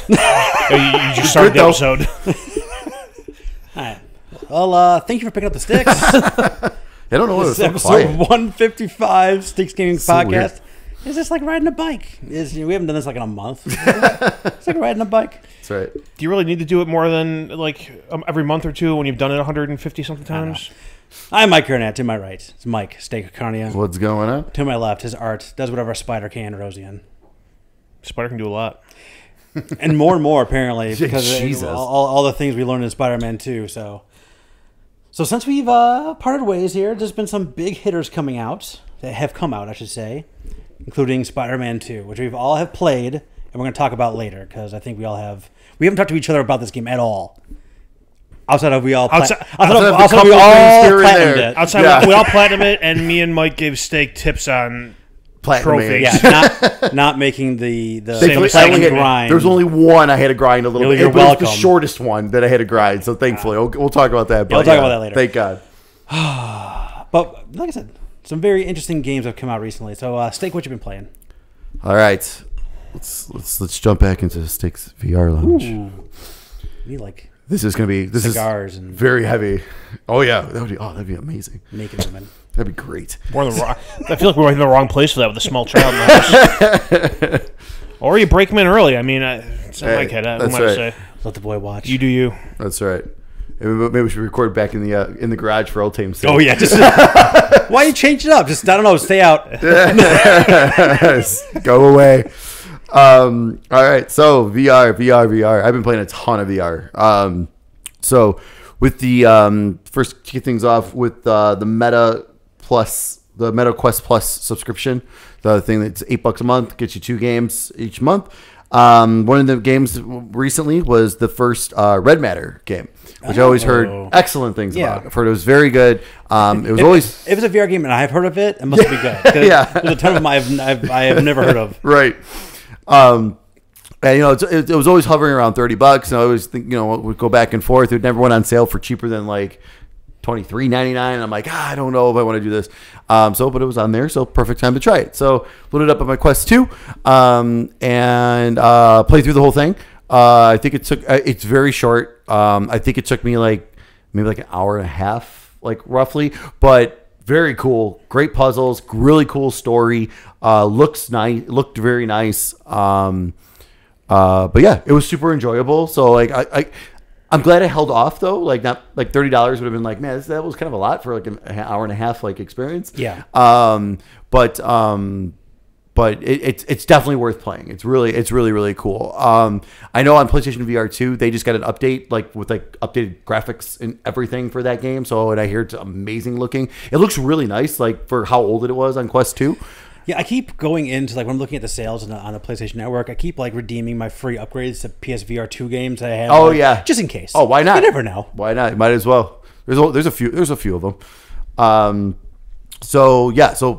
You just started the episode. All right. Well, thank you for picking up the sticks. I don't know what it was so episode quiet. 155 Sticks Gaming Podcast. Weird. It's just like riding a bike. We haven't done this like in a month. It's like riding a bike. That's right. Do you really need to do it more than like every month or two when you've done it 150 something times? I'm Myke Carnett. To my right, it's Myke Steak Carnia. What's going on? To my left, his art does whatever a spider can, Rosian. Spider can do a lot. And more apparently, because Jesus. all the things we learned in Spider-Man 2. So since we've parted ways here, there's been some big hitters coming out, that have come out, I should say, including Spider-Man 2, which we've all have played, and we're going to talk about later, because I think we haven't talked to each other about this game at all. Outside of we all platinum it. Outside, we all platinum it, and me and Myke gave Steak tips on trophies. Yeah, not making the same grind. There's only one I had to grind a little bit. You're but welcome. It was the shortest one that I had to grind, so thankfully. We'll talk about that. We'll talk about that later. Thank God. But like I said, some very interesting games have come out recently. So, Steak, what you been playing? All right. Let's jump back into Steak's VR Lounge. Ooh. We like This is cigars and very heavy. Oh yeah, that'd be amazing. naked women. That'd be great. I feel like we're in the wrong place for that with a small child in the house. Or you break them in early. I mean, it's not my kid. What am I to say? Let the boy watch. You do you. That's right. Maybe we should record back in the garage for old time's sake. Oh yeah, just why you change it up? Just I don't know. Stay out. Go away. All right. So VR. I've been playing a ton of VR. So with the first kick things off with the Meta Quest Plus subscription, the thing that's $8 a month, gets you 2 games each month. One of the games recently was the first Red Matter game, which I always heard excellent things about. I've heard it was very good. It was if it's a VR game and I've heard of it, it must be good. Yeah, there's a ton of them I have never heard of. Right. And it was always hovering around $30, and I always think it would go back and forth. It never went on sale for cheaper than like $23.99. And I'm like, I don't know if I want to do this. But it was on there, so perfect time to try it. So loaded up on my Quest 2, and played through the whole thing. I think it's very short. I think it took me maybe an hour and a half, like roughly, but very cool. Great puzzles, really cool story. Looked very nice. But yeah, it was super enjoyable. So I'm glad I held off though. Like not like $30 would have been like, man, that was kind of a lot for like an hour and a half like experience. Yeah. But it's definitely worth playing. It's really cool. I know on PlayStation VR 2 they just got an update with updated graphics and everything for that game. So and I hear it's amazing looking. It looks really nice for how old it was on Quest 2. Yeah, I keep going into when I'm looking at the sales on the PlayStation Network. I keep redeeming my free upgrades to PSVR 2 games that I have. Oh yeah, just in case. Oh, why not? You never know. Why not? Might as well. There's a few of them.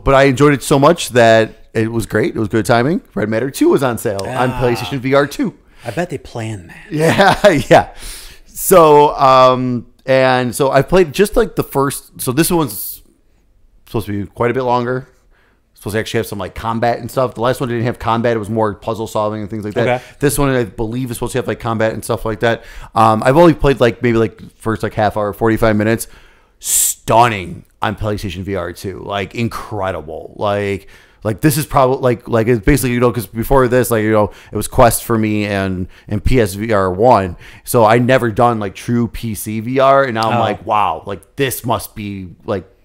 But I enjoyed it so much that it was great. It was good timing. Red Matter 2 was on sale on PlayStation VR 2. I bet they planned that. Yeah. So I played just the first. So this one's supposed to be quite a bit longer. Supposed to actually have some combat and stuff. The last one didn't have combat. It was more puzzle solving and things like that. Okay. This one I believe is supposed to have combat and stuff like that. I've only played maybe first half hour, 45 minutes. Stunning on PlayStation VR 2. Incredible. This is probably it's basically because before this it was Quest for me and PSVR 1, so I never done true PC VR, and now I'm wow, this must be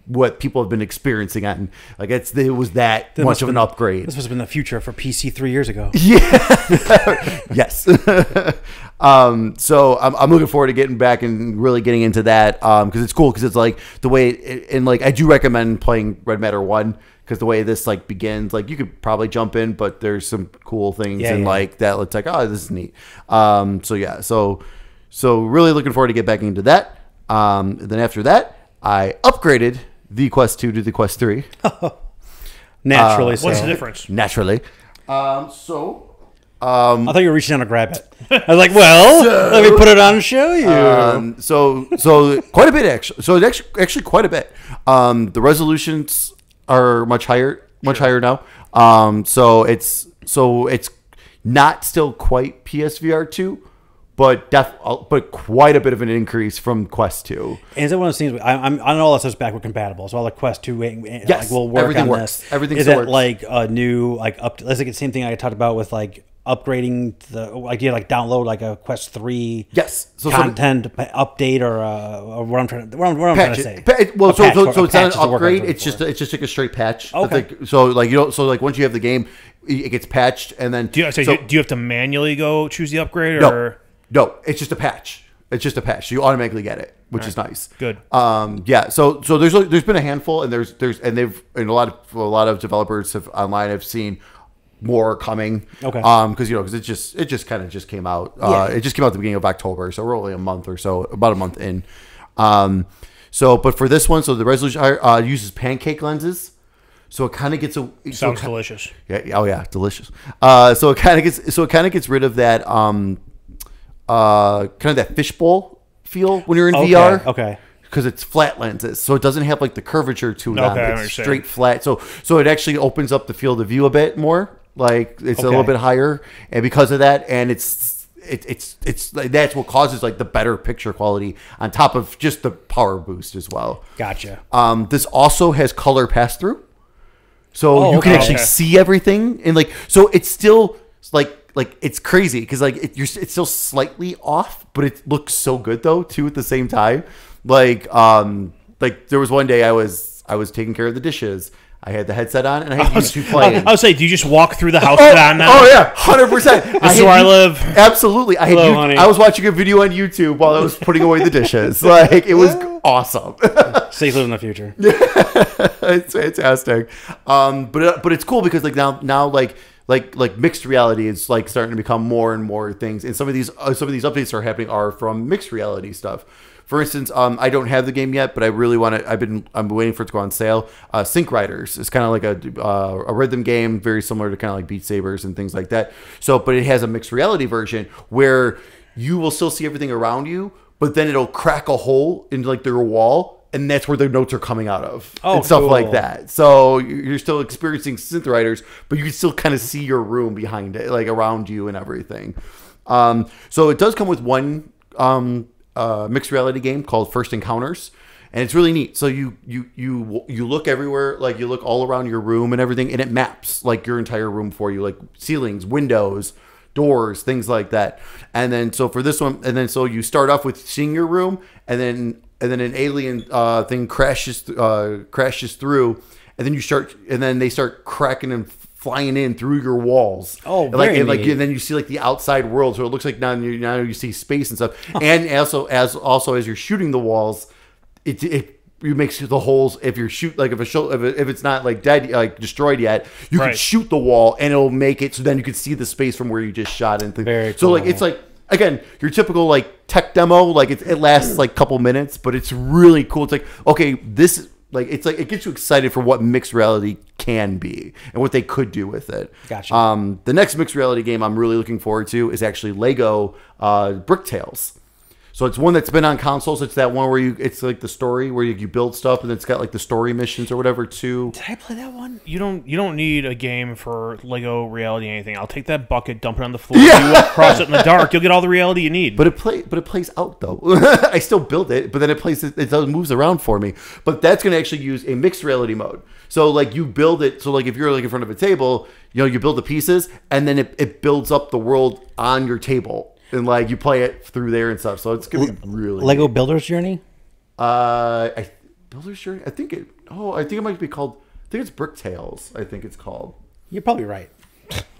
what people have been experiencing at, and it was that much of an upgrade. This must have been the future for PC 3 years ago. Yeah. Yes. So I'm looking forward to getting back and really getting into that because it's cool because it's the way I do recommend playing Red Matter 1 because the way this begins, you could probably jump in, but there's some cool things that. It's oh, this is neat. So really looking forward to get back into that. Then after that, I upgraded the Quest 2 to the Quest 3. Naturally. What's the difference? Naturally. I thought you were reaching down to grab it. I was let me put it on and show you. So quite a bit actually. So it's actually quite a bit. The resolutions are much higher now. So it's Not still quite PSVR 2, but but quite a bit of an increase from Quest 2. And is it one of those things? I'm on all this is backward compatible, so all the Quest 2 Yes, will work everything on works. this. Everything is still it works. like a new let's like the same thing I talked about with like upgrading the idea download like a Quest 3 Yes. So content update or what I'm trying to say. So it's not an patch is the word upgrade. I'm It's just like a straight patch. Okay. So once you have the game, it gets patched, and then Do you have to manually go choose the upgrade, no, or no, it's just a patch. It's just a patch. So you automatically get it, which is nice. Good. Yeah. So there's been a handful, and a lot of developers have seen more coming. Okay. Because it just kind of came out. It just came out at the beginning of October, so we're only about a month in. But for this one, so the resolution uses pancake lenses. So it kind of gets sounds delicious. Yeah. Oh yeah, delicious. So it kind of gets rid of that kind of that fishbowl feel when you're in VR. Okay. Because it's flat lenses, so it doesn't have like the curvature to them. Okay, It's straight flat. So it actually opens up the field of view a bit more. Like it's a little bit higher, and because of that, and it's like, that's what causes like the better picture quality on top of just the power boost as well. Gotcha. This also has color pass through, so you can actually see everything, and so it's still like it's crazy because it's still slightly off, but it looks so good though too at the same time. Like there was one day I was taking care of the dishes. I had the headset on and I had YouTube playing. I would say, do you just walk through the house with that on now? Oh yeah, 100%. This is where I live. Absolutely. Honey. I was watching a video on YouTube while I was putting away the dishes. It was awesome. Safe live in the future. It's fantastic. But it's cool because now mixed reality is starting to become more and more things, and some of these updates are from mixed reality stuff. For instance, I don't have the game yet, but I really want to. I'm waiting for it to go on sale. Sync Riders is kind of like a rhythm game, very similar to kind of like Beat Sabers and things like that. But it has a mixed reality version where you will still see everything around you, but then it'll crack a hole into their wall, and that's where their notes are coming out of, and stuff like that. So you're still experiencing Synth Riders, but you can still kind of see your room behind it, around you and everything. So it does come with one mixed reality game called First Encounters, and it's really neat. So you look everywhere, you look all around your room and everything, and it maps your entire room for you, ceilings, windows, doors, things like that. And then so for this one, so you start off with seeing your room, and then an alien thing crashes through, and then they start cracking and flying in through your walls. Oh, very neat. and then you see the outside world, so it looks like now you see space and stuff. And also as you're shooting the walls, it makes the holes. If you shoot if it's not dead destroyed yet, you can shoot the wall and it'll make it so then you can see the space from where you just shot and things. Very cool. So it's again, your typical tech demo. It lasts a couple minutes, but it's really cool. It's this. It gets you excited for what mixed reality can be and what they could do with it. Gotcha. The next mixed reality game I'm really looking forward to is actually Lego Brick Tales. So it's one that's been on consoles. It's that one where it's the story where you build stuff, and it's got the story missions or whatever too. Did I play that one? You don't need a game for Lego reality anything. I'll take that bucket, dump it on the floor. Yeah. You walk across it in the dark, you'll get all the reality you need. But it plays out though. I still build it, but then it moves around for me. But that's going to actually use a mixed reality mode. So you build it. So if you're in front of a table, you build the pieces, and then it builds up the world on your table. And you play it through there and stuff, so it's gonna be really Lego Builder's Journey. Builder's Journey. I think it might be called. I think it's Brick Tales. I think it's called. You're probably right.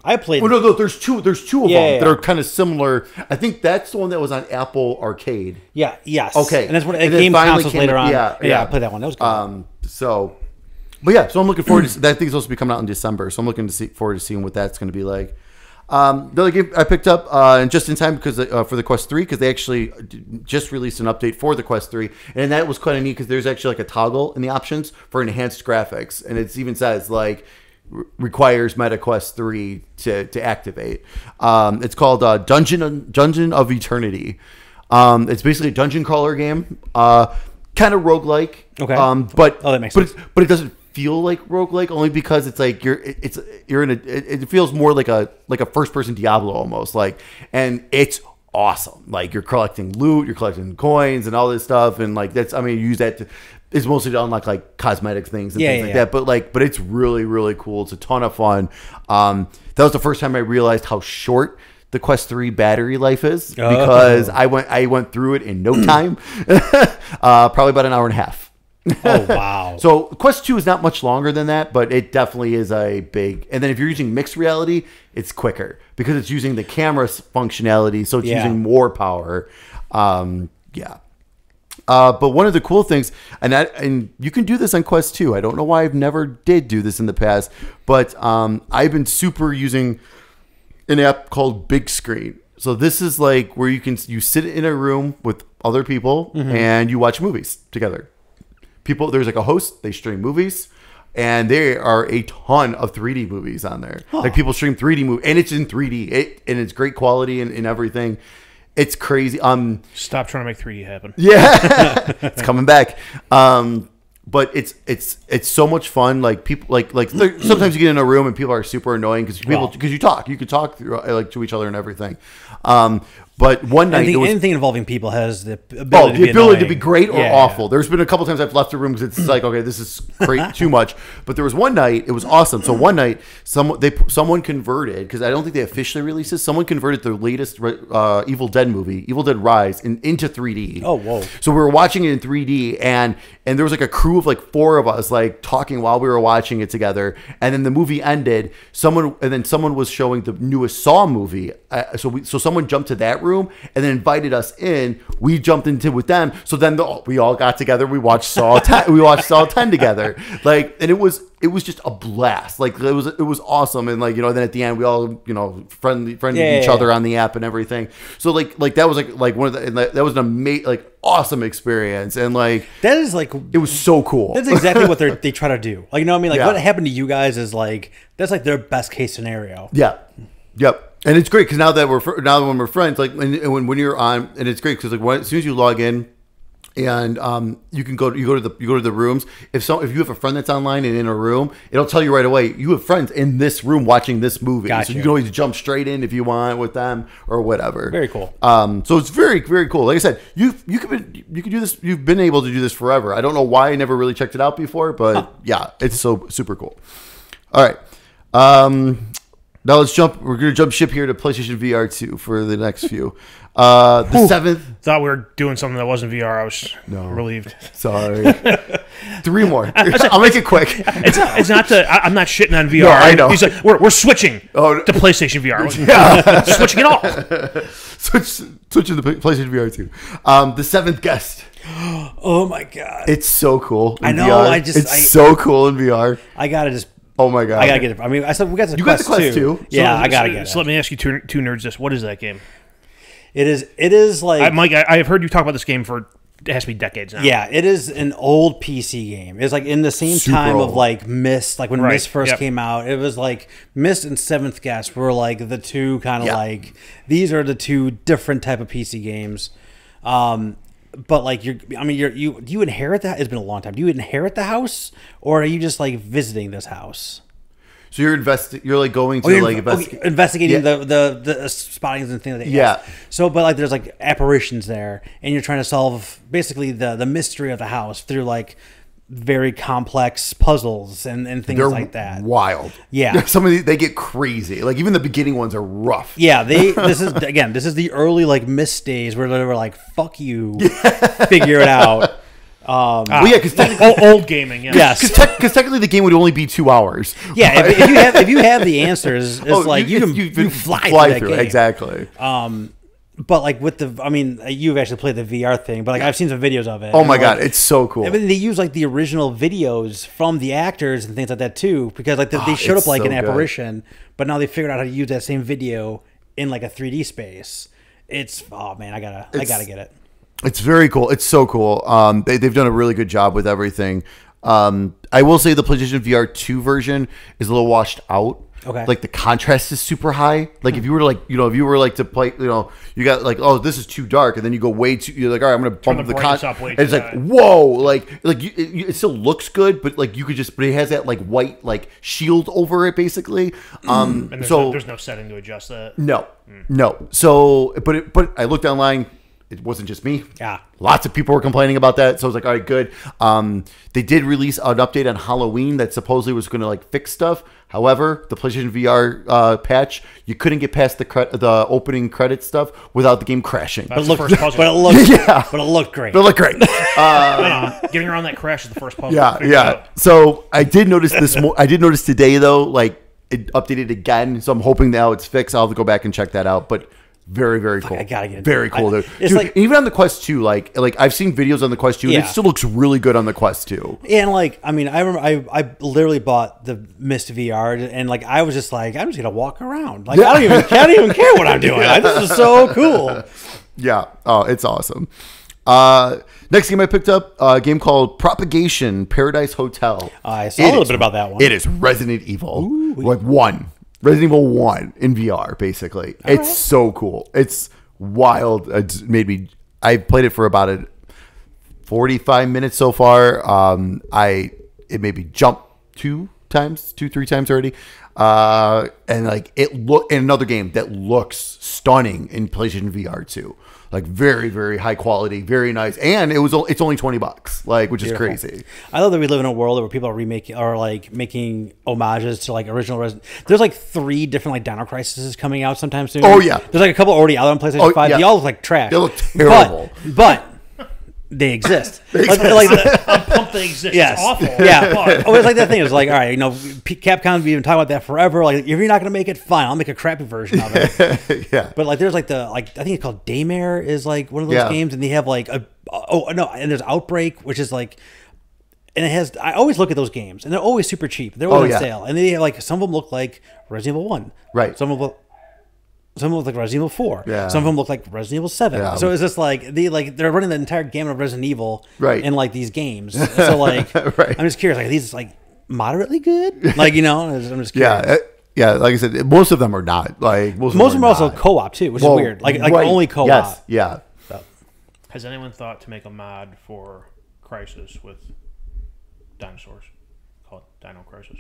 I played. Oh no, there's two of them that are kind of similar. I think that's the one that was on Apple Arcade. Yeah. Yes. Okay. And that's what game consoles later on. Yeah, I played that one. That was good. So I'm looking forward to that. Thing's supposed to be coming out in December, so I'm looking forward to seeing what that's going to be like. The other game I picked up and just in time because for the Quest 3, because they actually just released an update for the Quest 3, and that was quite neat because there's actually a toggle in the options for enhanced graphics, and it even says requires Meta Quest 3 to activate. It's called Dungeon of Eternity. It's basically a dungeon crawler game, kind of roguelike. Okay, But that makes sense. But it doesn't feel like roguelike only because it's like you're in a it feels more like a first person Diablo almost, like, and it's awesome. Like, you're collecting loot, you're collecting coins and all this stuff, and like that's, I mean, you use that to, it's mostly to unlock like cosmetic things and things like that. But it's really, really cool. It's a ton of fun. That was the first time I realized how short the Quest 3 battery life is, because I went through it in no time. Probably about an hour and a half. Oh, wow. So Quest 2 is not much longer than that, but it definitely is a big, and then if you're using mixed reality, it's quicker because it's using the camera's functionality, so it's using more power. But one of the cool things, and you can do this on Quest 2. I don't know why I've never did do this in the past, but I've been super using an app called Big Screen. So this is like where you sit in a room with other people and you watch movies together. There's like a host, they stream movies, and there are a ton of 3D movies on there. Like, people stream 3D movies, and it's in 3D, and it's great quality and everything. It's crazy. Stop trying to make 3D happen. Yeah, it's coming back. But it's so much fun. Like, people like sometimes you get in a room and people are super annoying because you can talk through, like, to each other and everything. But one night, anything involving people has the ability to be great or awful. There's been a couple times I've left the room because it's like, okay, this is great, too much. But there was one night, it was awesome. So one night, someone converted, because I don't think they officially released this. Someone converted the latest Evil Dead movie, Evil Dead Rise, into 3D. Oh, whoa! So we were watching it in 3D, and there was like a crew of like 4 of us, like, talking while we were watching it together. And then the movie ended. Someone was showing the newest Saw movie. So someone jumped to that room and then invited us in. We jumped into with them. So then we all got together. We watched Saw 10. We watched Saw 10 together. Like, and it was just a blast. Like, it was awesome. And like, then at the end we all, friendly each other on the app and everything. So like that was like one of the, and that was an amazing, like, awesome experience. And like, that is like, it was so cool. That's exactly what they try to do. Like, what I mean? Like, Yeah. what happened to you guys is like, that's like their best case scenario. Yeah. Yep. And it's great because now that when we're friends, like, when you're on, and it's great because like as soon as you log in, and you go to the rooms. If you have a friend that's online and in a room, it'll tell you right away you have friends in this room watching this movie. Gotcha. So you can always jump straight in if you want with them or whatever. Very cool. So it's very, very cool. Like I said, you can do this. You've been able to do this forever. I don't know why I never really checked it out before, but yeah, it's so super cool. All right. Now let's jump. We're going to jump ship here to PlayStation VR 2 for the next few. The 7th. Thought we were doing something that wasn't VR. I was relieved. Sorry. 3 more. I'll make it quick. It's not I'm not shitting on VR. No, I know. He's like, we're switching to PlayStation VR. Switching it all. Switching to PlayStation VR 2. The 7th guest. Oh my god. It's so cool. I know. VR. It's so cool in VR. I gotta just. Oh my god. I gotta get it. I mean, I said we got the You Quest got the Quest 2. Yeah, I gotta get it. So let me ask you, two nerds, this: what is that game? It is like Myke. I have heard you talk about this game for it has to be decades now. Yeah, it is an old PC game. It's like in the same Super time old. of like Myst, like when Right, Myst first yep. came out. It was like Myst and Seventh Guest were like the two kind of Yeah. like these are the two different type of PC games. But like do you inherit that? It's been a long time. Do you inherit the house, or are you just like visiting this house? So you're like going to Investigating Yeah. the spottings and things like that. Yeah. So, but like there's like apparitions there, and you're trying to solve basically the mystery of the house through like very complex puzzles and things They're like that. wild. Yeah. Some of these, they get crazy. Like even the beginning ones are rough. Yeah, this is the early like Myst days where they were like, "Fuck you, figure it out." Well, yeah, because Old gaming. Yeah. Yes. technically the game would only be 2 hours. Yeah, if you have the answers, it's like you can fly through that game. Exactly. But like with you've actually played the VR thing, but like I've seen some videos of it. Oh my and, god, like, it's so cool. I mean, they use like the original videos from the actors and things like that too, because like they showed it's up like so an good. apparition, but now they figured out how to use that same video in like a 3D space. It's man, I gotta get it. It's very cool. It's so cool. They've done a really good job with everything. I will say the PlayStation VR 2 version is a little washed out. Okay. Like the contrast is super high. Like if you were to to play, you got like, oh, this is too dark, and then you go way too. You're like, all right, I'm gonna bump the the brightness contrast. up way And it's too like, high. whoa, it still looks good, but like you could just, but it has that like white like shield over it basically. And there's no setting to adjust that. No. So, but I looked online. It wasn't just me. Yeah. Lots of people were complaining about that. So I was like, all right, good. They did release an update on Halloween that supposedly was going to like fix stuff. However, the PlayStation VR patch, you couldn't get past the opening credit stuff without the game crashing. That's the first puzzle. But it looked great. It looked great. Getting around that crash is the first puzzle. Yeah. So I did notice this. I did notice today though, like it updated again. So I'm hoping now it's fixed. I'll have to go back and check that out. But very, very cool. I gotta get it. Very cool, dude. It's Dude, like, even on the Quest 2, like I've seen videos on the Quest 2, and Yeah. it still looks really good on the Quest 2. and like, I mean, I remember I literally bought the Mist VR, and like I was just like, I'm just gonna walk around. Like I don't even care what I'm doing. This is so cool. Yeah. Oh, it's awesome. Next game I picked up, a game called Propagation Paradise Hotel. I saw a little bit about that one. It is Resident Evil. Like 1. Resident Evil 1 in VR, basically. It's so cool. It's wild. It's made me. I played it for about 45 minutes so far. It made me jump 3 times already. And like in another game that looks stunning in PlayStation VR 2. Like very, very high quality, very nice, and it's only $20, like, which is crazy. I love that we live in a world where people are remaking or like making homages to like original Resident. There's like 3 different like Dino Crises coming out sometime soon. Oh, yeah. There's like a couple already out on PlayStation 5. yeah. They all look like trash. They look terrible. But they exist. I'm pumped they exist. Yes. It's awful. Yeah. But always like that thing. It's like, all right, Capcom's been talking about that forever. Like, if you're not going to make it, fine. I'll make a crappy version of it. Yeah. But like, there's like I think it's called Daymare is like one of those games, and they have like and there's Outbreak, which is like, and it has. I always look at those games, and they're always super cheap. They're always on sale, and they have like some of them look like Resident Evil 1, Right. Some of them look like Resident Evil 4. Yeah. Some of them look like Resident Evil 7. Yeah. So it's just like they're running the entire gamut of Resident Evil Right. in like these games. So like Right. I'm just curious, like are these like moderately good? Like, I'm just curious. Yeah. Like I said, most of them are not. Like most Most of them are also co-op too, which is weird. Like right. only co-op. Yes. Yeah. Has anyone thought to make a mod for Crisis with dinosaurs? Called Dino Crisis.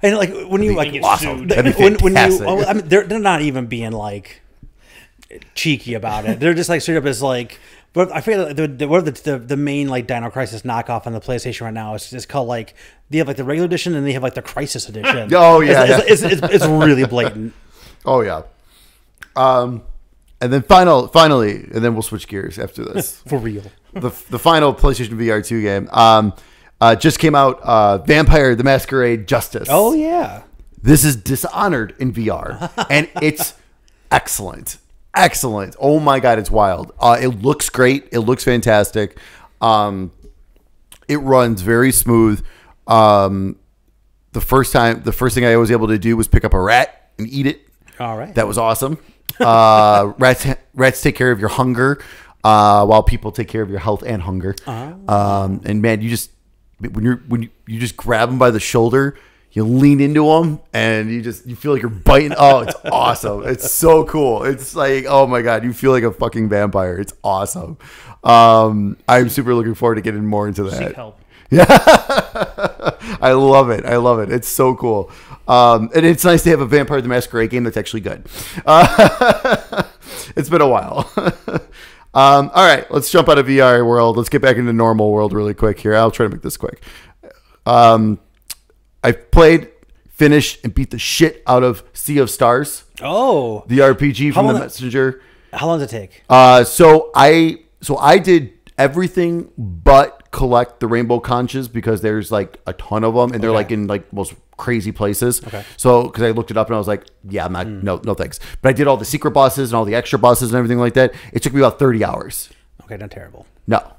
And like when you like get awesome. sued. That'd be when you, fantastic. I mean, they're not even being like cheeky about it. They're just like straight up as like. But I feel like the main like Dino Crisis knockoff on the PlayStation right now is just called like they have like the regular edition and they have like the Crisis edition. Oh, yeah, it's really blatant. Oh yeah. And then finally, and then we'll switch gears after this. For real. The final PlayStation VR 2 game just came out. Vampire: The Masquerade Justice. Oh yeah. This is Dishonored in VR, and it's excellent. Excellent. Oh my God, it's wild. It looks great. It looks fantastic. It runs very smooth. The first thing I was able to do was pick up a rat and eat it. All right. That was awesome. Rats take care of your hunger, while people take care of your health and hunger. And man, when you just grab them by the shoulder, you lean into them, and you feel like you're biting. Oh, it's awesome! It's so cool. It's like, oh my God, you feel like a fucking vampire. It's awesome. I'm super looking forward to getting more into that. Seek help. Yeah, I love it. It's so cool. And it's nice to have a Vampire the Masquerade game that's actually good. It's been a while. All right, let's jump out of VR world. Let's get back into normal world really quick here. I'll try to make this quick. I've played, finished, and beat the shit out of Sea of Stars, Oh. the RPG from the Messenger. How long does it take? So I did everything but collect the rainbow conches because there's like a ton of them, and they're like in like most crazy places. Okay. So because I looked it up and I was like, yeah, I'm not, no thanks. But I did all the secret bosses and all the extra bosses and everything like that. It took me about 30 hours. Okay, not terrible. No.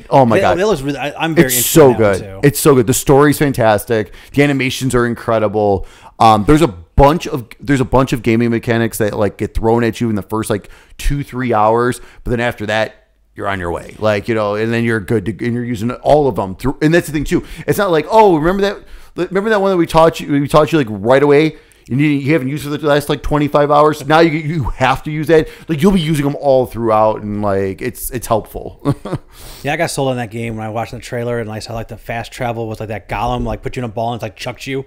Oh my God. That looks really, I'm very It's interested so in that one, good. too. It's so good. The story's fantastic. The animations are incredible. There's a bunch of gaming mechanics that like get thrown at you in the first like 2-3 hours, but then after that, you're on your way. Like, and then you're good to, and you're using all of them through. And that's the thing too. It's not like, oh, remember that Remember that one that we taught you? We taught you like right away. You haven't used it for the last like 25 hours. Now you have to use that. Like you'll be using them all throughout, and like it's helpful. Yeah, I got sold on that game when I watched the trailer, and I saw like the fast travel was like that golem like put you in a ball and it's like chucked you.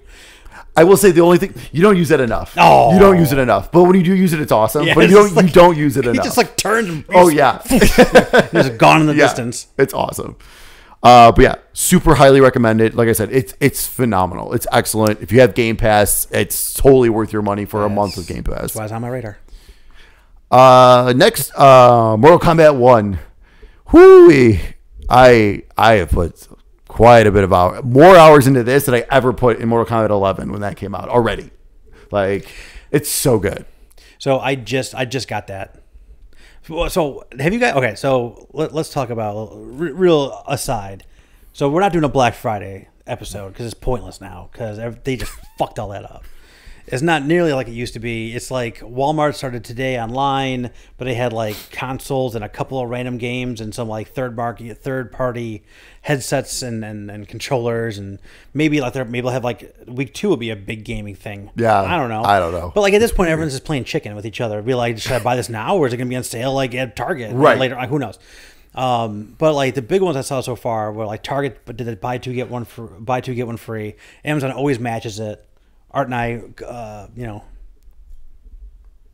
I will say the only thing you don't use that enough. Oh. You don't use it enough. But when you do use it, it's awesome. Yeah, but it's you just like- don't use it He enough. just like turns. And oh yeah, just gone in the yeah, distance. it's awesome. But yeah, super highly recommended. Like I said, it's phenomenal. It's excellent. If you have Game Pass, it's totally worth your money for a month of Game Pass. That's why it's on my radar. Next, Mortal Kombat 1. Whoo! I have put quite a bit of more hours into this than I ever put in Mortal Kombat 11 when that came out already. Like, it's so good. So I just got that. So have you guys? Okay, so let's talk about real aside. So we're not doing a Black Friday episode because it's pointless now because they just fucked all that up. It's not nearly like it used to be. It's like Walmart started today online, but they had like consoles and a couple of random games and some like third party headsets and controllers, and maybe they'll have like week 2 will be a big gaming thing. Yeah, I don't know. But like at this point, everyone's just playing chicken with each other. Be like, should I buy this now, or is it going to be on sale like at Target later? Like, who knows? But like the big ones I saw so far were like Target did the buy two get one free. Amazon always matches it. Art and I,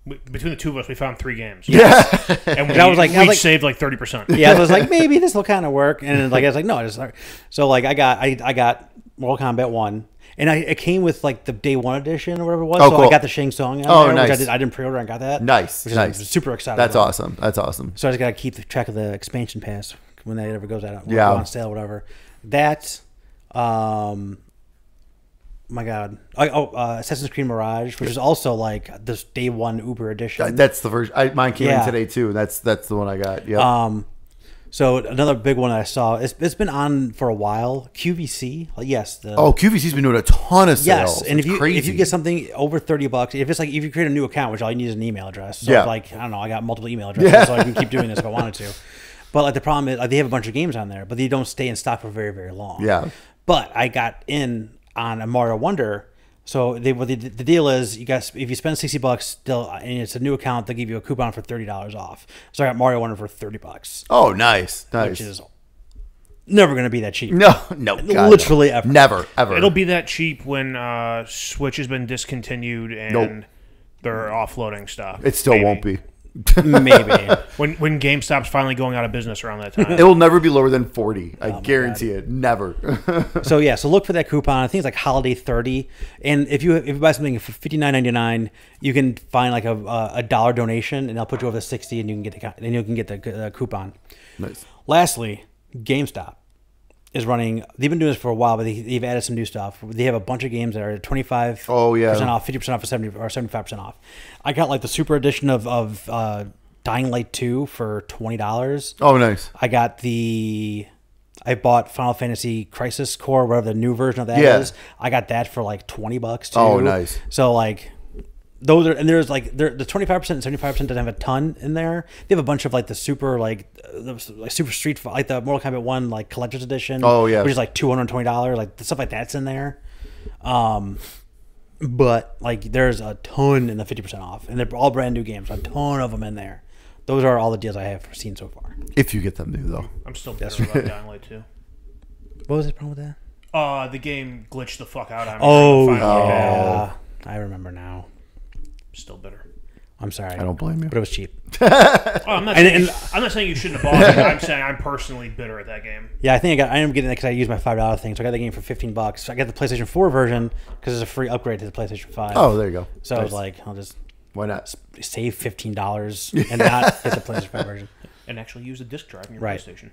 Between the two of us, we found 3 games. Yeah. And I was like, saved like 30%. yeah, I was like, maybe this will kind of work. And like I was like, no, it's not. So like I got Mortal Kombat 1, and it came with like the day 1 edition or whatever it was. Oh, so cool. I got the Shang Tsung on there, nice. which I didn't pre-order and got that. Nice. Which I'm super excited That's about. awesome. That's awesome. So I just got to keep track of the expansion pass when that ever goes out Yeah. on sale, whatever. That, my God. Assassin's Creed Mirage, which is also like this day 1 Uber edition. That's the version. Mine came Yeah. in today too. That's the one I got. Yeah. So another big one I saw, it's been on for a while. QVC, yes. QVC's been doing a ton of sales. Yes, and It's if crazy. you get something over $30, if you create a new account, which all you need is an email address. So Yeah. like I don't know, I got multiple email addresses, so I can keep doing this if I wanted to. But like the problem is, like, they have a bunch of games on there, but they don't stay in stock for very, very long. Yeah. But I got in on a Mario Wonder. So the deal is, if you spend $60, and it's a new account, they'll give you a coupon for $30 off. So I got Mario Wonder for $30. Oh, nice. Which is never going to be that cheap. No, God, literally no. ever. Never, ever. It'll be that cheap when Switch has been discontinued and they're offloading stuff. It still Maybe. won't be. Maybe. When GameStop's finally going out of business around that time. It will never be lower than 40. I guarantee it. Never. So yeah, so look for that coupon. I think it's like Holiday 30, and if you buy something for $59.99, you can find like a dollar donation, and they'll put you over the 60, and you can get the coupon. Nice. Lastly, GameStop is running. They've been doing this for a while, but they've added some new stuff. They have a bunch of games that are 25% off, 50% off, or 75% off. I got like the super edition of Dying Light 2 for $20. Oh, nice. I bought Final Fantasy Crisis Core, whatever the new version of that is. I got that for like $20 too. Oh, nice. So like those are, and there's like the 25% and 75% doesn't have a ton in there. They have a bunch of like the super Super Street, like the Mortal Kombat 1 like collector's edition. Oh yeah, which is like $220. Like the stuff like that's in there. But like there's a ton in the 50% off, and they're all brand new games. A ton of them in there. Those are all the deals I have seen so far. If you get them new though. I'm still bitter about Dying Light 2. What was the problem with that? The game glitched the fuck out on me. Oh, during the final game. yeah. I remember now. Still bitter. I'm sorry. I don't blame you. But it was cheap. I'm not saying you shouldn't have bought it. I'm saying I'm personally bitter at that game. Yeah, I think I am getting it because I used my $5 thing. So I got the game for $15. So I got the PlayStation 4 version because it's a free upgrade to the PlayStation 5. Oh, there you go. So I was like, I'll just why not save $15 and not get the PlayStation 5 version. And actually use a disc drive in your Right. PlayStation.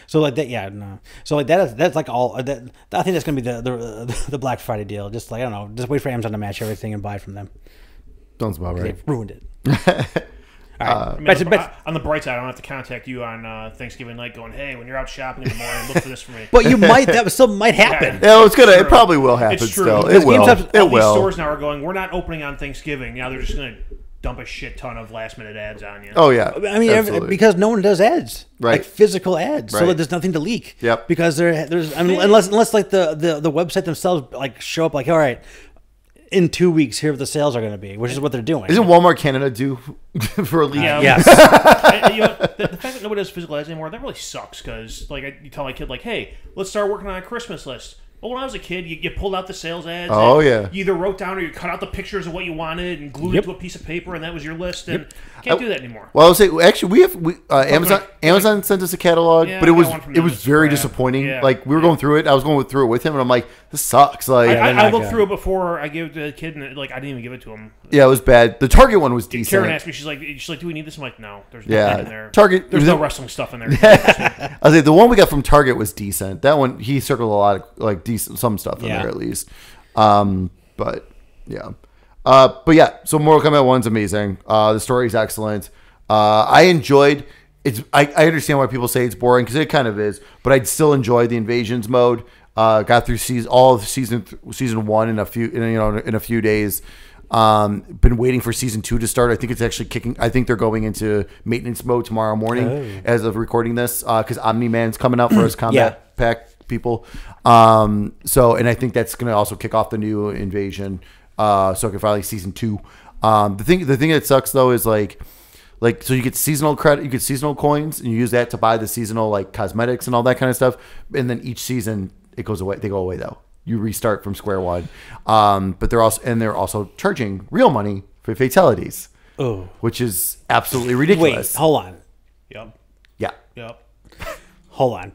So like that, yeah, no. So like that's like all. I think that's gonna be the Black Friday deal. Just like I don't know, just wait for Amazon to match everything and buy it from them. Sounds about right. They've ruined it. All right. On the bright side, I don't have to contact you on Thanksgiving night going, hey, when you're out shopping in the morning, look for this for me. But you might. That still might happen. Yeah, it's gonna. It's It true. probably will happen It's true. still. Because It will. GameStop's- It all these will. stores now are going, we're not opening on Thanksgiving. Now they're just going to dump a shit ton of last minute ads on you. Oh yeah, I mean, absolutely. because no one does ads, Right. like physical ads, so Right. that there's nothing to leak. Yep. Because there's, I mean, unless like the website themselves like show up like, all right, in 2 weeks, here the sales are going to be, which is what they're doing. Isn't Walmart Canada due for a leak? Yeah. Yes. The fact that nobody does physical ads anymore, that really sucks. Because like you tell my kid, like, hey, let's start working on a Christmas list. Well, when I was a kid, you pulled out the sales ads. Oh, and yeah. You either wrote down or you cut out the pictures of what you wanted and glued it to a piece of paper, and that was your list. And can't do that anymore. Well, I'll say actually Amazon sent us a catalog, Yeah, but it I was got one from it them. was It's very crap. disappointing. Yeah. Like we were going through it, I was going through it with him, and I'm like, this sucks. Like they're I not looked good. through it before I gave it to the kid, and like I didn't even give it to him. yeah, it was bad. The Target one was decent. Karen asked me, she's like, do we need this? I'm like, no, there's Yeah. nothing in there. Target- there's no wrestling stuff in there. I was like, the one we got from Target was decent. That one he circled a lot of like decent some stuff in Yeah. there at least. But yeah. But yeah, so Mortal Kombat 1's amazing. The story's excellent. I enjoyed it's. I understand why people say it's boring because it kind of is, but I still enjoyed the invasions mode. Got through all of season 1 in a few days. Been waiting for season 2 to start. I think it's actually kicking. I think they're going into maintenance mode tomorrow morning as of recording this because Omni-Man's coming out for his combat pack people. So and I think that's going to also kick off the new invasion. So I can finally season 2. The thing that sucks though is like so you get seasonal credit, you get seasonal coins, and you use that to buy the seasonal like cosmetics and all that kind of stuff. And then each season it goes away. They go away though. You restart from square one. But they're also charging real money for fatalities, which is absolutely ridiculous. Wait, hold on. Yep. Yeah. Hold on.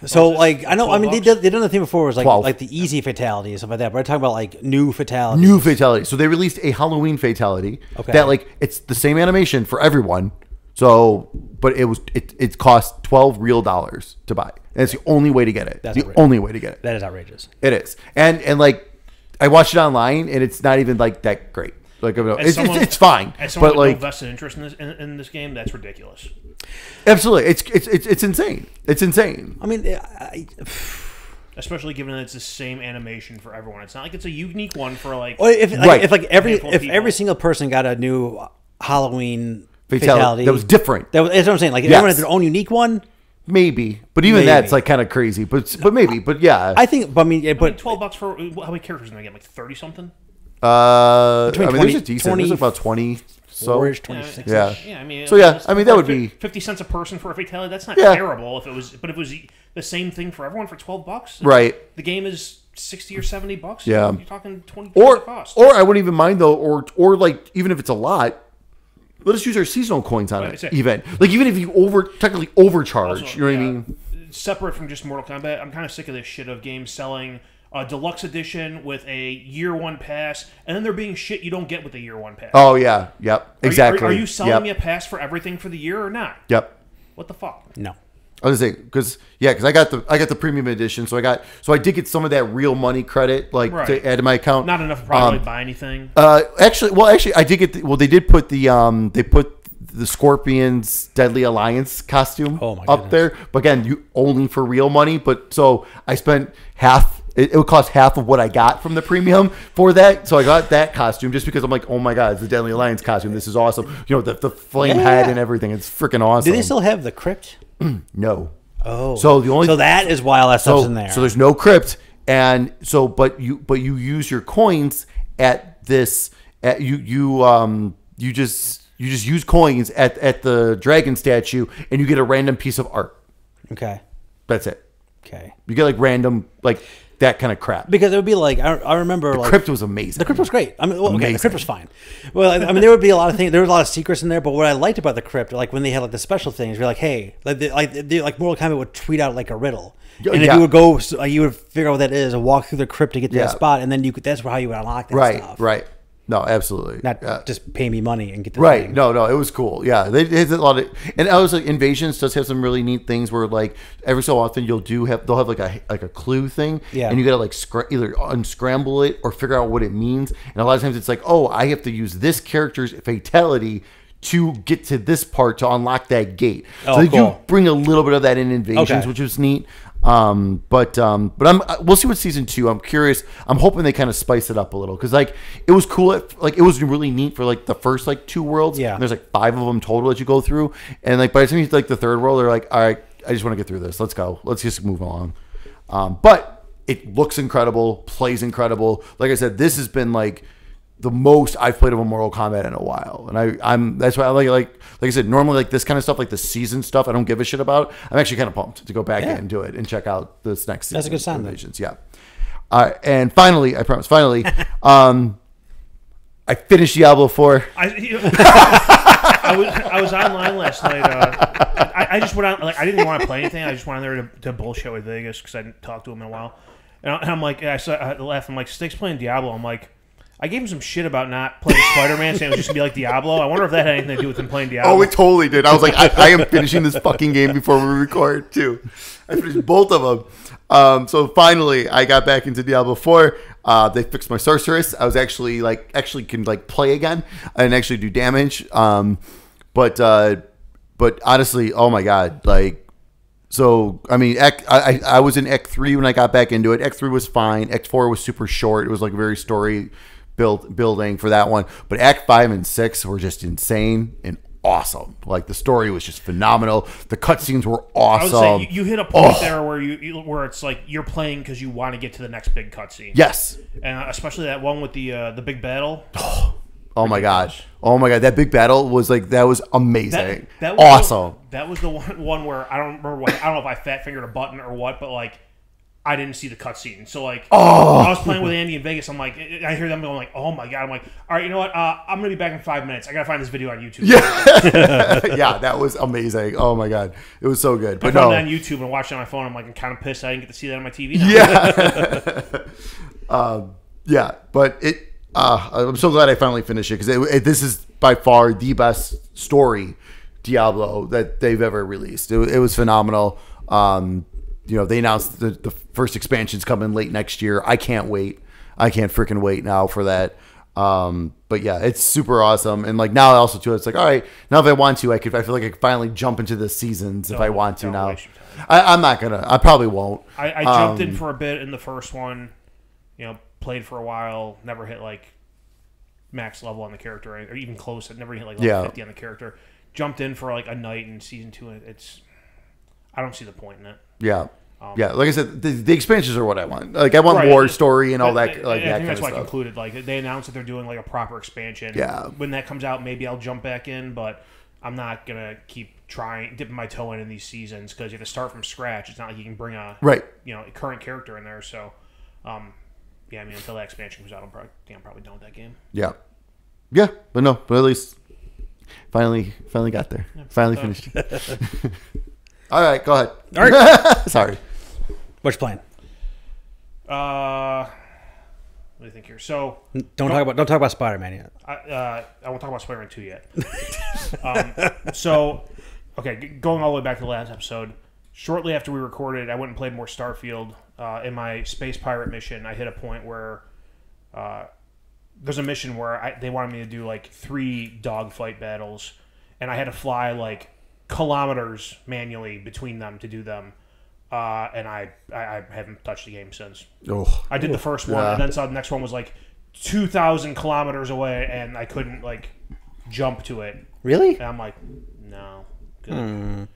So, like, I know, I mean, they $12? done the thing before was like 12. like the easy fatality and stuff like that, but I'm talking about like new fatalities. New fatality. So they released a Halloween fatality that like it's the same animation for everyone. So, but it cost $12 real to buy. And it's the only way to get it. That's the outrageous. only way to get it. That is outrageous. It is. And like I watched it online and it's not even like that great. Like it's fine. As someone But with like no vested interest in this game, that's ridiculous. absolutely. It's insane. It's insane. I mean, Especially given that it's the same animation for everyone. It's not like it's a unique one for like. if handful of every people. single person got a new Halloween Fatality. fatality That was different. That's what I'm saying. Like, if Yes. everyone had their own unique one. Maybe. But even Maybe. that's like kind of crazy. But maybe. But yeah. I think, but I mean, but $12 for how many characters in the game? Like 30 something. I between mean, 20 there's a decent. There's about 20. So 26. yeah. Yeah, I mean. So, yeah, it's I mean, that would be- 50 cents a person for a fatality. That's not Yeah. terrible. If it was the same thing for everyone for $12. Right. The game is $60 or $70. Yeah. You're talking 20 Or cost. I wouldn't even mind though. Or like even if it's a lot. Let us use our seasonal coins on Right, it. exactly. Even like even if you technically overcharge, Also, you know what I yeah, mean? Separate from just Mortal Kombat, I'm kind of sick of this shit of games selling a deluxe edition with a year 1 pass, and then there being shit you don't get with the year 1 pass. Oh yeah, yep, exactly. Are you selling Yep. me a pass for everything for the year or not? Yep. What the fuck? no. I was gonna say because I got the premium edition, so I did get some of that real money credit like Right. to add to my account. Not enough to probably buy anything. Actually, I did get. They did put the Scorpion's Deadly Alliance costume Oh, my up there, but again, you only for real money. But so I spent half. It would cost half of what I got from the premium for that. So I got that costume just because I'm like, oh my god, it's the Deadly Alliance costume. This is awesome. You know, the flame head and everything. It's freaking awesome. Do they still have the crypt? No. Oh, So the only so that is why all that stuff's in there. So there's no crypt, and so but you use your coins at this. You just use coins at the dragon statue, and you get a random piece of art. okay. That's it. Okay. You get like random like that kind of crap. Because it would be like I remember like Crypt was amazing. the crypt was great. I mean, well, okay, the Amazing. crypt was fine. Well, I mean, there would be a lot of things. There was a lot of secrets in there. But what I liked about the crypt, like when they had like the special things, you're like, hey, like Mortal Kombat would tweet out like a riddle, and if Yeah. you would go, you would figure out what that is and walk through the crypt to get to Yeah. that spot, and then that's how you would unlock that Right. stuff. Right. No, absolutely. Not just pay me money and get the Right. thing. No, it was cool. Yeah. They did a lot of, and I was like, Invasions does have some really neat things where like every so often they'll have like a clue thing. Yeah. And you got to like either unscramble it or figure out what it means. And a lot of times it's like, oh, I have to use this character's fatality to get to this part to unlock that gate. Oh, so they cool. do bring a little bit of that in Invasions, Okay. which was neat. But we'll see what season 2. I'm curious. I'm hoping they kind of spice it up a little because like it was cool. It was really neat for like the first like 2 worlds. Yeah. And there's like 5 of them total that you go through, and like by the time you like the 3rd world, they're like, all right, I just want to get through this. Let's go. Let's just move along. But it looks incredible, plays incredible. Like I said, this has been like the most I've played of a Mortal Kombat in a while, and I'm that's why I like I said, normally like this kind of stuff, like the season stuff, I don't give a shit about. I'm actually kind of pumped to go back in and do it and check out this next season. That's a good sign. Invasions. Yeah. And finally, I promise. Finally, I finished Diablo 4. I was online last night. I just went out. Like I didn't want to play anything. I just went on there to bullshit with Vegas because I hadn't talked to him in a while. And I'm like, I laughed. I'm like, Stick's playing Diablo. I'm like, I gave him some shit about not playing Spider-Man, saying it was just gonna be like Diablo. I wonder if that had anything to do with him playing Diablo. Oh, it totally did. I was like, I am finishing this fucking game before we record too. I finished both of them. So finally, I got back into Diablo 4. They fixed my sorceress. I was actually can like play again and actually do damage. But honestly, oh my god, like. So, I mean, I was in Act 3 when I got back into it. Act 3 was fine. Act 4 was super short. It was like very story building for that one. But Act 5 and 6 were just insane and awesome. Like, the story was just phenomenal. The cutscenes were awesome. I would say you hit a point there where it's like you're playing because you want to get to the next big cutscene. Yes. And especially that one with the big battle. Oh my gosh. Oh my god, that big battle was like that was amazing. That was awesome. That was the one where I don't remember I don't know if I fat fingered a button or what, but like I didn't see the cutscene. So like I was playing with Andy in Vegas. I'm like, I hear them going like, oh my god. I'm like, all right, you know what? I'm gonna be back in 5 minutes. I gotta find this video on YouTube. Yeah, yeah, that was amazing. Oh my god, it was so good. But I found it on YouTube and watched it on my phone. I'm like, I'm kind of pissed I didn't get to see that on my TV. Yeah, yeah, but it. I'm so glad I finally finished it because this is by far the best story Diablo that they've ever released. It was phenomenal. They announced the first expansion's coming late next year. I can't wait. I can't freaking wait now for that. But yeah, it's super awesome. And like now also too, it's like, all right, now if I want to, I feel like I can finally jump into the seasons if I want to now. I'm not gonna. I probably won't. I jumped in for a bit in the first one. Played for a while, never hit like max level on the character or even close. I never hit like level 50 on the character. Jumped in for like a night in season 2. I don't see the point in it. Yeah. Yeah, like I said, the expansions are what I want. Like I want war story and all that. Like I think that that's kind why of I stuff. concluded. Like they announced that they're doing like a proper expansion. Yeah. When that comes out, maybe I'll jump back in, but I'm not gonna keep dipping my toe in these seasons because you have to start from scratch. It's not like you can bring a current character in there. So, yeah, I mean, until that expansion comes out, I'm probably done with that game. Yeah, yeah, but at least finally got there. Yeah, finally finished. All right, go ahead. All right, sorry. What's your plan? What do you think here? So don't talk about Spider-Man yet. I won't talk about Spider-Man 2 yet. Going all the way back to the last episode. Shortly after we recorded, I went and played more Starfield. In my space pirate mission, I hit a point where there's a mission where they wanted me to do like 3 dogfight battles, and I had to fly like kilometers manually between them to do them. And I haven't touched the game since. Oh, I did the first one, and then saw the next one was like 2,000 kilometers away, and I couldn't like jump to it. Really? And I'm like, no. Good.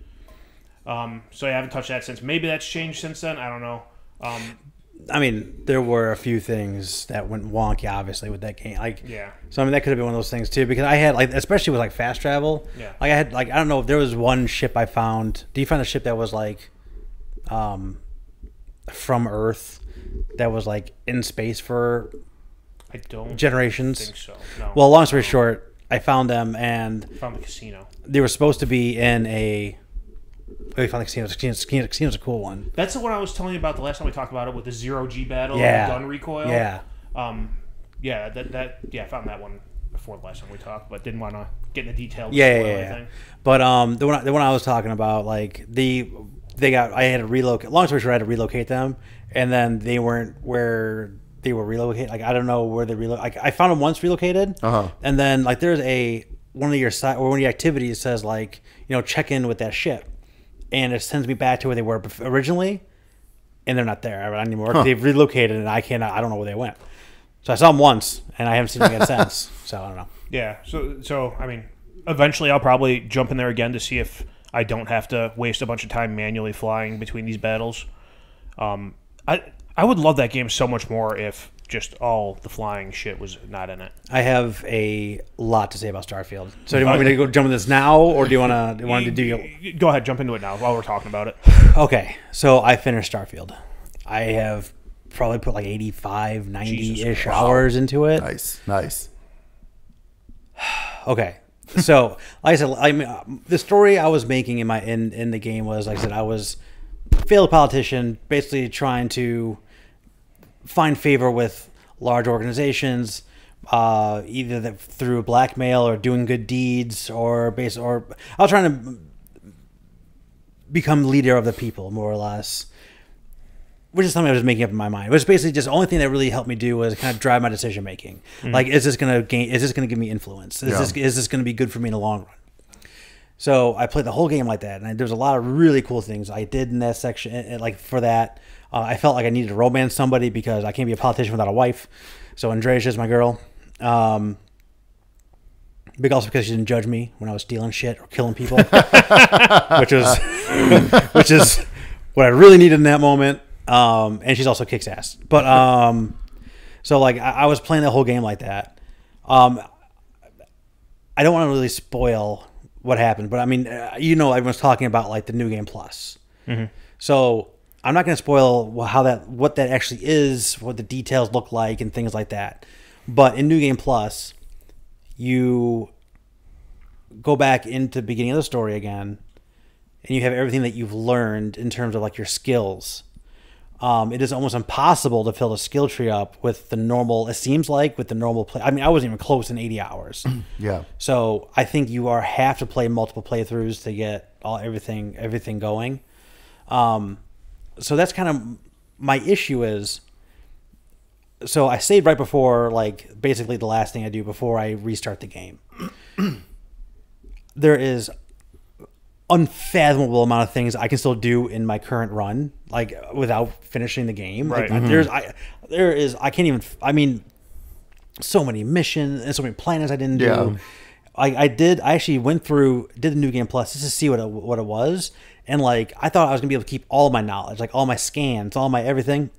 So I haven't touched that since. Maybe that's changed since then. I don't know. I mean, there were a few things that went wonky, obviously, with that game. Like, yeah. So I mean, that could have been one of those things too, because I had like, especially with like fast travel. Yeah. Like I had like I don't know if there was one ship I found. Do you find a ship that was like, from Earth, that was like in space for I don't generations? think so. No. Well, long story short, I found them and Found the casino. they were supposed to be in a. We found the casino. Casino's a cool one. That's the one I was telling you about the last time we talked about it with the 0G battle Yeah. and gun recoil. Yeah. Yeah, I found that one before the last time we talked, but didn't want to get into details. Yeah. But the one I was talking about, like I had to relocate. Long story short, I had to relocate them, and then they weren't where they were relocated. Like I don't know where they relocated. Like I found them once relocated, and then like there's one of your one of the activities says like check in with that ship, and it sends me back to where they were originally, and they're not there anymore. They've relocated, and I don't know where they went. So I saw them once, and I haven't seen them again since. So I don't know. Yeah. So I mean, eventually I'll probably jump in there again to see if I don't have to waste a bunch of time manually flying between these battles. I would love that game so much more if just all the flying shit was not in it. I have a lot to say about Starfield. So do you want me to go jump into this now, or do you want to do? Go ahead, jump into it now while we're talking about it. Okay, so I finished Starfield. I have probably put like 85, 90-ish hours into it. Nice. Okay, so like I said, I mean, the story I was making in the game was, like I said, I was failed politician, basically trying to find favor with large organizations, either through blackmail or doing good deeds, or I was trying to become leader of the people, more or less, which is something I was making up in my mind. It was basically just the only thing that really helped me do was kind of drive my decision making. Like, is this going to give me influence? Is this going to be good for me in the long run? So I played the whole game like that, and there's a lot of really cool things I did in that section. Like for that, I felt like I needed to romance somebody because I can't be a politician without a wife. So Andrea's just my girl. Big also because she didn't judge me when I was stealing shit or killing people, which is what I really needed in that moment. And she's also kicks ass. But so like I was playing the whole game like that. I don't want to really spoil what happened, but I mean, everyone's talking about like the New Game Plus. Mm-hmm. So I'm not going to spoil what that actually is, what the details look like, and things like that. But in New Game Plus, you go back into the beginning of the story again, and you have everything that you've learned in terms of like your skills. It is almost impossible to fill the skill tree up with the normal. It seems like with the normal play. I mean, I wasn't even close in 80 hours. Yeah. So I think you have to play multiple playthroughs to get everything going. So that's kind of my issue is. So I saved right before, like, basically the last thing I do before I restart the game. There is unfathomable amount of things I can still do in my current run, like without finishing the game. Right. Like, I can't even. I mean, so many missions and so many planets I didn't do. Yeah. I actually went through, did the New Game Plus just to see what it was, and like I thought I was gonna be able to keep all my knowledge, like all my scans, all my everything.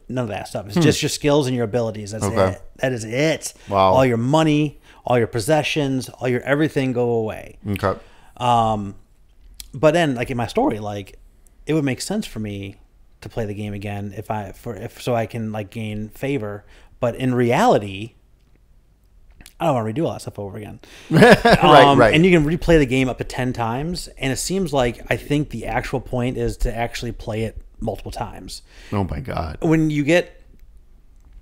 None of that stuff. It's just your skills and your abilities. That's it. That is it. Wow. All your money, all your possessions, all your everything go away. Okay. But then, like in my story, like it would make sense for me to play the game again so I can like gain favor. But in reality, I don't want to redo all that stuff over again. Right. And you can replay the game up to 10 times, and it seems like I think the actual point is to actually play it multiple times. Oh my God. When you get,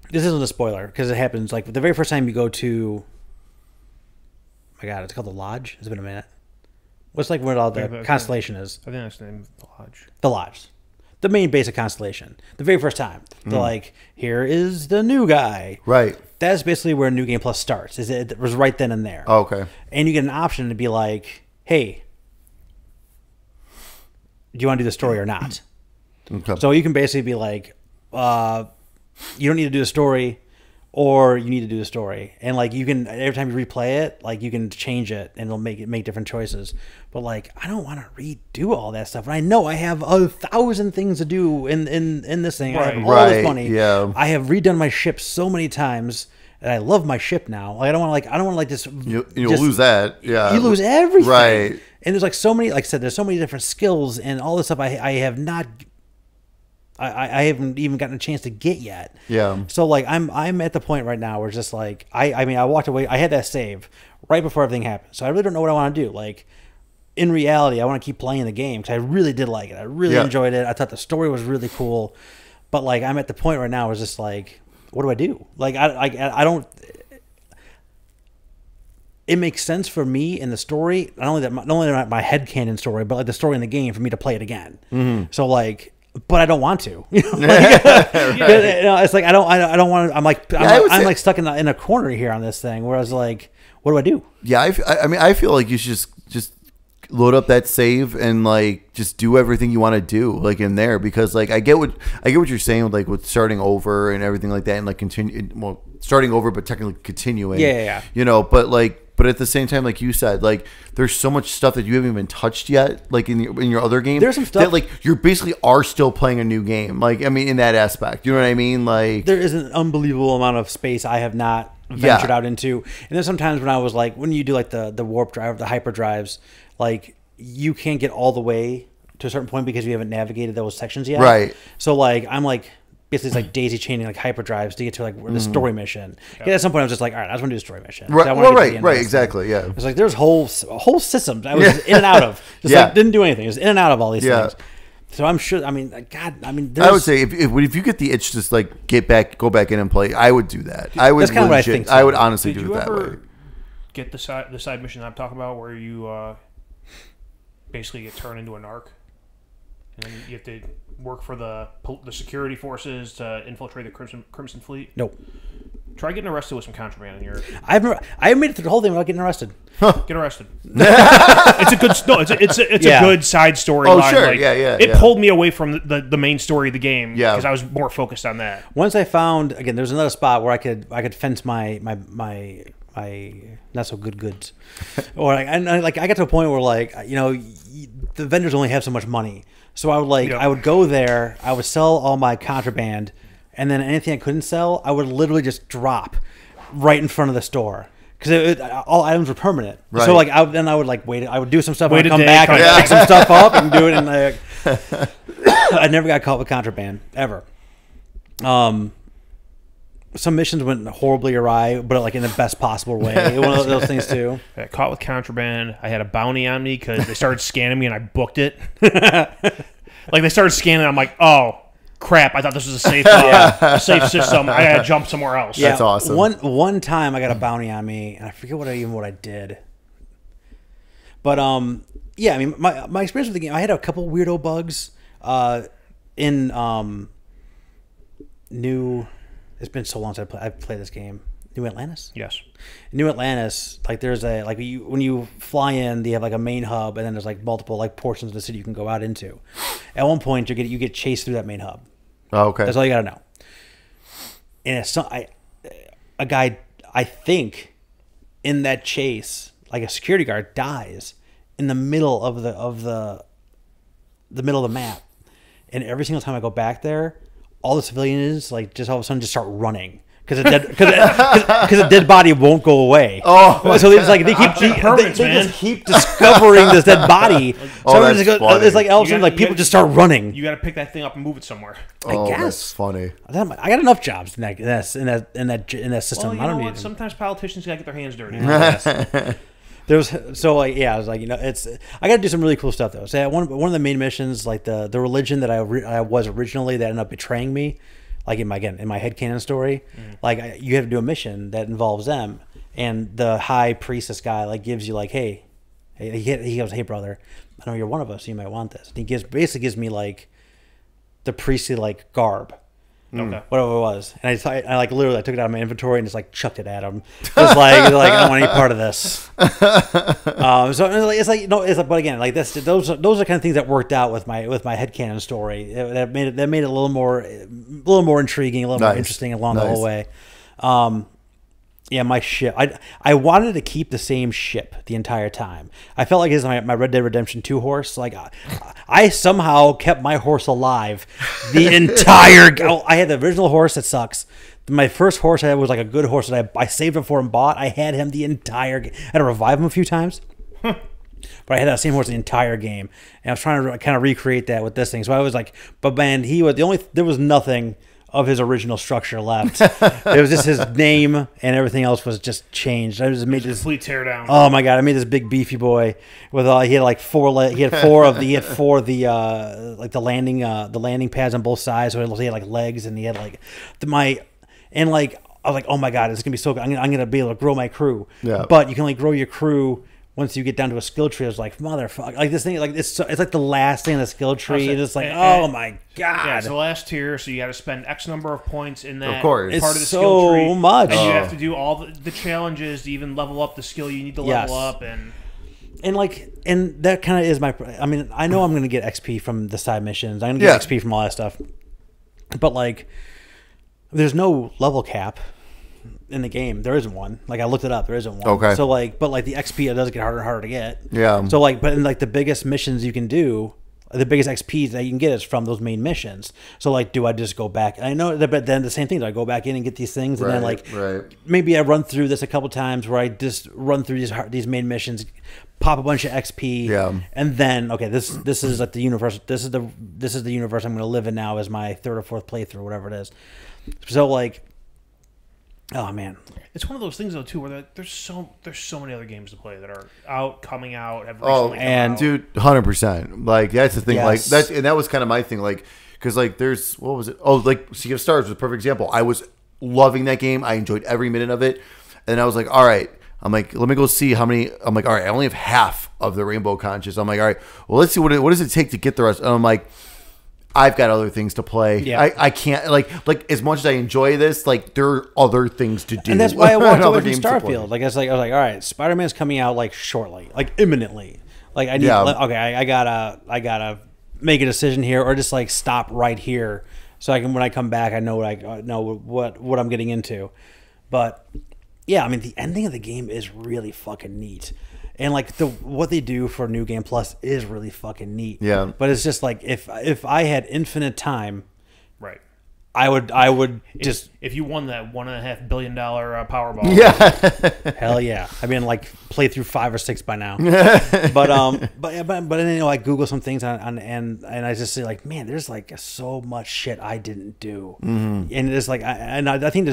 this isn't a spoiler because it happens like the very first time you go to, my God, it's called the Lodge. It's been a minute. What's like what all the constellation is? I think that's the name of the Lodge. The Lodge. The main basic constellation. The very first time. They're like, here is the new guy. Right. That's basically where New Game Plus starts. It was right then and there. Oh, okay. And you get an option to be like, hey, do you want to do the story or not? Okay. So you can basically be like, you don't need to do the story, or you need to do the story. And like you can, every time you replay it, like you can change it and it'll make different choices. But like I don't want to redo all that stuff. And I know I have 1,000 things to do in this thing. I have all this money. Yeah. I have redone my ship so many times. And I love my ship now. Like I don't want to just You'll lose that. Yeah. You lose everything. Right. And there's like so many, like I said, there's so many different skills and all this stuff I have not. I haven't even gotten a chance to get yet. Yeah. So like I'm at the point right now where it's just like I mean I walked away. I had that save right before everything happened. So I really don't know what I want to do. Like in reality, I want to keep playing the game because I really did like it. I really enjoyed it. I thought the story was really cool. But like I'm at the point right now where it's just like, what do I do? Like I don't. It makes sense for me in the story, not only my headcanon story, but like the story in the game for me to play it again. Mm-hmm. So like. But I don't want to. It's like I don't want to. I'm like stuck in a corner here on this thing where I was like, what do I do? Yeah, I mean, I feel like you should just load up that save and like just do everything you want to do like in there, because like I get what you're saying with like with starting over and everything like that, and like starting over but technically continuing. Yeah. You know, but at the same time, like you said, like there's so much stuff that you haven't even touched yet, like in your other game. There's some stuff that like you're basically are still playing a new game. Like I mean, in that aspect, you know what I mean? Like there is an unbelievable amount of space I have not ventured out into. And then sometimes when I was like, when you do like the warp drive, the hyper drives, like you can't get all the way to a certain point because you haven't navigated those sections yet. Right. So like I'm like basically it's like daisy chaining like hyper drives to get to like the story mission. Yeah. At some point I was just like, all right, I just want to do a story mission. Right. Well, right. Exactly. Yeah. It's like there's whole systems I was in and out of. Just like didn't do anything. It was in and out of all these things. So I'm sure. I mean, God. I mean, I would say if you get the itch to just like go back in and play, I would do that. I would. That's kind of what I think. So. I would honestly do it that way. Did you ever get the side mission I'm talking about, where you basically get turned into a narc, and then you have to work for the security forces to infiltrate the Crimson Fleet? Nope. Try getting arrested with some contraband in your. I haven't made it through the whole thing without getting arrested. Get arrested. It's a good. It's a good side story. Oh line. sure, like, It pulled me away from the main story of the game. Yeah, because I was more focused on that. Once I found again, there's another spot where I could fence my not so good goods, or I got to a point where like the vendors only have so much money, so I would I would go there, I would sell all my contraband, and then anything I couldn't sell, I would literally just drop right in front of the store. Because all items were permanent, right. So I would like wait. I would do some stuff, wait and come back and pick some stuff up and do it. And I never got caught with contraband ever. Some missions went horribly awry, but like in the best possible way. One of those things too. I got caught with contraband. I had a bounty on me because they started scanning me and I booked it. Like they started scanning, I'm like, oh crap! I thought this was a safe system. I had to jump somewhere else. Yeah, that's awesome. One time I got a bounty on me, and I forget what I did. But yeah, I mean my experience with the game, I had a couple weirdo bugs in New. It's been so long since I've played this game. New Atlantis? Yes. New Atlantis, like there's a when you fly in, they have like a main hub, and then there's like multiple like portions of the city you can go out into. At one point, you get chased through that main hub. Oh, okay. That's all you gotta know. And a guy, I think, in that chase, like a security guard, dies in the middle of the middle of the map. And every single time I go back there, all the civilians like just all of a sudden just start running because a dead body won't go away. Oh, so it's like they just keep discovering this dead body. So it's like all of a sudden like people just start running. You got to pick that thing up and move it somewhere. I guess that's funny. I got enough jobs in that system. Well, I don't need. Sometimes politicians got to get their hands dirty. I was like, it's I got to do some really cool stuff though. So one of the main missions, like the religion that I was originally that ended up betraying me, like in my headcanon story, like you have to do a mission that involves them, and the high priestess guy like gives you like, hey, he goes, hey brother, I know you're one of us, so you might want this. And he basically gives me like the priestly like garb. Okay. Whatever it was, and I like literally I took it out of my inventory and just like chucked it at him. Just like I don't want any part of this. But again, like those are the kind of things that worked out with my headcanon story. That made it a little more intriguing, a little more interesting along the whole way. Yeah, my ship. I wanted to keep the same ship the entire time. I felt like it's my Red Dead Redemption 2 horse. Like I somehow kept my horse alive the entire. I had the original horse that sucks. My first horse I had was like a good horse that I saved him for and bought. I had him the entire. I had to revive him a few times. But I had that same horse the entire game, and I was trying to kind of recreate that with this thing. So I was like, but man, there was nothing of his original structure left. It was just his name, and everything else was just changed. I just made this complete teardown. Oh my god! I made this big beefy boy with he had like four. He had four of the like the landing pads on both sides. So he had like legs, and he had like I was like, oh my god, it's gonna be so good. I'm gonna be able to grow my crew. Yeah. But you can only grow your crew once you get down to a skill tree. I was like, motherfucker, like this thing, like it's like the last thing in the skill tree. It's just like, oh my god, yeah, it's the last tier, so you got to spend X number of points in that part it's of the skill tree. So much, and you have to do all the challenges to even level up the skill you need to level up. And and that kind of is my. I mean, I know I'm going to get XP from the side missions. I'm going to get XP from all that stuff, but like, there's no level cap in the game. There isn't one. Like I looked it up. There isn't one. Okay. So like, but like the XP, it does get harder and harder to get. Yeah. So like, but in like the biggest missions you can do, the biggest XP that you can get is from those main missions. So like, do I just go back? I know that, but then the same thing. Do I go back in and get these things, and then like maybe I run through this a couple times where I just run through these main missions, pop a bunch of XP, and then okay, this is like the universe. This is the universe I'm going to live in now as my third or fourth playthrough, or whatever it is. So like, oh man, it's one of those things though too, where there's so many other games to play that are coming out. Have recently come out. Dude, 100%. Like that's the thing. Yes. Like that was kind of my thing. Like because like there's what was it? Oh, like Sea of Stars was a perfect example. I was loving that game. I enjoyed every minute of it, and I was like, all right. I'm like, let me go see how many. I'm like, all right, I only have half of the Rainbow Conches. I'm like, all right, well, let's see what does it take to get the rest. And I'm like, I've got other things to play. Yeah. I can't like as much as I enjoy this, like there are other things to do. And that's why I walked away from Starfield. Like I was like, all right, Spider-Man's coming out like shortly, like imminently. Like I need okay, I gotta make a decision here, or just like stop right here, so I can when I come back, I know what I'm getting into. But yeah, I mean the ending of the game is really fucking neat. And like what they do for New Game Plus is really fucking neat. Yeah. But it's just like if I had infinite time, right, I would just if you won that $1.5 billion Powerball. Yeah. Hell yeah. I mean like play through 5 or 6 by now. but then I Google some things and I just say like, man, there's like so much shit I didn't do. Mm-hmm. And it's like I think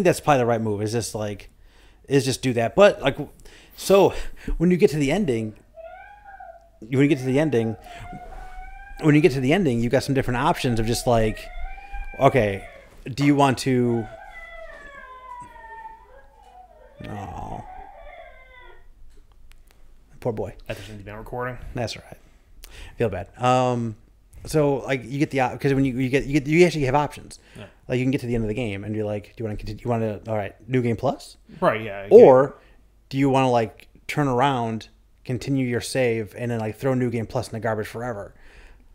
that's probably the right move. Is just do that. But like. So when you get to the ending, you got some different options of just like, okay, do you want to? Oh, poor boy. That doesn't need to be recording. That's all right. Feel bad. So like you get the because when you actually have options. Yeah. Like you can get to the end of the game and you're like, do you want to continue? You want to all right, New Game Plus? Right. Yeah. Or do you want to like turn around, continue your save, and then like throw New Game Plus in the garbage forever?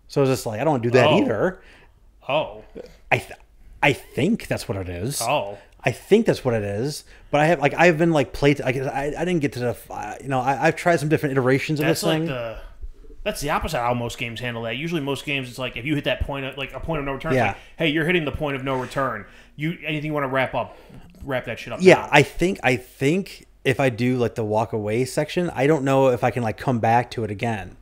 So it's just like I don't want to do that either. Oh, I think that's what it is. Oh, I think that's what it is. But I've been like played. I didn't get to the I've tried some different iterations of this thing. That's the opposite of how most games handle that. Usually, most games it's like if you hit that point, like a point of no return. Yeah. Like, hey, you're hitting the point of no return. Anything you want to wrap that shit up. Yeah, now. I think. If I do like the walk away section, I don't know if I can like come back to it again.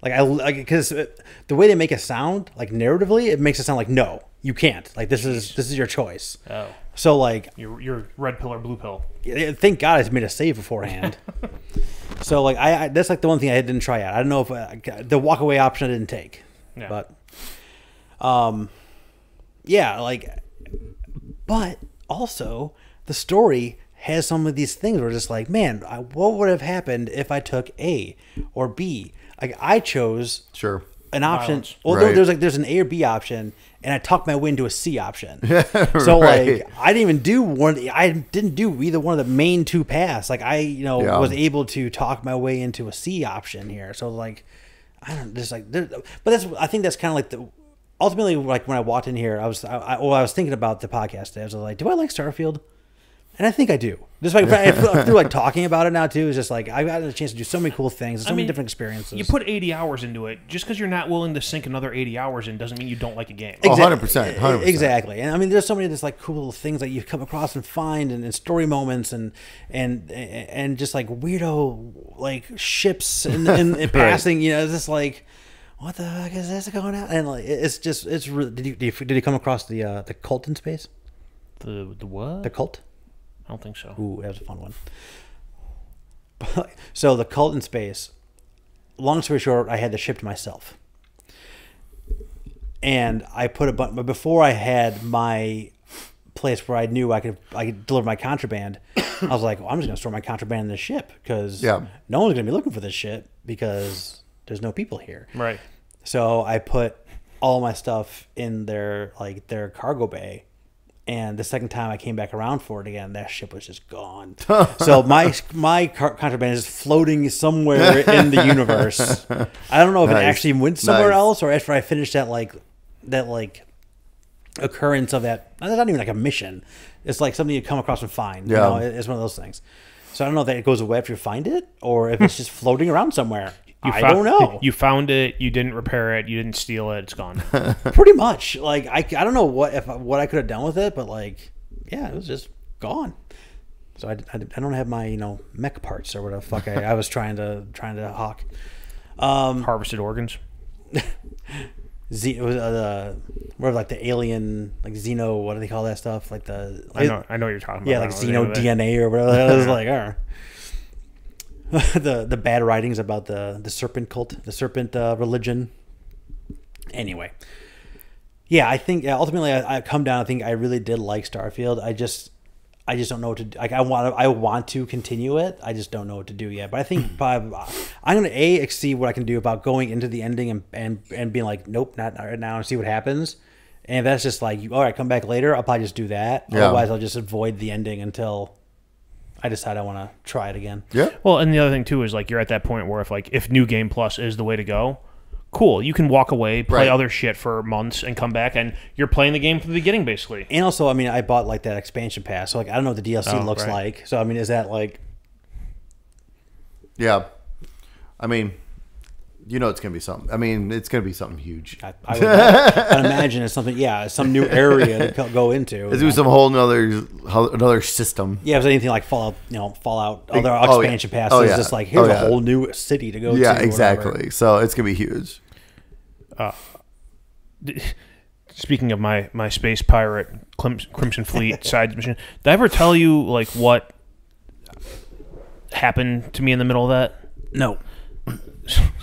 Because the way they make it sound, like narratively, it makes it sound like no, you can't. Like this is your choice. Oh, so like you're red pill or blue pill. Thank God I made a save beforehand. So like I that's like the one thing I didn't try out. I don't know if the walk away option I didn't take, but yeah, like, but also the story has some of these things where it's just like, man, what would have happened if I took A or B? Like I chose an option. Well, there's an A or B option, and I talked my way into a C option. So like I didn't even do one. I didn't do either one of the main 2 paths. Like I was able to talk my way into a C option here. So like I don't just like, but I think that's kind of like ultimately like when I walked in here, I was thinking about the podcast today. I was like, do I like Starfield? And I think I do. Just like through like talking about it now too, is just like I've gotten a chance to do so many cool things, so many different experiences. You put 80 hours into it. Just because you're not willing to sink another 80 hours in doesn't mean you don't like a game. 100%. Exactly. And I mean, there's so many just like cool little things that you come across and find, and story moments, and just like weirdo like ships and passing. You know, it's just like, what the heck is this going on? And like it's really. Did you come across the cult in space? The what? The cult. I don't think so. Ooh, that was a fun one. So the cult in space, long story short, I had the ship to myself. And I put but before I had my place where I knew I could deliver my contraband, I was like, well, I'm just going to store my contraband in the ship because no one's going to be looking for this shit because there's no people here. Right. So I put all my stuff in their cargo bay. And the second time I came back around for it again, that ship was just gone. So my contraband is floating somewhere in the universe. I don't know if it actually went somewhere else, or after I finished that occurrence of that. That's not even like a mission. It's like something you come across and find. Yeah. You know, it's one of those things. So I don't know if that it goes away after you find it, or if it's just floating around somewhere. I don't know. You found it. You didn't repair it. You didn't steal it. It's gone. Pretty much. Like I don't know what I could have done with it, but like, yeah, it was just gone. So I don't have my mech parts or whatever the fuck I was trying to hawk. Harvested organs. It was whatever, like the alien, like Xeno. What do they call that stuff? Like I know what you're talking about. Yeah, like Xeno DNA or whatever. I was like, all right. the bad writings about the serpent cult, the serpent religion. Anyway, yeah, I think ultimately I come down. I think I really did like Starfield. I just don't know what to do. Like I want to continue it. I just don't know what to do yet. But I think I'm gonna see what I can do about going into the ending and being like, nope, not right now, and see what happens. And if that's just like, all right, come back later, I'll probably just do that. Yeah. Otherwise, I'll just avoid the ending until I decide I want to try it again. Yeah. Well, and the other thing too is like you're at that point where if New Game Plus is the way to go, cool. You can walk away, play other shit for months, and come back, and you're playing the game from the beginning, basically. And also, I mean, I bought like that expansion pass, so like I don't know what the DLC looks like. So I mean, is that like? Yeah, I mean, it's gonna be something. I mean, it's gonna be something huge. I would imagine it's something. Yeah, some new area to go into. Let's do some whole another system. Yeah, if it's anything like Fallout, other expansion passes, just like here's a whole new city to go to. Yeah, exactly. So it's gonna be huge. Speaking of my space pirate Crimson Fleet side mission, did I ever tell you like what happened to me in the middle of that? No.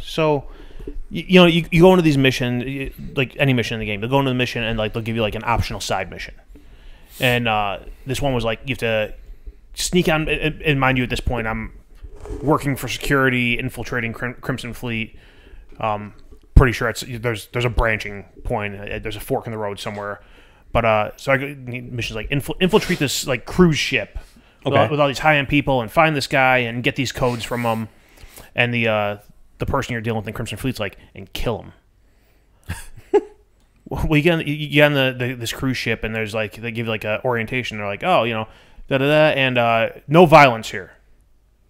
So, you go into these missions, like any mission in the game. They'll go into the mission and like they'll give you like an optional side mission. And this one was like you have to sneak on. And mind you, at this point, I'm working for security, infiltrating Crimson Fleet. Pretty sure there's a branching point. There's a fork in the road somewhere. But so I missions like infiltrate this like cruise ship with all these high end people and find this guy and get these codes from them. And the person you're dealing with in Crimson Fleet's like, and kill him. Well, you get on this cruise ship, and there's like they give you like a orientation. They're like, oh, da da da, and no violence here.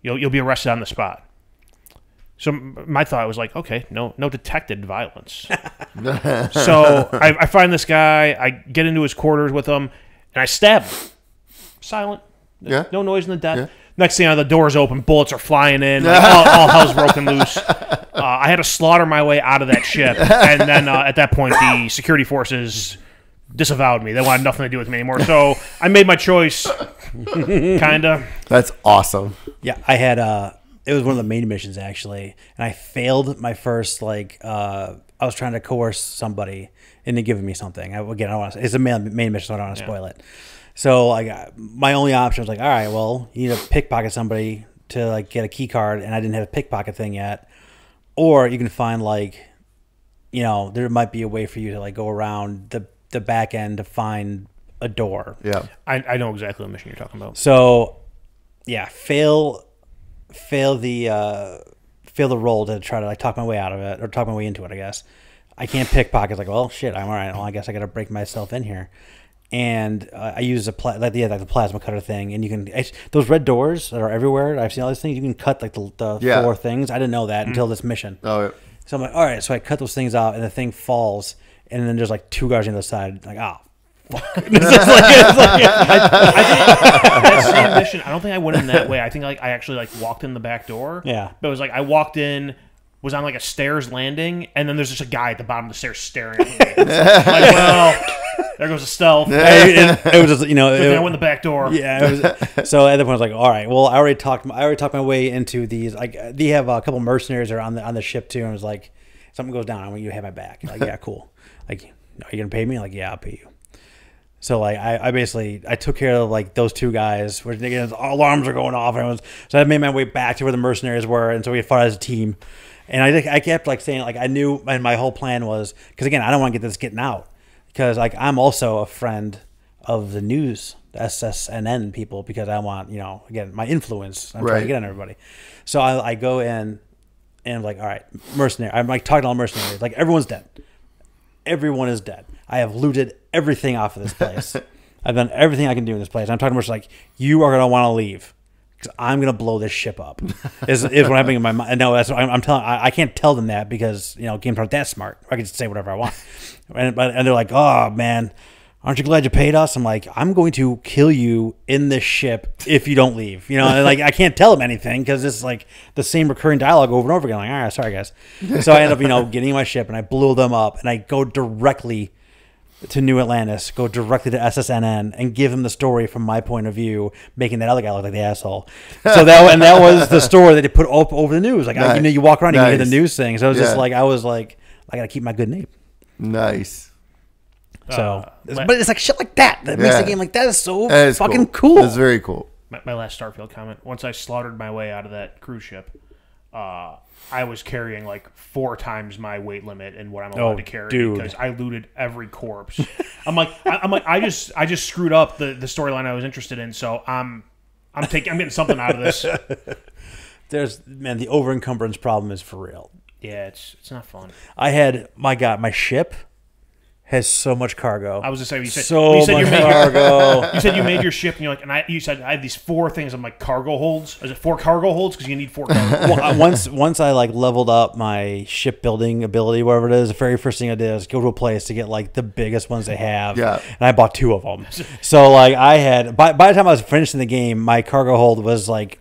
You'll be arrested on the spot. So my thought was like, okay, no detected violence. So I find this guy, I get into his quarters with him, and I stab him. Silent, no noise in the death. Yeah. Next thing the doors open, bullets are flying in, like, all hell's broken loose. I had to slaughter my way out of that ship, and then at that point, the security forces disavowed me. They wanted nothing to do with me anymore. So I made my choice, kinda. That's awesome. Yeah, I had it was one of the main missions actually, and I failed my first I was trying to coerce somebody into giving me something. I don't want to. It's a main mission, so I don't want to spoil it. So my only option was like, all right, well, you need to pickpocket somebody to like get a key card, and I didn't have a pickpocket thing yet. Or you can find there might be a way for you to like go around the back end to find a door. Yeah, I know exactly what mission you're talking about. So yeah, fail the roll to try to like talk my way out of it or talk my way into it. I guess I can't pickpocket. It's like, well, shit, I'm all right. Well, I guess I got to break myself in here. And I use the plasma cutter thing, and you can those red doors that are everywhere. I've seen all these things. You can cut like the 4 things. I didn't know that until this mission. Oh, yeah. So I'm like, all right. So I cut those things out, and the thing falls, and then there's like 2 guards on the other side. Like, fuck. That same mission, I don't think I went in that way. I think I actually walked in the back door. Yeah, but it was like I walked in, was on like a stairs landing, and then there's just a guy at the bottom of the stairs staring at me. Like, well, there goes the stealth. It was just, I went in the back door. Yeah. So at the point, I was like, all right, well, I already talked my way into these. Like, they have a couple mercenaries are on the ship too, and it was like, something goes down, I want you to have my back. Like, yeah, cool. Like, are you gonna pay me? Like, yeah, I'll pay you. So like, I basically took care of like those 2 guys where alarms are going off, and so I made my way back to where the mercenaries were, and so we fought as a team. And I kept like saying like I knew, and my whole plan was because again I don't want to get this getting out because like I'm also a friend of the news, the SSNN people, because I want, again, my influence. I'm trying to get on everybody. So I go in and I'm like, all right, mercenary. I'm like talking to all mercenaries. Like, everyone's dead. Everyone is dead. I have looted everything off of this place. I've done everything I can do in this place. I'm talking to mercenaries like, you are going to want to leave because I'm going to blow this ship up. is what I'm having in my mind. No, that's what I'm telling. I can't tell them that because games aren't that smart. I can just say whatever I want. And they're like, oh man, aren't you glad you paid us? I'm like, I'm going to kill you in this ship if you don't leave. And like, I can't tell them anything because it's like the same recurring dialogue over and over again. Like, all right, sorry guys. So I end up getting in my ship and I blew them up and I go directly to New Atlantis, go directly to SSNN, and give him the story from my point of view, making that other guy look like the asshole. So that was the story that they put up over the news. Like, nice. You walk around, you hear the news thing. So it was just like, I was like, I got to keep my good name. Nice. So, but it's like shit like that makes the game like that is so fucking cool. That's very cool. My last Starfield comment. Once I slaughtered my way out of that cruise ship, I was carrying like 4 times my weight limit and what I'm allowed to carry because I looted every corpse. I'm like I just screwed up the storyline I was interested in, so I'm getting something out of this. The over encumbrance problem is for real. Yeah, it's not fun. I had my ship has so much cargo. I was just saying, you said cargo. You said you made your ship, and you're like, you said I have these 4 things. I'm like, cargo holds. Is it 4 cargo holds? Because you need 4 cargo holds. Once I like leveled up my shipbuilding ability, whatever it is, the very first thing I did was go to a place to get like the biggest ones they have. Yeah. And I bought 2 of them. So like I had by the time I was finishing the game, my cargo hold was like,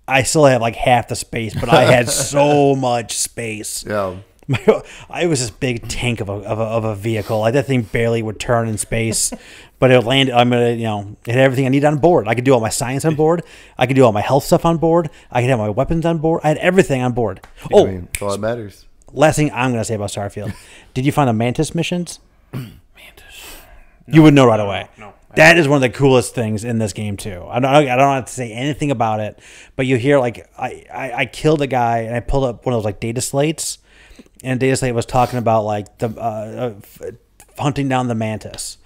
I still have like half the space, but I had so much space. Yeah. It was this big tank of a vehicle. Like, that thing barely would turn in space, but it landed. It had everything I needed on board. I could do all my science on board. I could do all my health stuff on board. I could have my weapons on board. I had everything on board. That's all that matters. Last thing I'm gonna say about Starfield: did you find the Mantis missions? Mantis. No, you would know right away. No. That is one of the coolest things in this game too. I don't have to say anything about it, but you hear like I killed a guy and I pulled up one of those like data slates. And Data Slate was talking about like the hunting down the mantis,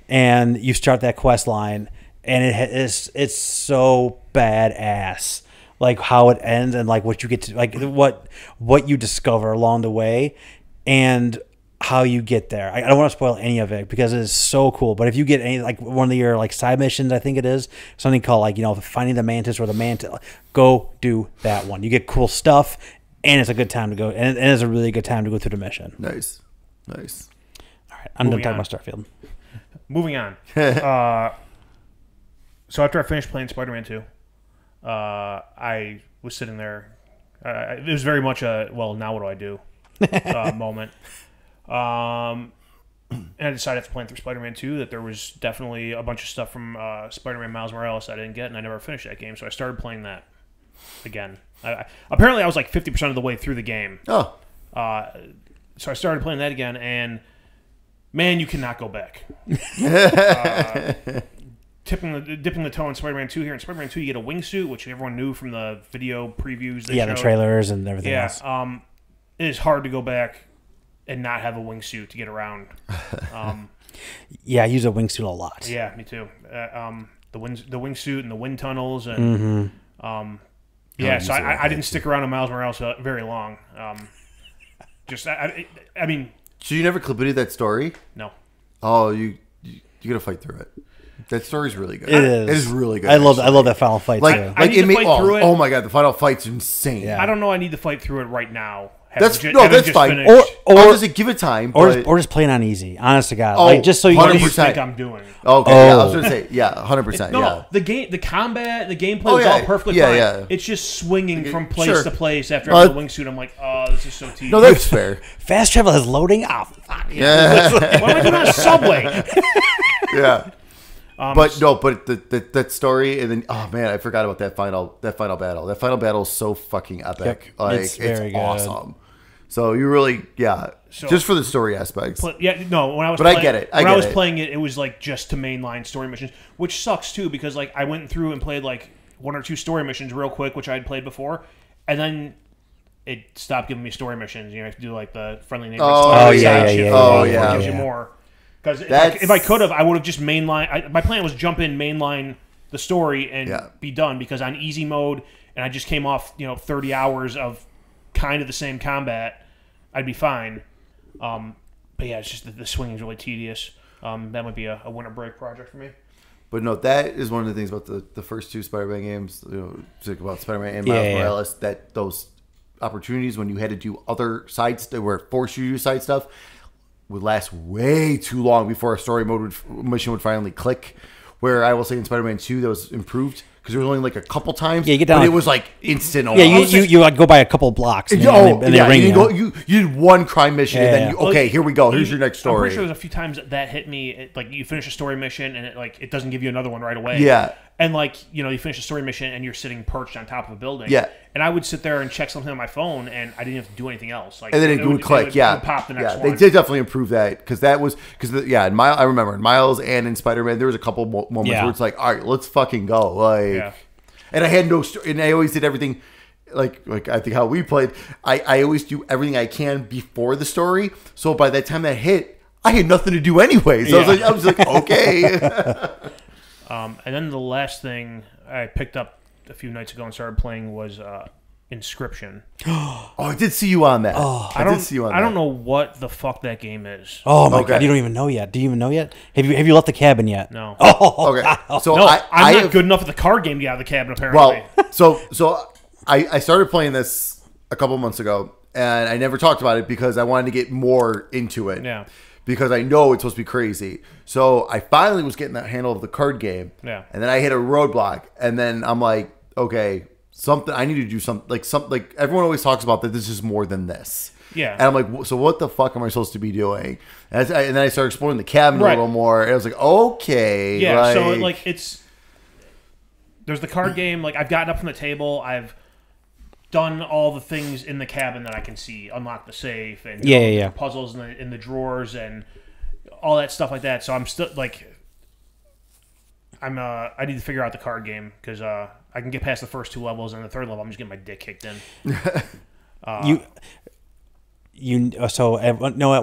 and you start that quest line, and it's so badass, like how it ends and like what you get to like what you discover along the way, and how you get there. I don't want to spoil any of it because it is so cool. But if you get any like one of your like side missions, I think it is something called like finding the mantis or the mantis, go do that one. You get cool stuff. And it's a good time to go. And it's a really good time to go through the mission. Nice. All right. I'm done talking about Starfield. Moving on. So after I finished playing Spider-Man 2, I was sitting there. It was very much a, well, now what do I do moment. And I decided after playing through Spider-Man 2 that there was definitely a bunch of stuff from Spider-Man Miles Morales I didn't get, and I never finished that game. So I started playing that again. Apparently, I was like 50% of the way through the game. Oh. So I started playing that again, and man, you cannot go back. Dipping the toe in Spider-Man 2 here. In Spider-Man 2, you get a wingsuit, which everyone knew from the video previews. The trailers and everything else. It is hard to go back and not have a wingsuit to get around. Yeah, I use a wingsuit a lot. Yeah, me too. The wingsuit and the wind tunnels and yeah. So I didn't stick around in Miles Morales very long. I mean. So you never completed that story? No. Oh, you gotta fight through it. That story's really good. It is. It is really good. I love that final fight too. I need to fight through it. Oh my god, the final fight's insane. Yeah. I don't know. I need to fight through it right now. That's fine. Or just give it time. Or just playing on easy. Honest to God, like just so you. What do you think I'm doing? Okay, yeah, I was gonna say 100%. No, the combat, the gameplay was all perfectly fine. Yeah. It's just swinging from place to place after I have the wingsuit. I'm like, oh, this is so tedious. No, that's fair. Fast travel is loading. Oh, fuck. Yeah. Why am I doing on a subway? Yeah. But that story, and then man, I forgot about that final battle. That final battle is so fucking epic. Yep. Like it's very good. Awesome. So you really, just for the story aspects. When I was I get it. When I was playing it, it was like just to mainline story missions, which sucks too because like I went through and played like 1 or 2 story missions real quick, which I had played before, and then it stopped giving me story missions. You have to do like the friendly neighborhood. Yeah. Gives you more. Because if I could have, I would have just mainline. My plan was jump in, mainline the story, and be done. Because on easy mode, and I just came off 30 hours of kind of the same combat, I'd be fine. But yeah, it's just the swinging is really tedious. That might be a winter break project for me. But no, that is one of the things about the first two Spider-Man games. Think about Spider-Man and Miles Morales. That those opportunities when you had to do other sides that were forced you to do side stuff would last way too long before a story mode mission would finally click. Where I will say in Spider-Man 2 that was improved because there was only like a couple times. Yeah, you get down. But it was like instant. Yeah, you like go by a couple blocks. And they ring you did one crime mission and then here we go. Here's your next story. I'm pretty sure there's a few times that hit me. Like you finish a story mission and it doesn't give you another one right away. Yeah. And you finish a story mission and you're sitting perched on top of a building. Yeah. And I would sit there and check something on my phone and I didn't have to do anything else. And then it would click. It would pop the next one. They did definitely improve that because in Miles, I remember in Miles and in Spider-Man there was a couple moments where it's like, all right, let's fucking go. And I had no story, and I always did everything like I think how we played. I always do everything I can before the story. So by that time that hit, I had nothing to do anyway. So I was like, okay. And then the last thing I picked up a few nights ago and started playing was Inscription. I did see you on that. I don't know what the fuck that game is. Oh my god, you don't even know yet. Do you even know yet? Have you left the cabin yet? No. Oh, okay. So no, I'm not good enough at the card game to get out of the cabin. Apparently. Well, so I started playing this a couple months ago, and I never talked about it because I wanted to get more into it. Yeah. Because I know it's supposed to be crazy. So I finally was getting the handle of the card game. Yeah. And then I hit a roadblock, and then I'm like, okay. I need to do something like everyone always talks about that this is more than this. Yeah. And I'm like, so what the fuck am I supposed to be doing? And then I started exploring the cabin a little more. And I was like, okay. Yeah. So there's the card game. Like I've gotten up from the table. I've done all the things in the cabin that I can see. Unlock the safe and puzzles in the drawers and all that stuff like that. So I'm still like, I need to figure out the card game because I can get past the first two levels, and the third level, I'm just getting my dick kicked in. At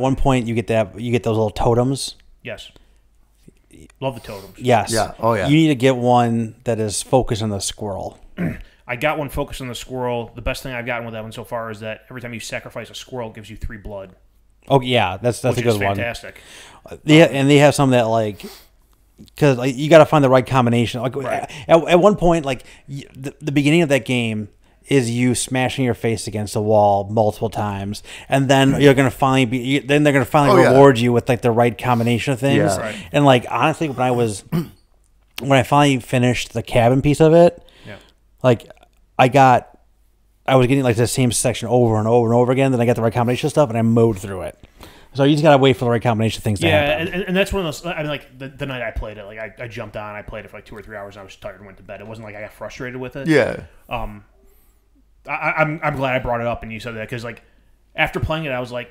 one point you get those little totems. Yes, love the totems. Yes. Yeah. Oh yeah. You need to get one that is focused on the squirrel. I got one focused on the squirrel. The best thing I've gotten with that one so far is that every time you sacrifice a squirrel, it gives you 3 blood. Oh yeah, that's a good one. Fantastic. And they have some that like. Because you got to find the right combination. Like at one point, like the beginning of that game is you smashing your face against the wall multiple times, and then you're gonna finally they're gonna finally reward you with like the right combination of things. Yeah. Right. And like honestly, when I finally finished the cabin piece of it, like I was getting like the same section over and over and over again. Then I got the right combination of stuff, and I mowed through it. So you just gotta wait for the right combination of things to happen. Yeah, and that's one of those. I mean, like the night I played it, like I jumped on, I played it for like 2 or 3 hours, and I was tired and went to bed. It wasn't like I got frustrated with it. Yeah. I'm glad I brought it up and you said that because like after playing it, I was like,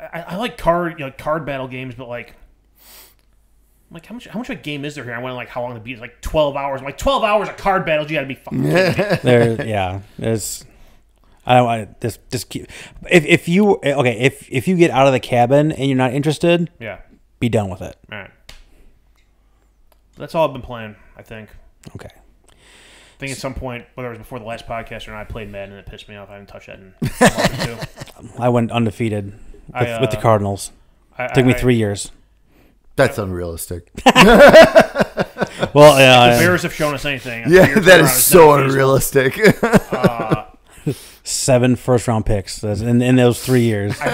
I like card battle games, but like how much of a game is there here? I went like how long to beat? It's like 12 hours. I'm like 12 hours of card battles. You got to be fucking kidding me. There's. I don't want to just keep. If you get out of the cabin and you're not interested, be done with it. All right. That's all I've been playing. I think. Okay. I think at some point, whether it was before the last podcast or not, I played Madden and it pissed me off. I haven't touched that in a month or 2. I went undefeated with the Cardinals. It took me 3 years. That's unrealistic. Well, the Bears have shown us anything. That is so unrealistic. 7 first-round picks in those 3 years. I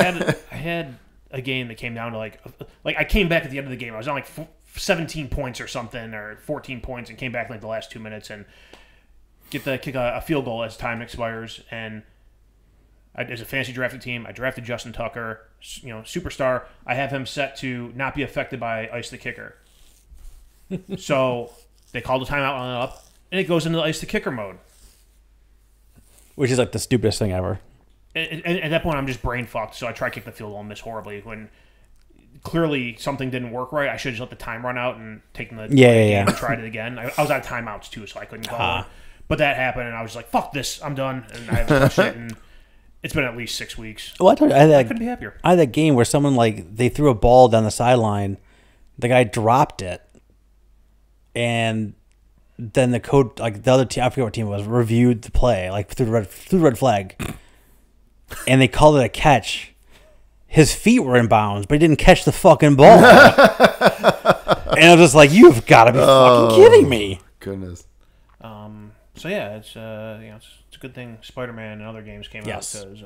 had a game that came down to like I came back at the end of the game. I was on like 17 points or something, or 14 points, and came back like the last 2 minutes and kick a field goal as time expires. And as a fantasy drafted team, I drafted Justin Tucker, superstar. I have him set to not be affected by ice the kicker. So they called the timeout on up, and it goes into the ice the kicker mode. Which is like the stupidest thing ever. And at that point, I'm just brain fucked. So I try to kick the field goal and miss horribly. When clearly something didn't work right, I should have just let the time run out and taken the game and tried it again. I was out of timeouts too, so I couldn't call it. But that happened, and I was like, "Fuck this, I'm done." And I haven't touched it. It's been at least 6 weeks. Well, I told you, I couldn't be happier. I had that game where someone they threw a ball down the sideline, the guy dropped it, and then the coach, the other team, I forget what team it was, reviewed the play through the red flag, and they called it a catch. His feet were in bounds, but he didn't catch the fucking ball. And I was just like, "You've got to be fucking kidding me!" Goodness. So yeah, it's it's a good thing Spider-Man and other games came out because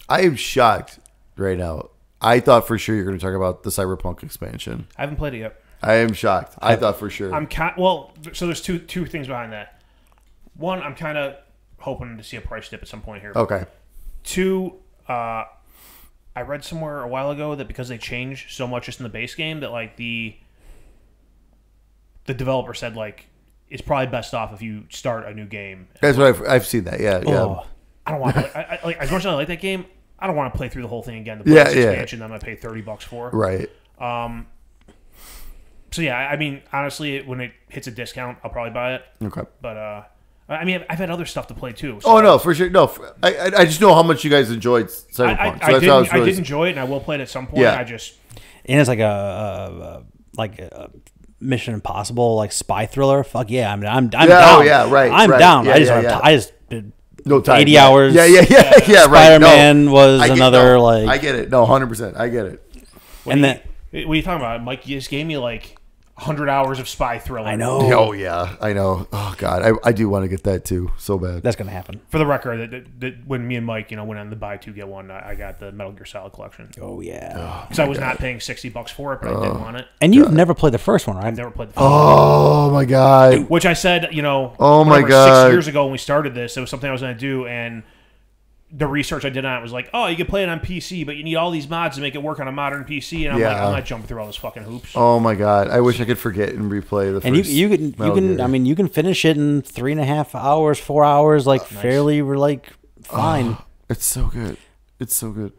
I am shocked right now. I thought for sure you're going to talk about the Cyberpunk expansion. I haven't played it yet. I am shocked. I thought for sure. So there's two things behind that. One, I'm kind of hoping to see a price dip at some point here. Okay. Two, I read somewhere a while ago that because they changed so much just in the base game that the developer said it's probably best off if you start a new game. That's what I've seen that. Yeah, yeah. I don't want to. As much as I like that game, I don't want to play through the whole thing again. The this expansion that I'm gonna pay $30 for. Right. So yeah, I mean, honestly, when it hits a discount, I'll probably buy it. Okay. But I mean, I've had other stuff to play too. So no, for sure. No, I just know how much you guys enjoyed Cyberpunk. I did enjoy it, and I will play it at some point. Yeah. And it's like a Mission Impossible spy thriller. Fuck yeah, I'm down. Oh yeah, right. I'm right. down. Yeah, I just no time. 80 hours. Yeah. Spider-Man was another I get it. No, 100%. I get it. What are you talking about, Mike? You just gave me 100 hours of spy thriller. I know. Oh yeah, I know. Oh god, I do want to get that too, so bad. That's gonna happen. For the record, that when me and Mike, went on the buy two get one, I got the Metal Gear Solid collection. Oh yeah, because I was not paying $60 for it, but I did want it. And you've never played the first one, right? I've never played the first one. Oh my god. Which I said, oh my god, 6 years ago when we started this, it was something I was going to do, and the research I did on it was you can play it on PC, but you need all these mods to make it work on a modern PC, and I'm not jumping through all those fucking hoops. Oh my god, I wish I could forget and replay the first. And you can finish it in 3.5 hours, 4 hours, nice. Fairly, fine. It's so good. It's so good.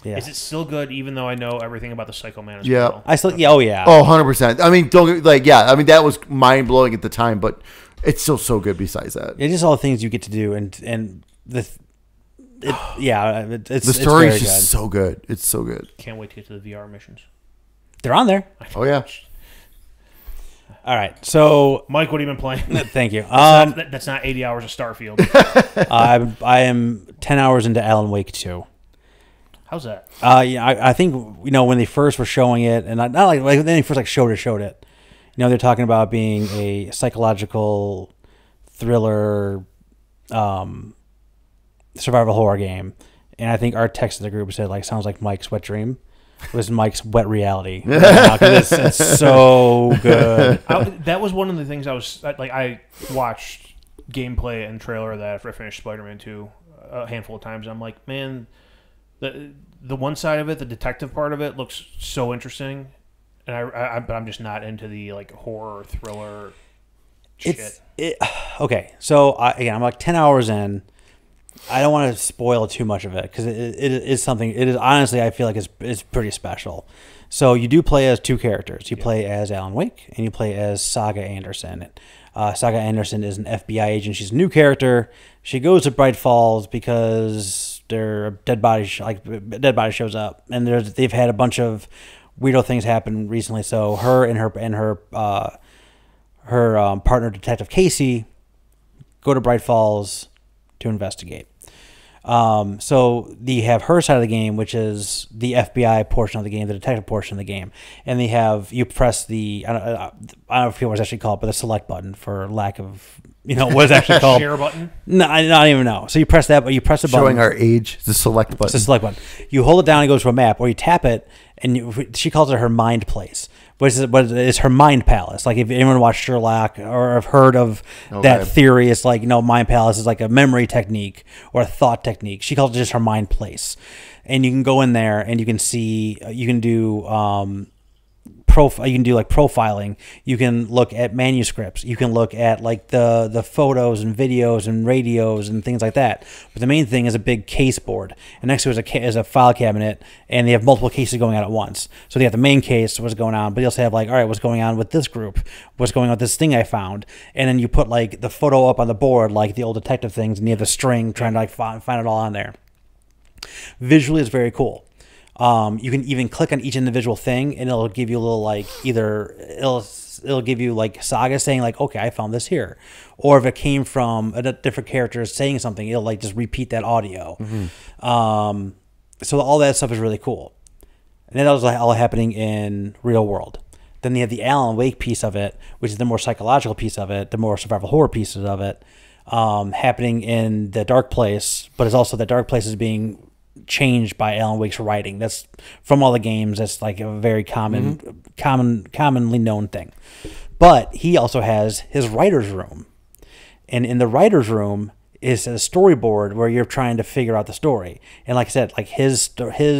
Yeah. Is it still good, even though I know everything about the Psycho Man? Yeah, I still. Yeah, oh yeah. Oh, 100%. I mean, don't I mean, that was mind blowing at the time, but it's still so good. Besides that, it's just all the things you get to do, and the story is just so good. It's so good. Can't wait to get to the VR missions. They're on there. Oh yeah. All right, so Mike, what have you been playing? Thank you. That's not 80 hours of Starfield. I am 10 hours into Alan Wake 2. How's that? I think when they first were showing it, and not when they first showed it. They're talking about being a psychological thriller, survival horror game, and I think our text in the group said sounds like Mike's wet dream. It was Mike's wet reality. It's so good. That was one of the things I watched gameplay and trailer of that after I finished Spider-Man 2 a handful of times. I'm like, man, the one side of it, the detective part of it, looks so interesting, and but I'm just not into the horror thriller shit. Okay, so I'm 10 hours in. I don't want to spoil too much of it because it is something. It is honestly, I feel like it's pretty special. So you do play as two characters. You play as Alan Wake and you play as Saga Anderson. Saga Anderson is an FBI agent. She's a new character. She goes to Bright Falls because their dead body shows up, and they've had a bunch of weirdo things happen recently. So her and her partner, Detective Casey, go to Bright Falls to investigate. So you have her side of the game, which is the FBI portion of the game, the detective portion of the game, and you press the I don't know if what it's actually called, but the select button for lack of what it's actually called. Share button. No, I don't even know. So you press that, but you press the button. Showing our age, the select button. It's the select button. You hold it down, it goes to a map, or you tap it, and she calls it her mind place. But it's her mind palace. If anyone watched Sherlock or have heard of that theory, it's mind palace is a memory technique or a thought technique. She calls it just her mind place. And you can go in there and you can see, you can do you can do like profiling. You can look at manuscripts. You can look at like the photos and videos and radios and things like that. But the main thing is a big case board, and next to it is a file cabinet, and they have multiple cases going on at once. So they have the main case, what's going on, but you also have like, all right, what's going on with this group? What's going on with this thing I found? And then you put like the photo up on the board, like the old detective things, and you have the string trying to like find it all on there. Visually, it's very cool. You can even click on each individual thing, and it'll give you a little like it'll give you like saga saying like, okay, I found this here, or if it came from a different character saying something, it'll like just repeat that audio. So all that stuff is really cool, and that was like all happening in real world. Then you have the Alan Wake piece of it, which is the more psychological piece of it, the more survival horror pieces of it, happening in the dark place, but it's also the dark place is being changed by Alan Wake's writing. That's from all the games. That's like a very commonly known thing. But he also has his writer's room, and in the writer's room is a storyboard where you're trying to figure out the story. And like I said, like his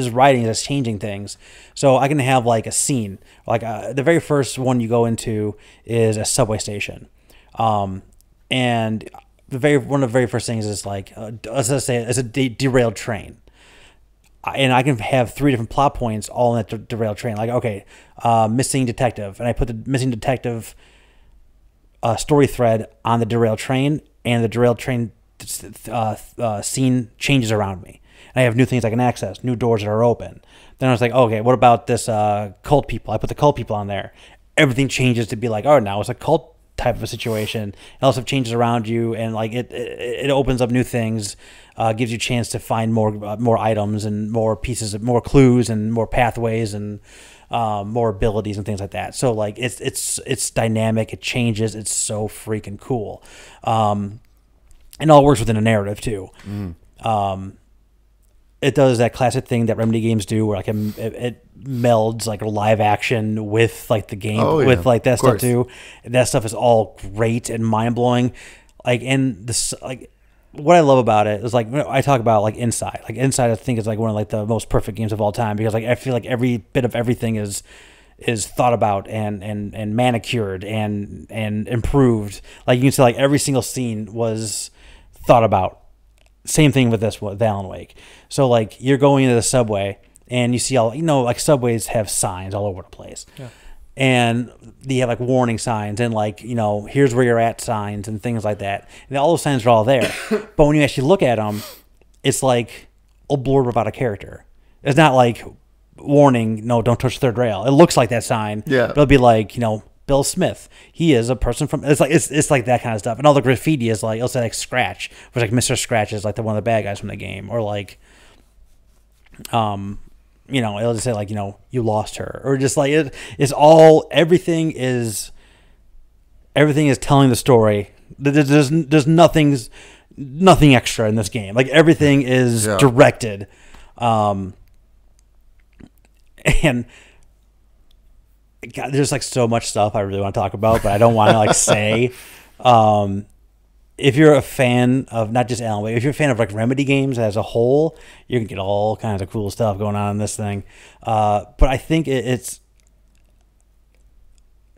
writing is changing things. So I can have like a scene, like the very first one you go into is a subway station, and one of the very first things is like let's say it's a derailed train. And I can have 3 different plot points all in that derailed train. Like, okay, missing detective. And I put the missing detective story thread on the derailed train, and the derailed train scene changes around me. And I have new things I can access, new doors that are open. Then I was like, okay, what about this cult people? I put the cult people on there. Everything changes to be like, oh, now it's a cult type of a situation. It also changes around you, and like it opens up new things. Gives you a chance to find more items and more pieces, more clues and more pathways and more abilities and things like that. So like it's dynamic. It changes. It's so freaking cool. And it all works within a narrative too. It does that classic thing that Remedy games do, where like it melds like a live action with like the game with like that stuff too. And that stuff is all great and mind blowing. Like and this like. What I love about it is like I talk about like Inside. Like Inside, I think is like one of like the most perfect games of all time, because like I feel like every bit of everything is thought about and manicured and improved. Like you can see like every single scene was thought about. Same thing with this with Alan Wake. So like you're going into the subway and you see all like subways have signs all over the place. Yeah. And they have like warning signs and like, here's where you're at signs and things like that. And all those signs are all there. But when you actually look at them, it's like a blurb about a character. It's not like warning, no, don't touch third rail. It looks like that sign. Yeah. But it'll be like, Bill Smith. He is a person from, it's like that kind of stuff. And all the graffiti is like, it'll say like Scratch, which like Mr. Scratch is like one of the bad guys from the game. Or like, it'll just say like, you lost her, or just like it's all everything is telling the story. There's nothing extra in this game. Like everything is directed, and God, there's like so much stuff I really want to talk about, but I don't want to like say. If you're a fan of not just Alan Wake, if you're a fan of like Remedy games as a whole, you can get all kinds of cool stuff going on in this thing. But I think it's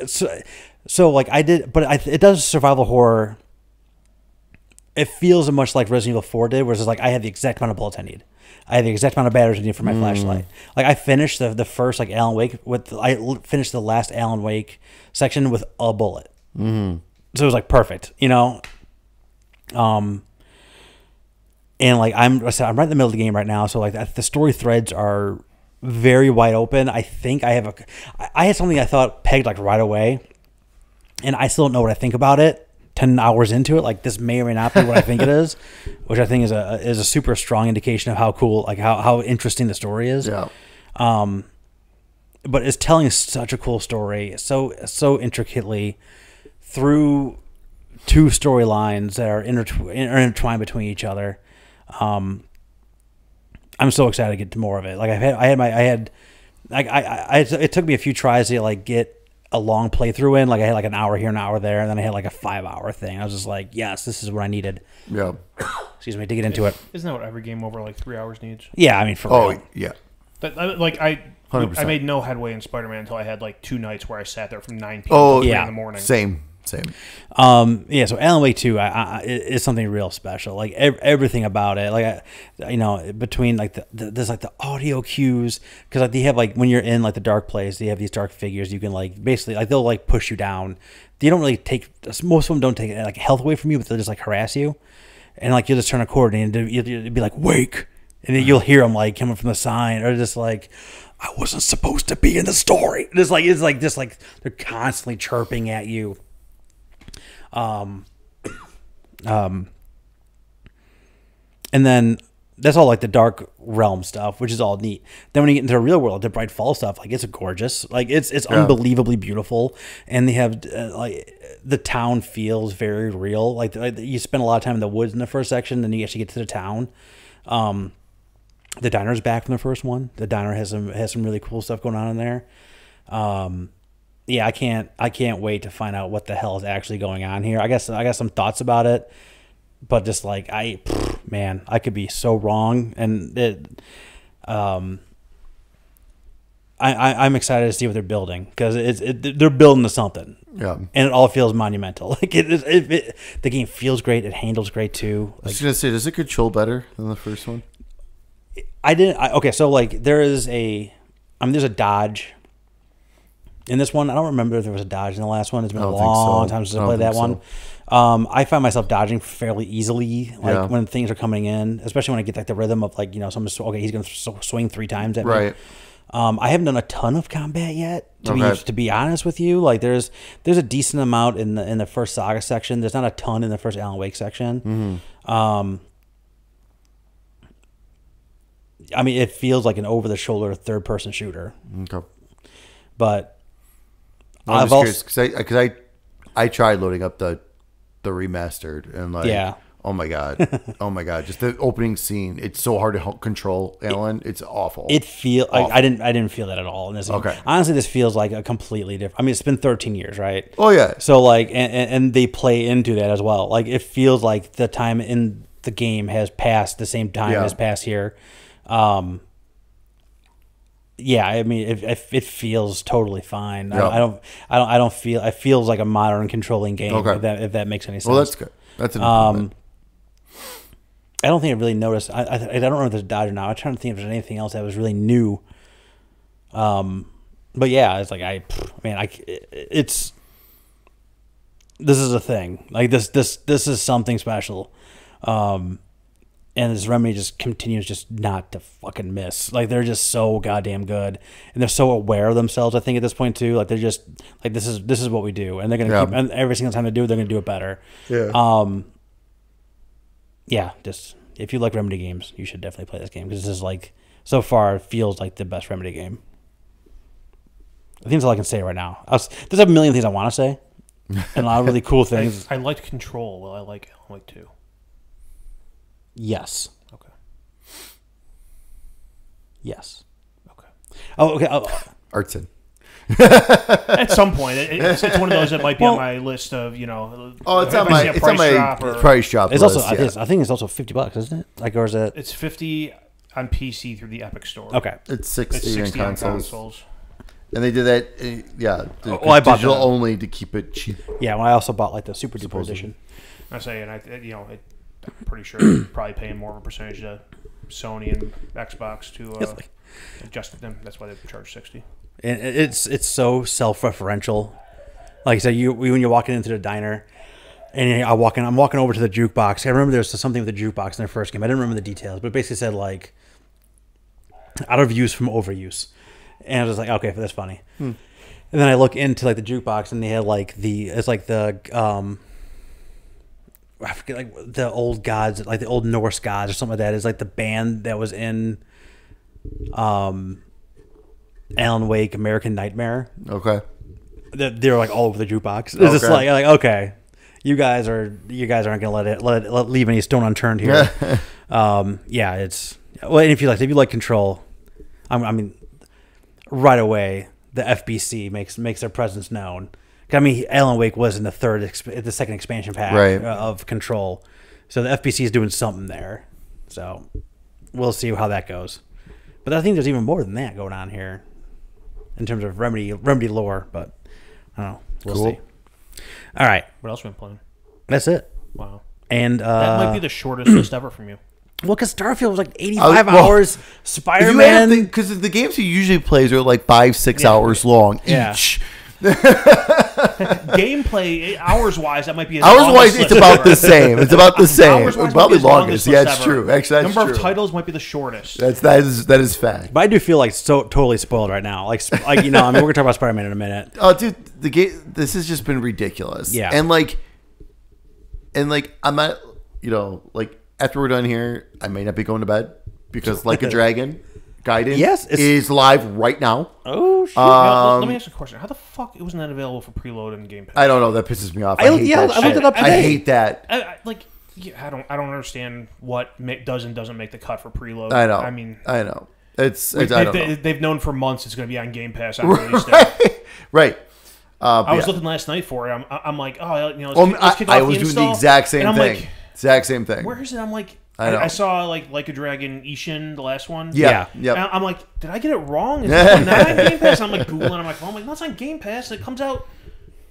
so like it does survival horror. It feels much like Resident Evil 4 did, where it's like I have the exact amount of bullets I need. I have the exact amount of batteries I need for my flashlight. Like I finished the first like Alan Wake I finished the last Alan Wake section with a bullet. So it was like perfect, and like I'm right in the middle of the game right now, so like the story threads are very wide open. I think I had something I thought pegged like right away, and I still don't know what I think about it 10 hours into it. Like this may or may not be what I think it is, which I think is a super strong indication of how cool, like how interesting the story is. Yeah. But it's telling such a cool story, so intricately through two storylines that are intertwined between each other. I'm so excited to get to more of it. Like it took me a few tries to like get a long playthrough in. Like I had like an hour here, an hour there, and then I had like a 5-hour thing. I was just like, yes, this is what I needed. Yeah. Excuse me, to get into it. Isn't that what every game over like 3 hours needs? Yeah, I mean for real. Yeah. I 100%. I made no headway in Spider-Man until I had like 2 nights where I sat there from 9 p.m. Oh, to 3 yeah. in the morning. Same. Yeah, so Alan Wake 2 is something real special. Like everything about it, like between like there's like the audio cues, because like they have like when you're in like the dark place, they have these dark figures. You can like basically like they'll like push you down. They don't really take, most of them don't take like health away from you, but they'll just like harass you, and like you'll just turn a chord and you'll be like wake, and then you'll hear them like coming from the sign, or just like, I wasn't supposed to be in the story. It's like just like they're constantly chirping at you. And then that's all like the dark realm stuff, which is all neat. Then when you get into the real world, the bright fall stuff, like it's gorgeous, like it's unbelievably beautiful, and they have like the town feels very real. Like you spend a lot of time in the woods in the first section, then you actually get to the town. The diner's back from the first one. The diner has some really cool stuff going on in there. Yeah, I can't wait to find out what the hell is actually going on here. I got some thoughts about it, but just like man, I could be so wrong, and I'm excited to see what they're building, because they're building to something. Yeah, and it all feels monumental. Like the game feels great. It handles great too. I was gonna say, does it control better than the first one? Okay, so like there's a dodge in this one. I don't remember if there was a dodge in the last one. It's been a long time since I played that one. I find myself dodging fairly easily, like when things are coming in, especially when I get like the rhythm of like, someone's he's going to swing 3 times at me. Right. I haven't done a ton of combat yet, to be honest with you. Like there's a decent amount in the first Saga section. There's not a ton in the first Alan Wake section. Mm-hmm. I mean, it feels like an over-the-shoulder third-person shooter. Okay. But I'm just curious, because I tried loading up the remastered, and like, oh my god, just the opening scene. It's so hard to control, Alan. It's awful. I didn't feel that at all in this game. Okay. Honestly, this feels like a completely different. I mean, it's been 13 years, right? Oh yeah. So like, and they play into that as well. Like it feels like the time in the game has passed the same time as passed here. Yeah, I mean, it feels totally fine. Yeah. I don't feel. It feels like a modern controlling game. Okay. If that makes any sense. Well, that's good. That's an improvement. I don't think I really noticed. I don't know if there's a dodge or not. I'm trying to think if there's anything else that was really new. But yeah, it's like this is a thing. Like this is something special. And this Remedy just continues just not to fucking miss. Like they're just so goddamn good, and they're so aware of themselves. I think at this point too, like they're just like this is what we do, and they're gonna keep. And every single time they do it, they're gonna do it better. Yeah. Yeah. Just if you like Remedy games, you should definitely play this game, because this is like so far it feels like the best Remedy game. I think that's all I can say right now. There's a million things I want to say, and a lot of really cool things. I liked Control. Well, I like Alan Wake 2. Yes. Okay. Yes. Okay. Oh, okay. Artson. At some point, it's one of those that might be on my list of Oh, it's on my price drop. It's list, also I think it's also $50, isn't it? Like, or is it? It's $50 on PC through the Epic Store. Okay. It's 60 on consoles. And they did that. Yeah. I bought digital only to keep it cheap. Yeah. Well, I also bought like the Super Duper edition. I say, and I'm pretty sure probably paying more of a percentage to Sony and Xbox to adjust them. That's why they charge $60. And it's so self-referential. Like I said, when you're walking into the diner, and I'm walking over to the jukebox. I remember there was something with the jukebox in their first game. I didn't remember the details, but it basically said like out of use from overuse, and I was just like, okay, that's funny. And then I look into like the jukebox, and they had like I forget, like the old gods, like the old Norse gods or something like that. Is like the band that was in Alan Wake American Nightmare. Okay. They're like all over the jukebox. It's just like okay, you guys aren't gonna let leave any stone unturned here. Yeah, it's well. And if you like Control, I mean, right away the FBC makes their presence known. I mean, Alan Wake was in the second expansion pack of Control, so the FBC is doing something there. So we'll see how that goes. But I think there's even more than that going on here in terms of Remedy lore. But I don't know. We'll see. All right. What else have we been playing? That's it. Wow. And that might be the shortest list ever from you. Well, because Starfield was like 85 hours. Spider-Man. Because the games he usually plays are like 5-6 hours long each. Gameplay, hours-wise, that might be hours-wise. It's about the same. It's about the same. Hours-wise, probably might be longest. Yeah, it's ever. true. Actually, that's Number true. of titles might be the shortest. That is fact. But I do feel like so totally spoiled right now. Like you know, I mean, we're gonna talk about Spider-Man in a minute. Oh, dude, the game. This has just been ridiculous. Yeah, and like I'm not. You know, like after we're done here, I may not be going to bed because Like a Dragon. Gaiden is live right now. Oh shit! Let me ask you a question. How the fuck wasn't that available for preload in Game Pass? I don't know. That pisses me off. I hate that I looked it up today. I hate that. I don't understand what does and doesn't make the cut for preload. I know. I mean, I know. I don't know. They've known for months it's going to be on Game Pass on release day. Right. I was looking last night for it. I'm like, oh, you know, let's kick off I was the doing install. the exact same and thing. Like, exact same thing. Where is it? I'm like, I saw like a Dragon Ishin, the last one. Yeah. And I'm like, did I get it wrong? Is it not on Game Pass? I'm like Googling. I'm like, oh, no, it's on Game Pass. It comes out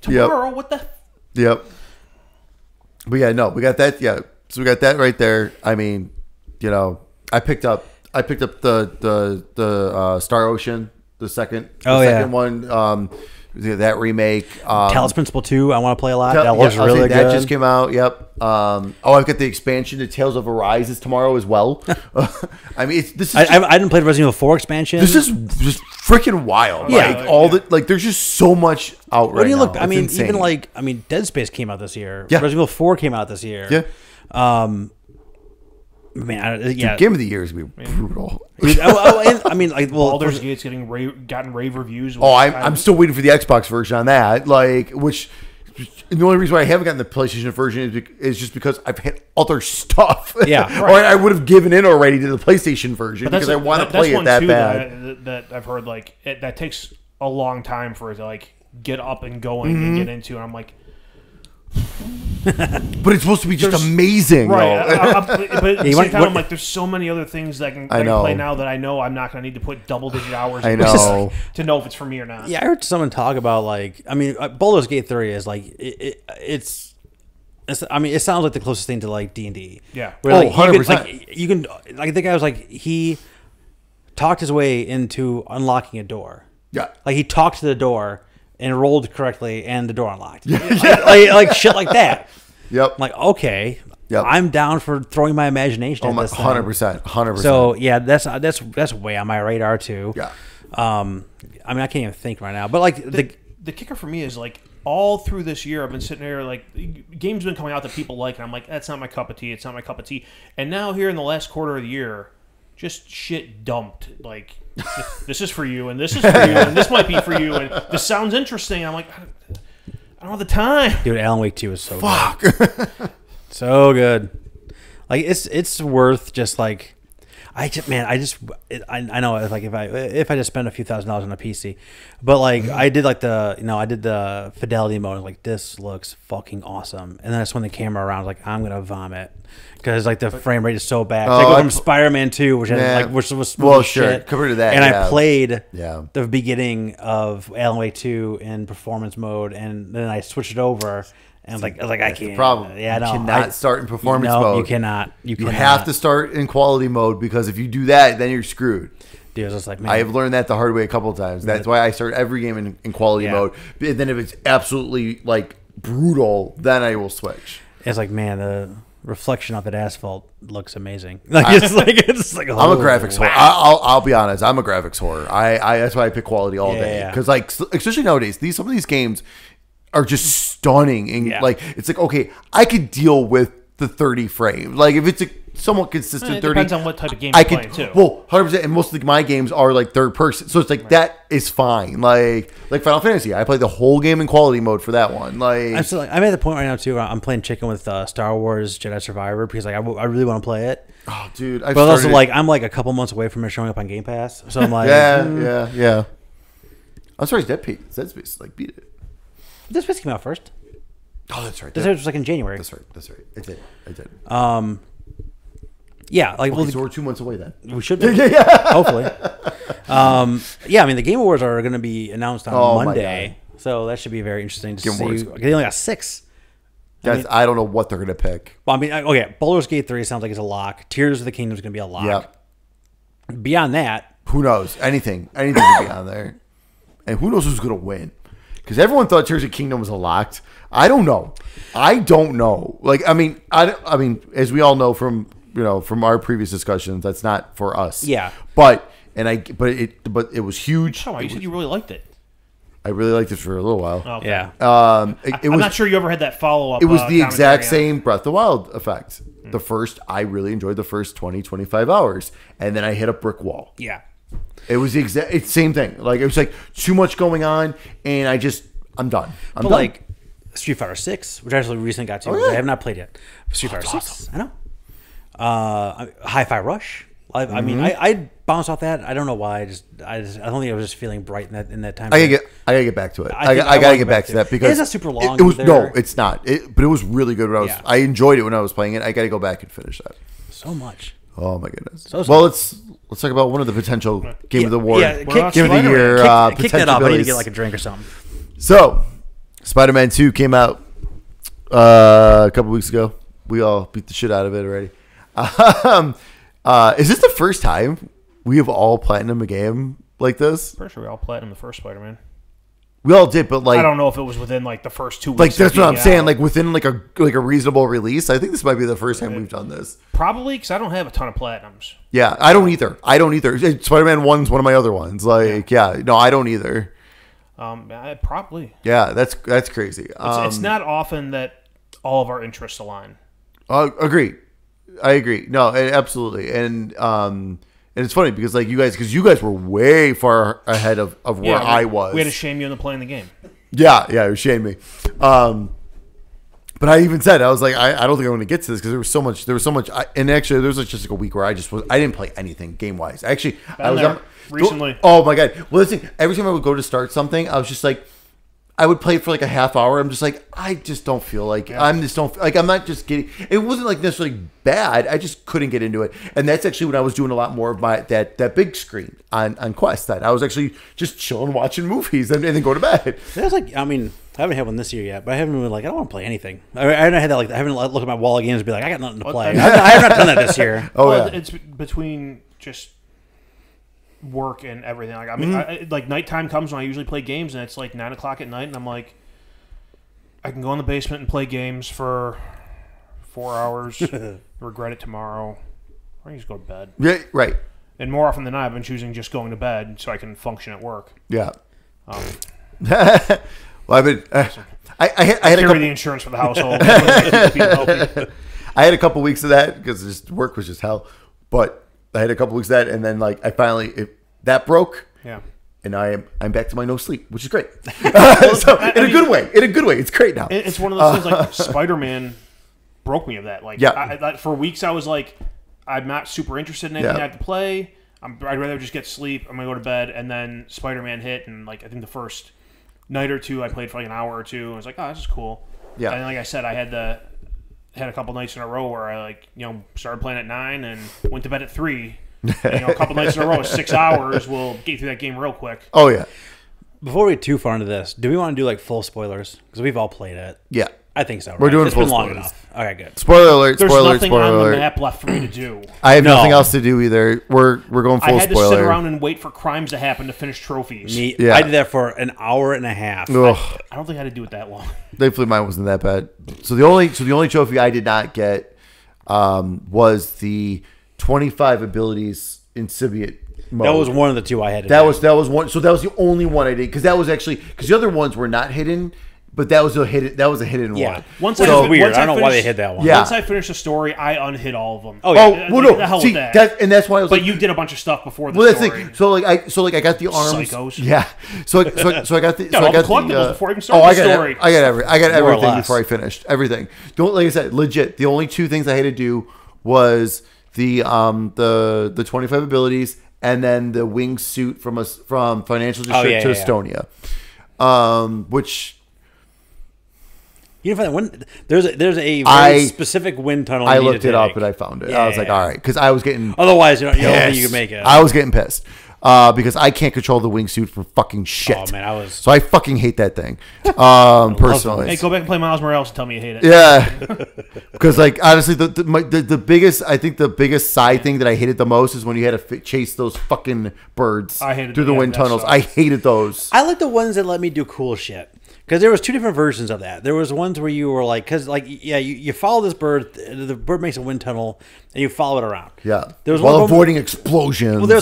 tomorrow. Yep. What the? Yep. But yeah, no, we got that. Yeah, so we got that right there. I mean, you know, I picked up the Star Ocean, the second one. That remake. Talos Principle 2, I want to play a lot. That looks really good. That just came out. Yep. I've got the expansion to Tales of Arise is tomorrow as well. I mean, I didn't play the Resident Evil 4 expansion. This is just freaking wild. Yeah. There's just so much out right now. Look, I mean, insane. Even Dead Space came out this year. Yeah. Resident Evil 4 came out this year. Yeah. Man, Dude, Game of the Year is gonna be brutal. I mean, like, Baldur's Gate's gotten rave reviews. I'm still waiting for the Xbox version on that. Which the only reason why I haven't gotten the PlayStation version is just because I've hit other stuff. Yeah, right. Or I would have given in already to the PlayStation version because I want to play it that bad. That I've heard that takes a long time for it to get up and going and get into, and I'm like. But it's supposed to be just amazing, right? But at the same time, I'm like, there's so many other things that I can play now that I know I'm not going to need to put double-digit hours. I know to know if it's for me or not. Yeah, I heard someone talk about Baldur's Gate 3 is it's. I mean, it sounds like the closest thing to D&D. Yeah. Where, 100%. You can the guy was he talked his way into unlocking a door. Yeah. He talked to the door and rolled correctly, and the door unlocked. like shit like that. Yep. I'm like, okay. Yep. I'm down for throwing my imagination at this thing. 100%. So yeah, that's way on my radar too. Yeah. I mean, I can't even think right now. But the kicker for me is all through this year, I've been sitting there games been coming out that people like, and I'm like, that's not my cup of tea. It's not my cup of tea. And now here in the last quarter of the year, just shit dumped. This is for you, and this is for you, and this might be for you, and this sounds interesting. I'm like, I don't have the time. Dude, Alan Wake 2 is so good. So good. It's worth just I know if I just spend a few $1,000s on a PC, but I did the fidelity mode. This looks fucking awesome, and then I swung the camera around. I'm gonna vomit because the frame rate is so bad. I go from Spider-Man 2, which was sure shit, compared to that, and I played the beginning of Alan Wake 2 in performance mode, and then I switched it over. And I was I can't. Problem. Yeah, you cannot start in performance mode. You cannot. You have to start in quality mode because if you do that, then you're screwed. Dude, I was just man. I have learned that the hard way a couple of times. That's why I start every game in quality mode. And then if it's absolutely brutal, then I will switch. It's man, the reflection of that asphalt looks amazing. I'm a graphics whore. I'll be honest. I'm a graphics whore. I that's why I pick quality all day because especially nowadays, some of these games are just stunning and it's okay, I could deal with the 30 frames. If it's a somewhat consistent 30, depends on what type of game you're playing too. Well, 100%, and most of my games are third person, so it's that is fine. Like Final Fantasy, I played the whole game in quality mode for that one. I'm at the point right now too where I'm playing chicken with Star Wars Jedi Survivor because I really want to play it. Oh, dude! But also I'm a couple months away from it showing up on Game Pass, so I'm yeah. I'm sorry, Dead Space beat it. This Space came out first. Oh, that's right. This was in January. That's right. It did. Yeah, like Okay, so we're 2 months away then. we should be. Hopefully. Yeah, I mean the Game Awards are going to be announced on Oh, my Monday, so that should be very interesting to Game see. Awards. They only got 6. I don't know what they're gonna pick. Well, I mean, okay, Baldur's Gate 3 sounds like it's a lock. Tears of the Kingdom is going to be a lock. Yep. Beyond that, Who knows? Anything could be on there, and who knows who's gonna win? Because everyone thought Tears of the Kingdom was a locked. I don't know. Like, I mean, as we all know from our previous discussions, that's not for us. Yeah. But it was huge. Oh, you said you really liked it. I really liked it for a little while. Okay. yeah. I'm not sure you ever had that follow up. It was the exact same Breath of the Wild effect. I really enjoyed the first 20, 25 hours, and then I hit a brick wall. Yeah. It was the same thing. Like, it was like too much going on, and I'm done. I'm done. Like Street Fighter 6, which I actually recently got to. Oh, yeah. I have not played yet. Street Fighter 6. awesome. I know. Hi-Fi Rush. I mean, I bounced off that. I don't know why. I don't think I was just feeling bright in that time. I gotta get back to it. I I gotta get back to that because it's not super long. It was either. no, it's not. But it was really good when Yeah. I enjoyed it when I was playing it. I gotta go back and finish that. so much. Oh my goodness. So well, let's talk about one of the potential Game of the War, Yeah, Game of the Year kick that up. I need to potentialities. get like a drink or something. So, Spider-Man 2 came out a couple weeks ago. We all beat the shit out of it already. Is this the first time we have all platinum a game like this? Pretty sure we all platinum the first Spider-Man. We all did, but like I don't know if it was within like the first 2 weeks. like that's of what I'm being saying. out. Like within like a reasonable release. I think this might be the first time we've done this. Probably because I don't have a ton of platinums. Yeah, I don't either. Spider-Man 1's one of my other ones. Like, no, I don't either. Probably. Yeah, that's crazy. It's not often that all of our interests align. Agree. I agree. No, absolutely. And it's funny because like you guys were way far ahead of where I was. We had to shame you into playing the game. Yeah, it shamed me. But I even said, I was like, I don't think I'm going to get to this because there was so much. And actually, there was just like a week where I didn't play anything game wise. Actually, I was recently. Oh my god! Well, listen, every time I would go to start something, I was just like, I would play it for like a half hour. I'm just like, I just don't feel like I'm not just getting. It wasn't like necessarily bad. I just couldn't get into it, and that's actually when I was doing a lot more of my that big screen on Quest. That I was actually just chilling, watching movies, and then go to bed. That's like, I mean, I haven't had one this year yet, but I haven't been like, I don't want to play anything. I haven't had that, like, I haven't looked at my wall of games and be like, I got nothing to play. I have not done that this year. Oh, well, yeah. it's between just work and everything. Like, I mean, like nighttime comes when I usually play games, and it's like 9 o'clock at night, and I'm like, I can go in the basement and play games for 4 hours, regret it tomorrow, or I can just go to bed. Yeah, right. And more often than not, I've been choosing just going to bed so I can function at work. Yeah. Well, I've been. I had a Carry couple. the insurance for the household. I had a couple weeks of that because just work was just hell. But I had a couple weeks of that, and then like I finally that broke. Yeah. And I'm back to my no sleep, which is great. So in a good way, it's great now. It's one of those things like Spider-Man broke me of that. Like, Yeah. for weeks I was like, I'm not super interested in anything Yeah. I have to play. I'd rather just get sleep. I'm gonna go to bed, and then Spider-Man hit, and like I think the first night or two I played for like an hour or two. And I was like, oh, this is cool. Yeah. And like I said, I had a couple nights in a row where I started playing at 9 and went to bed at 3. And, a couple nights in a row, 6 hours. We'll get through that game real quick. Oh yeah. Before we get too far into this, do we want to do like full spoilers? Because we've all played it. Yeah. I think so. We're right? doing It's full been long spoilers. enough. Okay, good. Spoiler alert! There's Spoiler alert! nothing Spoiler on alert! the map left for me to do. I have nothing No. else to do either. We're going full I had to spoiler. sit around and wait for crimes to happen to finish trophies. Yeah. I did that for an hour and a half. Ugh. I don't think I had to do it that long. Thankfully, mine wasn't that bad. So the only trophy I did not get was the 25 abilities in Symbiote mode. That was one of the two I had to That do. was one. So that was the only one I did because that was actually because the other ones were not hidden, but that was a hidden. That was a hidden one. Once Which I is fin- weird. once I don't know why they finished- hid that one. Yeah. Once I finished the story, I unhid all of them. Oh, Oh yeah. well, The no. hell See, with that. and that's why I was But like, you did a bunch of stuff before the well, that's the story. thing. So like I got the arms. Psychos. Yeah. So I got the. So all I got the collectibles the. before I even started I the got story. I got More or everything less. before I finished everything. Don't like I said, legit. The only two things I had to do was the 25 abilities and then the wingsuit from Financial District to yeah. Estonia, which You can find wind. There's a very specific wind tunnel. I looked it up and I found it. I was like, all right, because I was getting. Otherwise, you don't think you can make it. I was getting pissed because I can't control the wingsuit for fucking shit. Oh man, so I fucking hate that thing. Personally, hey, go back and play Miles Morales and tell me you hate it. Yeah, because like honestly, the biggest I think the biggest side thing that I hated the most is when you had to chase those fucking birds through the wind tunnels. I hated those. I like the ones that let me do cool shit. Because there was two different versions of that. There was ones where you were like, you follow this bird, the bird makes a wind tunnel, and you follow it around. Yeah. There was while avoiding explosions. Well, there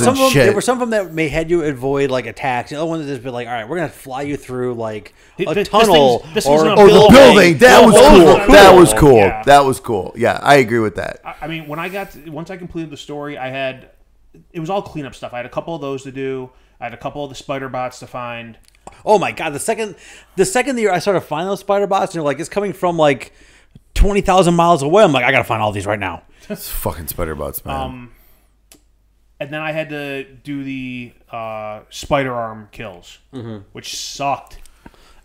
were some of them that may had you avoid like attacks. The other ones that just be like, all right, we're gonna fly you through like a tunnel this or a building. That was cool. That was cool. Yeah. That was cool. Yeah, I agree with that. I mean, once I completed the story, it was all cleanup stuff. I had a couple of those to do. I had a couple of the spider bots to find. Oh my god! The second year I started finding those spider bots, and you're like, it's coming from like 20,000 miles away. I'm like, I gotta find all these right now. It's fucking spider bots, man. And then I had to do the spider arm kills, which sucked.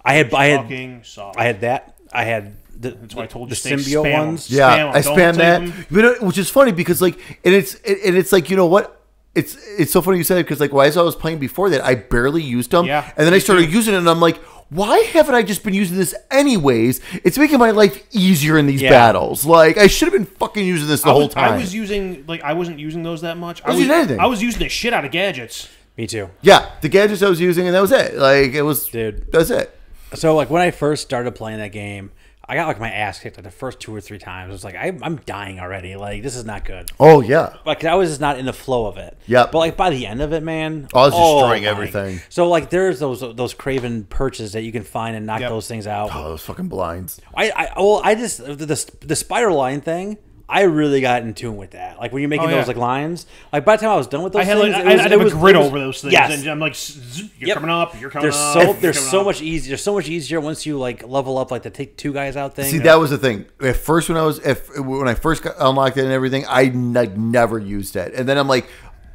I had that. I had that's why I told you the symbiote ones. Yeah, I spammed that. Which is funny because like, and it's like, you know what? It's so funny you said it because like as I was playing before that, I barely used them, and then I started using it, and I'm like, why haven't I just been using this anyways? It's making my life easier in these battles. Like I should have been fucking using this the whole time. I wasn't using those that much. I was using the shit out of gadgets. Me too. Yeah, the gadgets I was using, and that was it. Like it was, dude. That's it. So like when I first started playing that game, I got like my ass kicked like the first 2 or 3 times. I was like, I'm dying already. Like this is not good. Oh yeah. Like I was just not in the flow of it. Yeah. But like by the end of it, man, I was destroying everything. So like there's those Craven perches that you can find and knock those things out. Oh, those fucking blinds. I just the spider line thing. I really got in tune with that. Like when you're making those like lines. Like by the time I was done with those things, I had a grid over those things, and I'm like, you're coming up, you're coming up. They're so much easier. They're so much easier once you like level up like the take 2 guys out thing. See, that was the thing. At first, when I first got unlocked it and everything, I never used it, and then I'm like,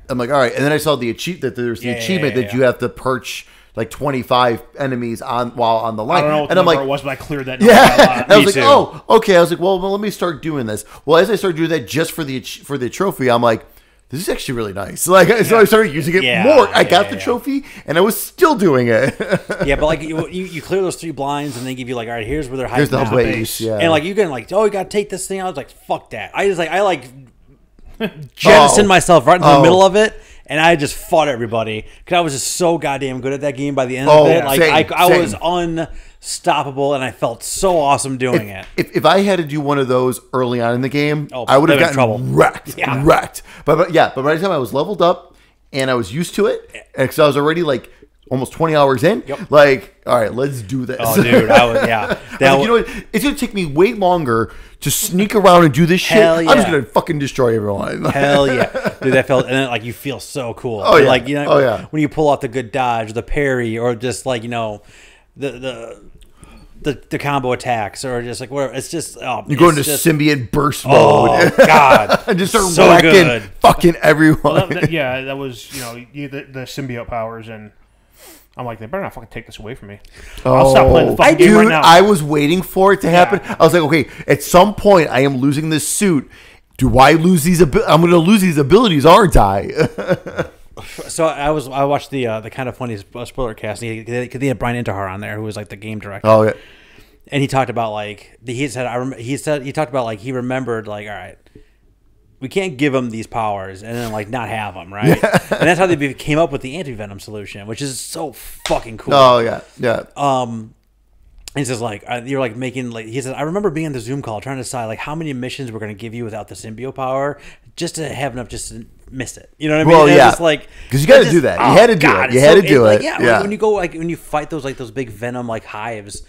all right. And then I saw the achievement that you have to perch like 25 enemies while on the line. I don't know what and the I'm like, it was, but I cleared that. Yeah, and I was like, oh, okay. I was like, well, let me start doing this. Well, as I started doing that just for the trophy, I'm like, this is actually really nice. Like, so I started using it more. I got the trophy, and I was still doing it. Yeah, but like you clear those 3 blinds, and they give you like, all right, here's where they're hiding. Here's the base, and like you can like, oh, you got to take this thing out. I was like, fuck that. I jettisoned myself right in the middle of it. And I just fought everybody because I was just so goddamn good at that game by the end of it. Like I was unstoppable, and I felt so awesome doing it. If I had to do one of those early on in the game, I would have gotten wrecked. But by the time I was leveled up and I was used to it, because I was already like almost 20 hours in, like, all right, let's do this. Oh, dude, you know what? It's gonna take me way longer to sneak around and do this shit. I'm just gonna fucking destroy everyone. Hell yeah, dude! That felt, and then like you feel so cool. Oh yeah, like when you pull off the good dodge, the parry, or just like the combo attacks, or just like whatever. It's just you go into symbiote burst mode. Oh god, and just start wrecking fucking everyone. Well, that was the symbiote powers, and I'm like, they better not fucking take this away from me. I'll stop playing the fucking game right now. I was waiting for it to happen. I was like, okay, at some point, I am losing this suit. Do I lose these? I'm going to lose these abilities, aren't I? So I watched the kind of funny spoiler cast. They had Brian Intihar on there, who was like the game director. Oh yeah, and he talked about like he talked about like he remembered like, all right, we can't give them these powers and then like not have them, right? Yeah. And that's how they came up with the anti-venom solution, which is so fucking cool. Oh yeah. And he says like you're like making like he says I remember being on the Zoom call trying to decide like how many missions we're going to give you without the symbiote power just to have enough just to miss it. You know what I mean? Well, yeah. It's like because you got to do that. You had to do it. You had to do it. Like, yeah. When you go like when you fight those big venom like hives.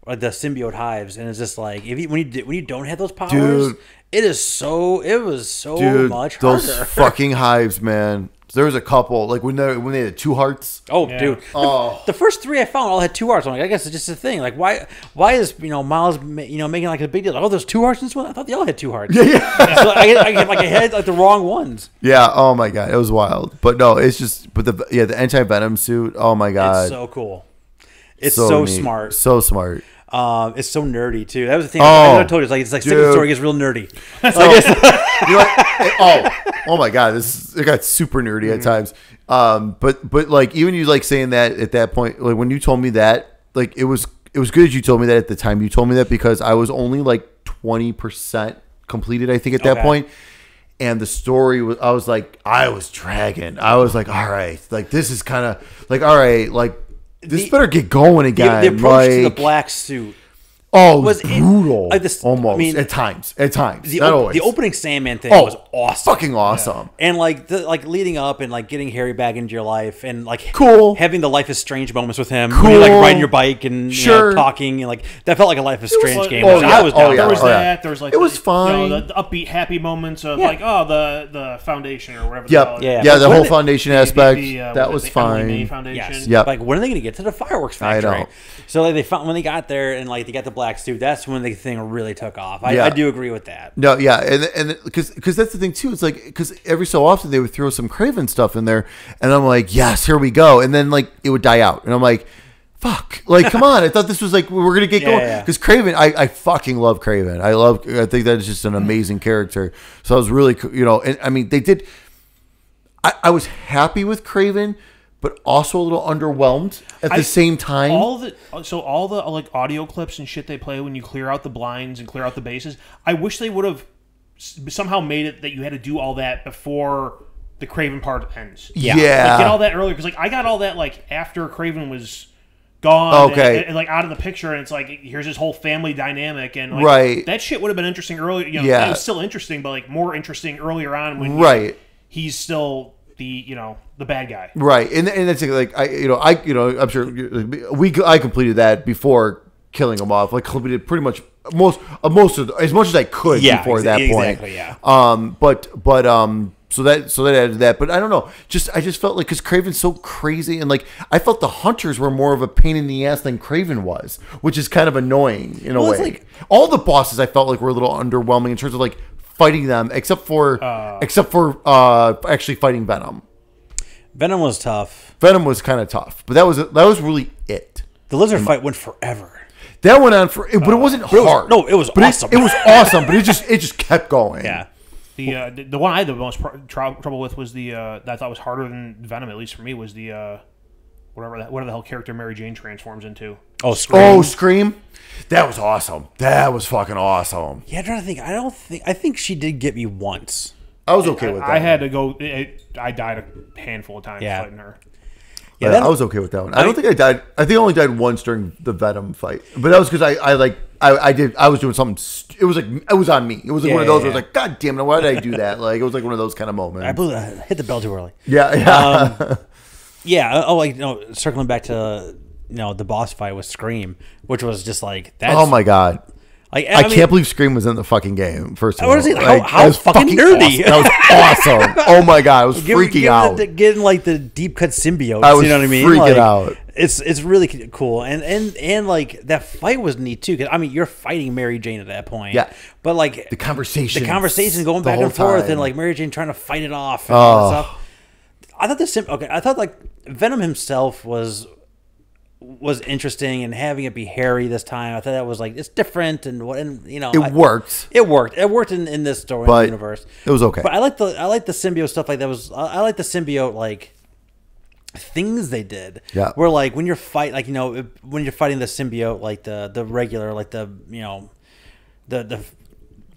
Or the symbiote hives, and it's just like when you don't have those powers, dude, it was so much harder. Those fucking hives, man. There was a couple like when they had 2 hearts. Oh, yeah. Dude. The first 3 I found all had 2 hearts. I'm like, I guess it's just a thing. Like why is Miles making like a big deal? Like, oh, there's 2 hearts in this one. I thought they all had 2 hearts. Yeah. So I had like the wrong ones. Yeah. Oh my god, it was wild. But no, it's just the anti-venom suit. Oh my god, it's so cool. It's so smart. So smart. It's so nerdy too. That was the thing. Oh, I told you, it's like Secret dude. Story gets real nerdy. You know what? Oh my god, it got super nerdy at times. But like even you like saying that at that point, like when you told me that, like it was good that you told me that at the time. You told me that because I was only like 20% completed, I think, at that point. And the story was, I was dragging. I was like, all right, like this is kind of like, all right, like this better get going again. The approach to the black suit. Was brutal. Almost. I mean, at times. Not The always. opening Sandman thing was awesome. Fucking awesome. And like leading up and like getting Harry back into your life and like cool, having the Life is Strange moments with him. Cool. When you're like riding your bike and you know, talking and like that felt like a Life is Strange game. I was down. There was that. There was like it was fine. You know, the upbeat, happy moments of like the foundation or whatever. The whole foundation aspect that was fine. Yes. Yep. Like when are they going to get to the fireworks factory? I know. So like when they got there and like they got the black suit, that's when the thing really took off. I do agree with that. No, yeah, and because that's the thing too. It's like because every so often they would throw some Craven stuff in there, and I'm like, yes, here we go, and then like it would die out, and I'm like, fuck, like come on, I thought this was like we were gonna get going because Craven, I fucking love Craven. I think that is just an amazing character. So I was really, and I mean they did. I was happy with Craven, but also a little underwhelmed at the same time. All the like audio clips and shit they play when you clear out the blinds and clear out the bases. I wish they would have somehow made it that you had to do all that before the Craven part ends. Yeah. Like, get all that earlier because like I got all that like after Craven was gone and like out of the picture, and it's like here's his whole family dynamic and like, that shit would have been interesting earlier. It was still interesting, but like more interesting earlier on when he's still the bad guy, right? And that's like I'm sure I completed that before killing him off. Like completed pretty much most of as much as I could before that point. Exactly, yeah. So that added that, but I don't know. I just felt like because Craven's so crazy, and like I felt the hunters were more of a pain in the ass than Craven was, which is kind of annoying in a way. Like, all the bosses I felt like were a little underwhelming in terms of like fighting them, except for actually fighting Venom. Venom was tough. Venom was kind of tough, but that was really it. The lizard fight went forever. That went on but it wasn't hard. It was awesome. It was awesome, but it just kept going. Yeah. The one I had the most trouble with was that I thought was harder than Venom, at least for me, was the whatever the hell character Mary Jane transforms into. Oh, Scream. Oh, Scream. That was awesome. That was fucking awesome. Yeah, I'm trying to think. I think she did get me once. I was okay with that. I had to go. I died a handful of times fighting her. Yeah, I was okay with that one. I don't think I died. I think I only died once during the Venom fight, but that was because I was doing something. It was on me. It was like one of those where I was like, God damn it, why did I do that? Like it was like one of those kind of moments. I hit the bell too early. Yeah. Circling back to the boss fight with Scream, which was just like that. Oh my god. Like, I can't believe Scream was in the fucking game. First of all, how fucking nerdy! Awesome. That was awesome. Oh my god, I was freaking out. Getting like the deep cut symbiotes. I was you know what I mean? Freaking out. It's really cool, and like that fight was neat too. Because I mean, you're fighting Mary Jane at that point. Yeah. But like the conversation going back and forth, and like Mary Jane trying to fight it off and all that stuff. I thought like Venom himself was interesting, and having it be Harry this time, I thought that was like it's different and it worked. It worked in this story in the universe. It was okay. But I like the symbiote stuff like that. I like the symbiote like things they did. Yeah. Where like when you're fighting when you're fighting the symbiote like the regular like the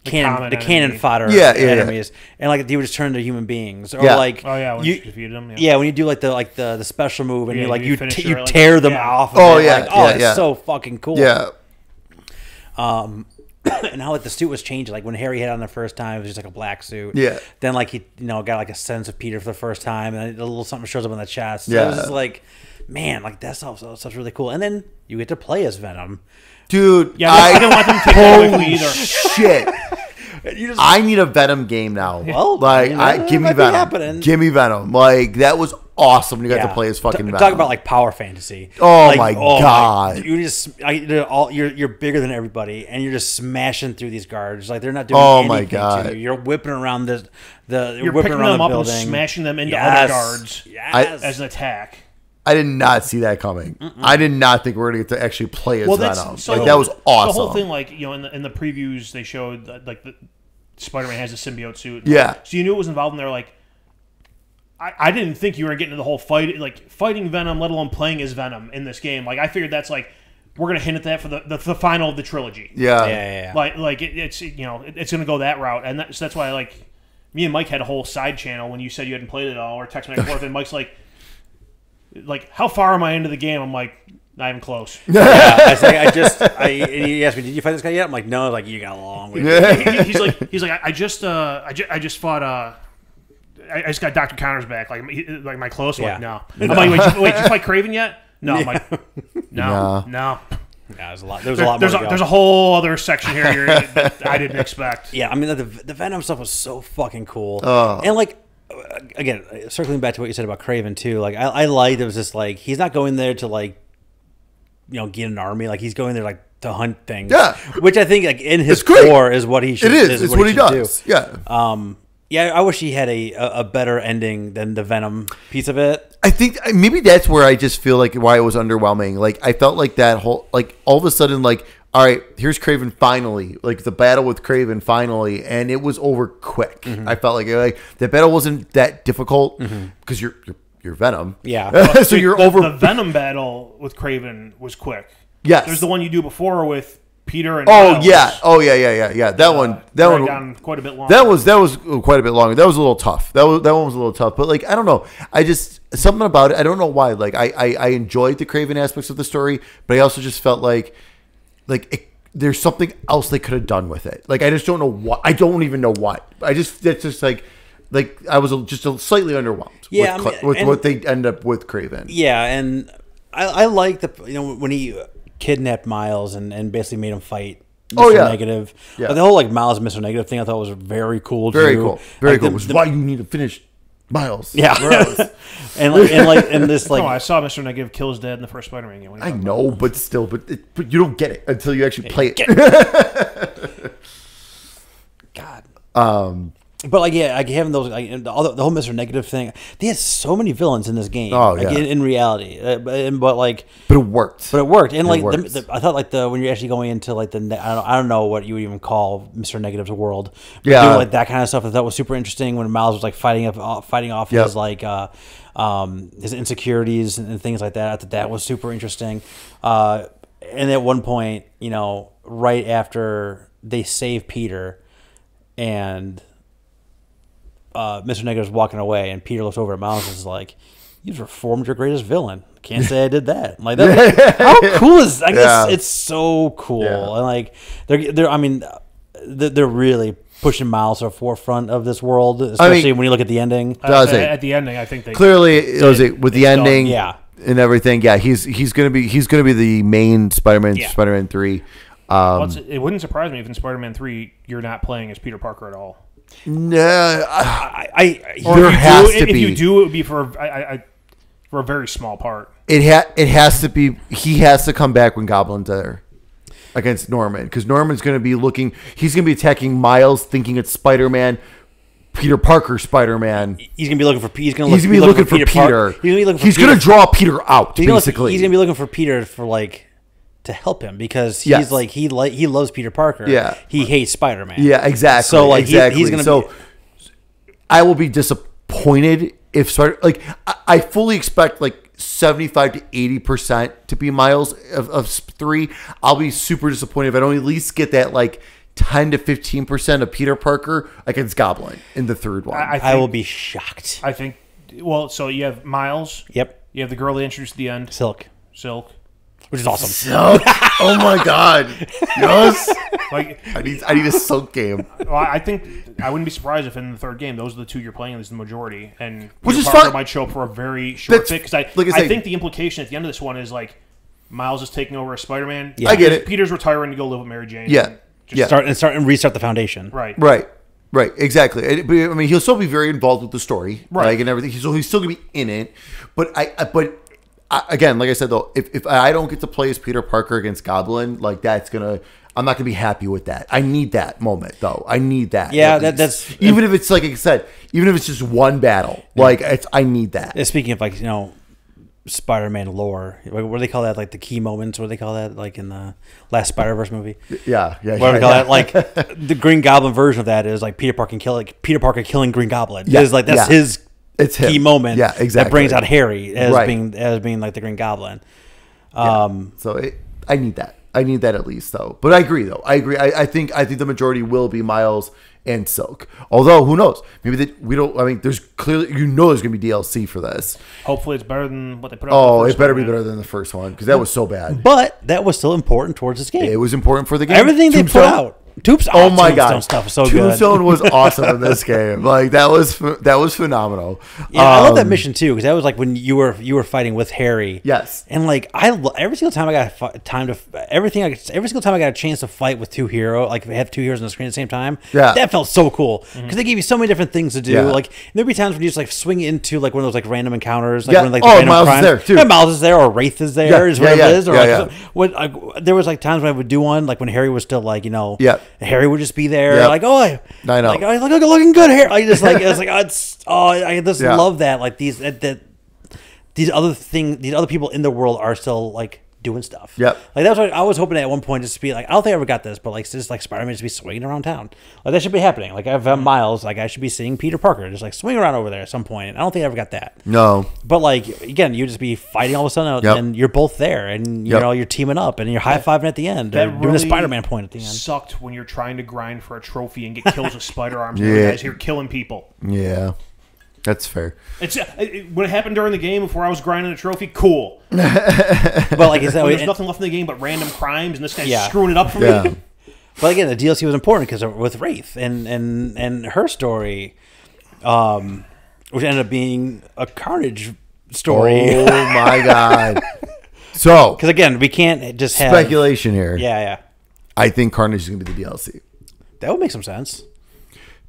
cannon fodder enemies, and like they would just turn into human beings, or like when you defeated them, when you do like the special move and you tear them off. It's so fucking cool. Yeah. And how like the suit was changed, like when Harry hit on the first time, it was just like a black suit. Yeah. Then like he got like a sense of Peter for the first time, and a little something shows up on the chest. Yeah. So it was just like, man, like that stuff's really cool. And then you get to play as Venom. Dude, I didn't want them to take that with me either. Shit. I need a Venom game now. Well, give me Venom. Give me Venom. Like that was awesome. When you got to play as fucking Venom. Talk about like power fantasy. Oh my god! You're bigger than everybody, and you're just smashing through these guards. Like they're not doing anything to you. You're whipping around you're whipping them up and smashing them into other guards as an attack. I did not see that coming. I did not think we were going to get to actually play as Venom. So Like that was awesome. The whole thing, like in the previews, they showed that, like the Spider-Man has a symbiote suit. Yeah. So you knew it was involved in there. Like, I didn't think you were getting into the whole fighting Venom, let alone playing as Venom in this game. Like, I figured that's like we're going to hint at that for the final of the trilogy. Yeah. Like it's it's going to go that route, and that's why like me and Myke had a whole side channel when you said you hadn't played it all, or text back and forth, and Mike's like, how far am I into the game? I'm like, not even close. Yeah, he asked me, did you fight this guy yet? I'm like, no. Like, you got a long way. He's like, I just fought. I just got Dr. Connor's back. Like my close. I'm like, no. I'm like, wait, did you fight Kraven yet? No. I'm like, no. Yeah, there's a lot. There's a lot more. There's a whole other section here that I didn't expect. Yeah, I mean the Venom stuff was so fucking cool, and like. Again, circling back to what you said about Kraven too, like I liked it was just like he's not going there to like get an army, like he's going there like to hunt things. Yeah, which I think like in his core is what he should. It is. It's what he does. Do. Yeah. Yeah, I wish he had a better ending than the Venom piece of it. I think maybe that's where I just feel like why it was underwhelming. Like I felt like that whole like all of a sudden like. All right, here's Kraven finally, like the battle with Kraven finally, and it was over quick. Mm-hmm. I felt like the battle wasn't that difficult because you're Venom. Yeah, so you're over. The Venom battle with Kraven was quick. Yes, there's the one you do before with Peter and. That one down quite a bit longer. That was quite a bit longer. That was a little tough. That one was a little tough. But like I don't know, I just something about it. I don't know why. Like I enjoyed the Kraven aspects of the story, but I also just felt like. There's something else they could have done with it. Like I just don't know what. I don't even know what. It's just like I was just slightly underwhelmed. Yeah, with what they end up with Kraven. Yeah, and I like when he kidnapped Miles and basically made him fight. Mr. Negative. Yeah. But the whole like Miles Mr. Negative thing I thought was very cool. Very cool. Very cool. Which is why you need to finish Miles. Yeah. and this like. No, I saw Mr. Negative kill his dad in the first Spider-Man game. I know, but still, but you don't get it until you actually play it. God. But like having those the whole Mr. Negative thing, they had so many villains in this game. Oh yeah. In reality, but it worked. And like I thought like when you're actually going into like I don't know what you would even call Mr. Negative's world. But doing like that kind of stuff, I thought was super interesting when Miles was like fighting off his like his insecurities and things like that. I thought that was super interesting. And at one point, right after they save Peter, and Mr. Negative's walking away, and Peter looks over at Miles and is like, "You've reformed your greatest villain. Can't say I did that." Like, how cool is that? It's so cool, and like they're really pushing Miles to the forefront of this world, especially when you look at the ending. At the ending, I think they clearly with the ending, and everything. Yeah, he's gonna be the main Spider-Man. Spider-Man 3. It wouldn't surprise me if in Spider-Man 3 you're not playing as Peter Parker at all. No, if you do, it would be for a very small part. It has to be. He has to come back when Goblin's there against Norman, because Norman's going to be looking. He's going to be attacking Miles, thinking it's Spider-Man. Peter Parker, Spider-Man. He's gonna be looking for. He's gonna be looking for Peter. He's gonna draw Peter out. Basically, he's gonna be looking for Peter for like. To help him because he's like he loves Peter Parker. Yeah, he hates Spider-Man. Yeah, exactly. So like he's gonna. So I will be disappointed if I fully expect like 75 to 80% to be Miles of 3. I'll be super disappointed if I don't at least get that like 10 to 15% of Peter Parker against Goblin in the third one. I will be shocked. I think. Well, so you have Miles. Yep. You have the girl they introduced at the end. Silk. Which is awesome. Silk. Oh my god. Yes. Like I need a Silk game. Well, I think I wouldn't be surprised if in the third game those are the two you're playing as the majority, and which is Parker fine. might show up for a very short bit because I think the implication at the end of this one is like Miles is taking over as Spider-Man. Yeah. I get it. Peter's retiring to go live with Mary Jane. Yeah. Start and restart the foundation. Right. Exactly. But I mean, he'll still be very involved with the story, right, and everything. He's still gonna be in it. But again, like I said though, if I don't get to play as Peter Parker against Goblin, like I'm not gonna be happy with that. I need that moment though. I need that. Yeah, that's even if it's like I said, even if it's just one battle, like I need that. Speaking of like Spider-Man lore. What do they call that? Like the key moments. What do they call that? Like in the last Spider-Verse movie. Yeah. What do they call that? Like the Green Goblin version of that is like Peter Parker killing Green Goblin. Yeah, Is like that's his it's key him. moment. Yeah, exactly. That brings out Harry as Right. being like the Green Goblin. So I need that. I need that at least, though. But I agree, though. I agree. I think the majority will be Miles and Silk. Although, who knows? Maybe we don't. I mean, there's clearly there's going to be DLC for this. Hopefully, it's better than what they put out. Oh, it better be better than the first one because that was so bad. But that was still important towards this game. It was important for the game. Everything they put out. Oh my god, stuff is so Tombstone good. was awesome in this game. Like that was phenomenal. Yeah, I love that mission too because that was like when you were fighting with Harry. Yes, and like every single time I got every single time I got a chance to fight with two heroes, like have two heroes on the screen at the same time. Yeah, that felt so cool because they gave you so many different things to do. Yeah. Like there'd be times when you just like swing into like one of those like random encounters. Like yeah. when, like, Oh, Miles is there too. Yeah, Miles is there or Wraith is there. Yeah. Is whatever it is. Or there was like times when I would do one like when Harry was still like Harry would just be there, Yep. like I know, like looking good here. I just like it's like I just love that like these other people in the world are still like doing stuff. Yep. Like that's what I was hoping at one point just to be like I don't think I ever got this, but like just like Spider-Man just be swinging around town. Like that should be happening. Like if I'm Miles, like I should be seeing Peter Parker just like swing around over there at some point. And I don't think I ever got that. No. But like again, you just be fighting all of a sudden and you're both there and you know you're teaming up and you're high-fiving at the end. That Doing really the Spider-Man point at the end. Sucked when you're trying to grind for a trophy and get kills with spider arms and the guys here killing people. Yeah. That's fair. It's when it happened during the game before I was grinding a trophy. Cool, but like I said, there's nothing left in the game but random crimes, and this guy's screwing it up for me. But again, the DLC was important because with Wraith and her story, which ended up being a Carnage story. Oh my god! So, because again, we can't just have speculation here. Yeah. I think Carnage is going to be the DLC. That would make some sense